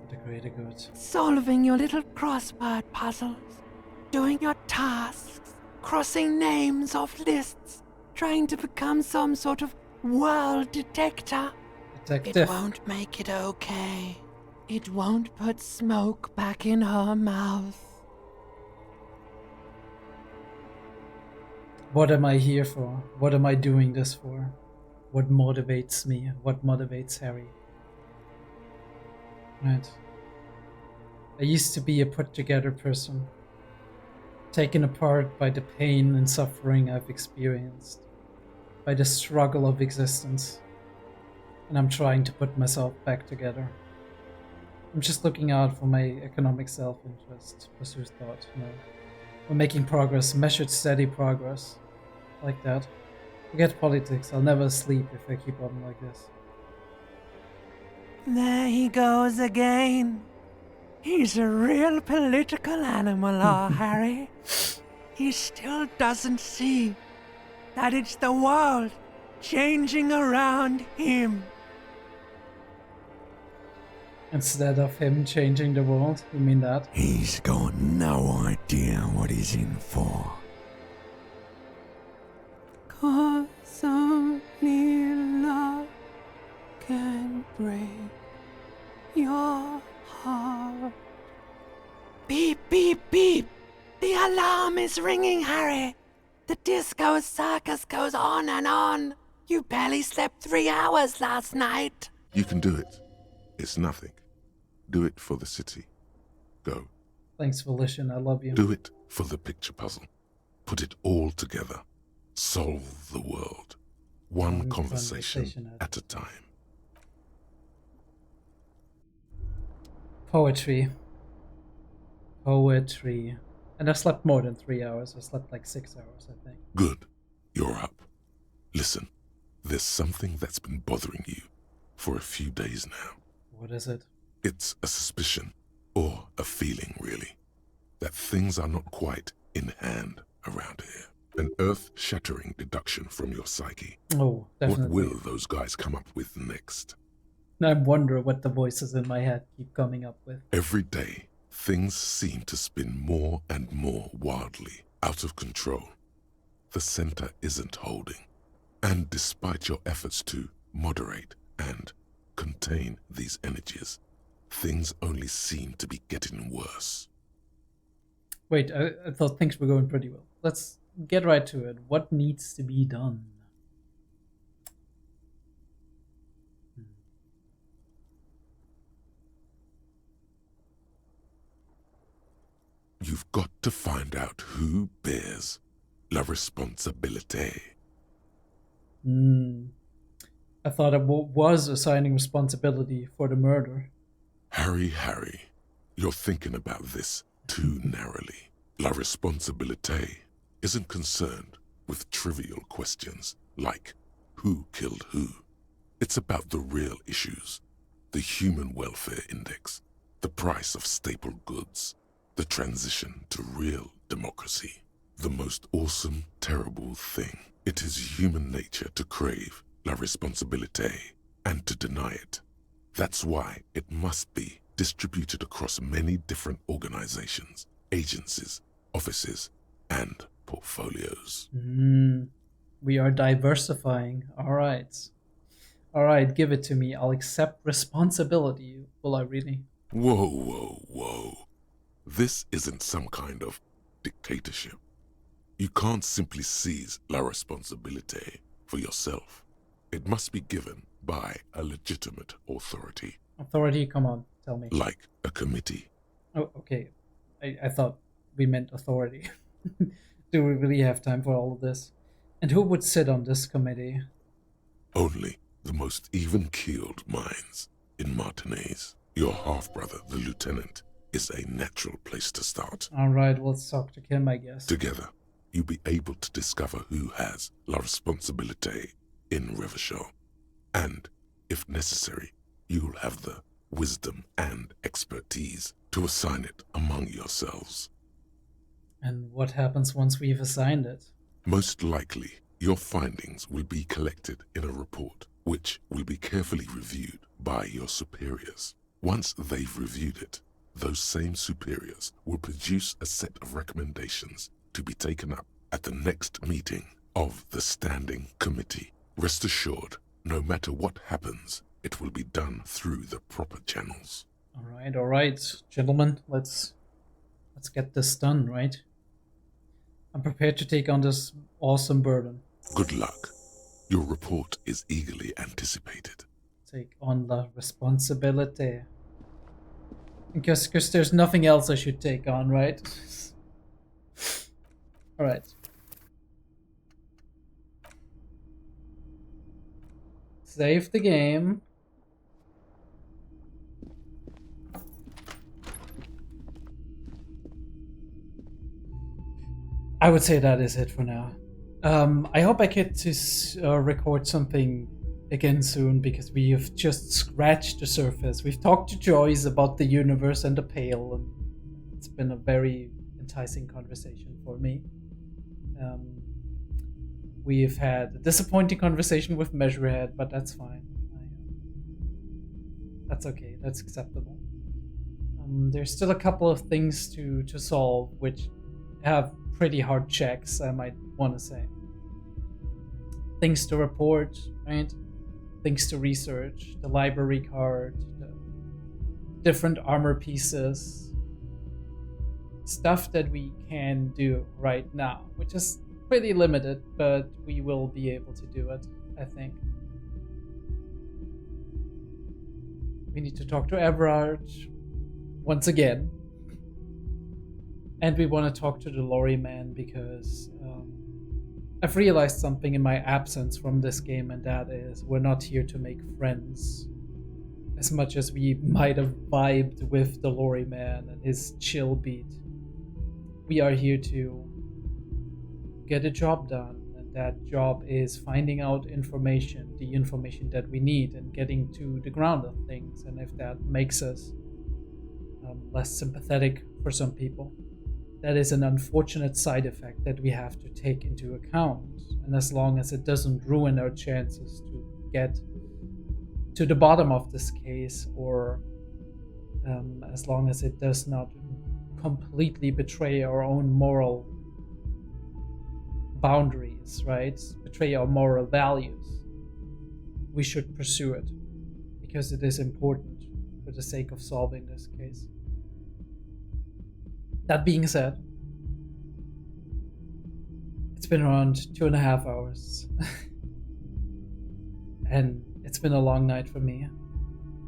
The greater good. Solving your little crossword puzzles. Doing your tasks. Crossing names off lists. Trying to become some sort of world detector. Detective. It won't make it okay. It won't put smoke back in her mouth. What am I here for? What am I doing this for? What motivates me? What motivates Harry? Right. I used to be a put-together person, taken apart by the pain and suffering I've experienced, by the struggle of existence, and I'm trying to put myself back together. I'm just looking out for my economic self-interest, pursue thought, We're making progress, measured, steady progress, like that. Forget politics, I'll never sleep if I keep on like this. There he goes again. He's a real political animal, our Harry. He still doesn't see that it's the world changing around him. Instead of him changing the world, you mean that? He's got no idea what he's in for. 'Cause only love can break your heart. Beep, beep, beep! The alarm is ringing, Harry! The disco circus goes on and on! You barely slept 3 hours last night! You can do it. It's nothing. Do it for the city. Go. Thanks, Volition, I love you. Do it for the picture puzzle. Put it all together. Solve the world. One conversation at a time. Poetry. Poetry. And I slept more than 3 hours. I slept like 6 hours, I think. Good. You're up. Listen, there's something that's been bothering you for a few days now. What is it? It's a suspicion, or a feeling really, that things are not quite in hand around here. An earth-shattering deduction from your psyche. Oh, definitely. What will those guys come up with next? I wonder what the voices in my head keep coming up with. Every day, things seem to spin more and more wildly, out of control. The center isn't holding. And despite your efforts to moderate and contain these energies, things only seem to be getting worse. Wait, I thought things were going pretty well. Let's get right to it. What needs to be done? You've got to find out who bears la responsabilité. I thought it was assigning responsibility for the murder. Harry, you're thinking about this too narrowly. La responsabilité isn't concerned with trivial questions like who killed who. It's about the real issues, the human welfare index, the price of staple goods, the transition to real democracy. The most awesome, terrible thing. It is human nature to crave la responsabilité and to deny it. That's why it must be distributed across many different organizations, agencies, offices, and portfolios. We are diversifying. All right, give it to me. I'll accept responsibility. Will I really? Whoa. This isn't some kind of dictatorship. You can't simply seize la responsabilité for yourself. It must be given by a legitimate authority. Authority, come on, tell me. Like a committee. Oh, okay. I thought we meant authority. Do we really have time for all of this? And who would sit on this committee? Only the most even-keeled minds in Martinez. Your half-brother, the lieutenant, is a natural place to start. All right, let's talk to Kim, I guess. Together, you'll be able to discover who has la responsabilité in Revachol. And, if necessary, you'll have the wisdom and expertise to assign it among yourselves. And what happens once we've assigned it? Most likely, your findings will be collected in a report, which will be carefully reviewed by your superiors. Once they've reviewed it, those same superiors will produce a set of recommendations to be taken up at the next meeting of the Standing Committee. Rest assured, no matter what happens, it will be done through the proper channels. All right, gentlemen, let's get this done, right? I'm prepared to take on this awesome burden. Good luck. Your report is eagerly anticipated. Take on the responsibility. Because there's nothing else I should take on, right? Alright. Save the game. I would say that is it for now. I hope I get to record something again soon, because we have just scratched the surface. We've talked to Joyce about the universe and the Pale, and it's been a very enticing conversation for me. We've had a disappointing conversation with Measurehead, but that's fine. That's okay, that's acceptable. There's still a couple of things to solve, which have pretty hard checks, I might want to say. Things to report, right? Things to research, the library card, the different armor pieces, stuff that we can do right now, which is pretty limited, but we will be able to do it, I think. We need to talk to Everard once again. And we want to talk to the lorry man, because I've realized something in my absence from this game, and that is we're not here to make friends. As much as we might have vibed with the lorry man and his chill beat, we are here to get a job done, and that job is finding out information, the information that we need, and getting to the ground of things. And if that makes us less sympathetic for some people, that is an unfortunate side effect that we have to take into account. And as long as it doesn't ruin our chances to get to the bottom of this case, or as long as it does not completely betray our own moral boundaries, right? Betray our moral values, we should pursue it, because it is important for the sake of solving this case. That being said, been around 2.5 hours. And it's been a long night for me.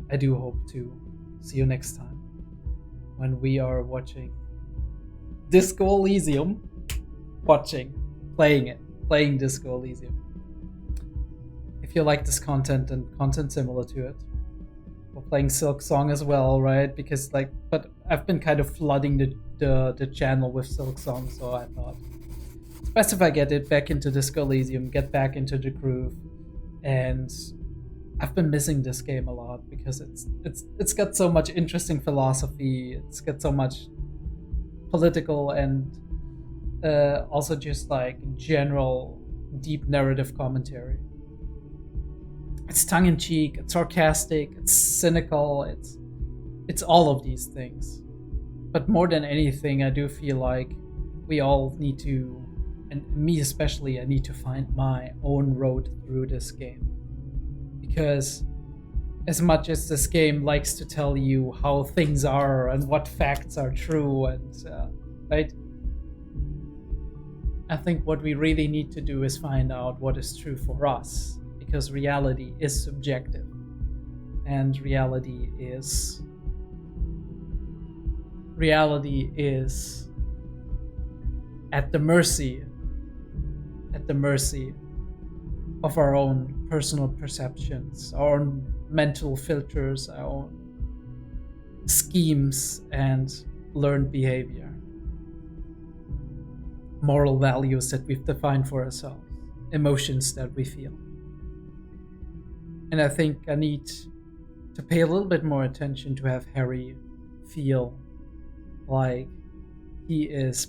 I do hope to see you next time when we are watching Disco Elysium. Playing Disco Elysium. If you like this content and content similar to it, we're playing Silk Song as well, right? Because but I've been kind of flooding the channel with Silk Song, so I thought it's best if I get it back into Disco Elysium, get back into the groove, and I've been missing this game a lot because it's got so much interesting philosophy, it's got so much political and also just like general deep narrative commentary. It's tongue-in-cheek, it's sarcastic, it's cynical, it's all of these things. But more than anything, I do feel like we all need to, and me especially, I need to find my own road through this game. Because as much as this game likes to tell you how things are and what facts are true, and right, I think what we really need to do is find out what is true for us. Because reality is subjective, and reality is at the mercy of our own personal perceptions, our own mental filters, our own schemes and learned behavior, moral values that we've defined for ourselves, emotions that we feel. And I think I need to pay a little bit more attention to have Harry feel like he is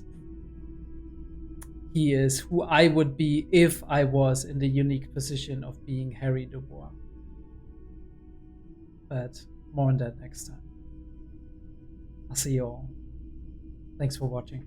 who I would be if I was in the unique position of being Harry Dubois. But more on that next time. I'll see you all. Thanks for watching.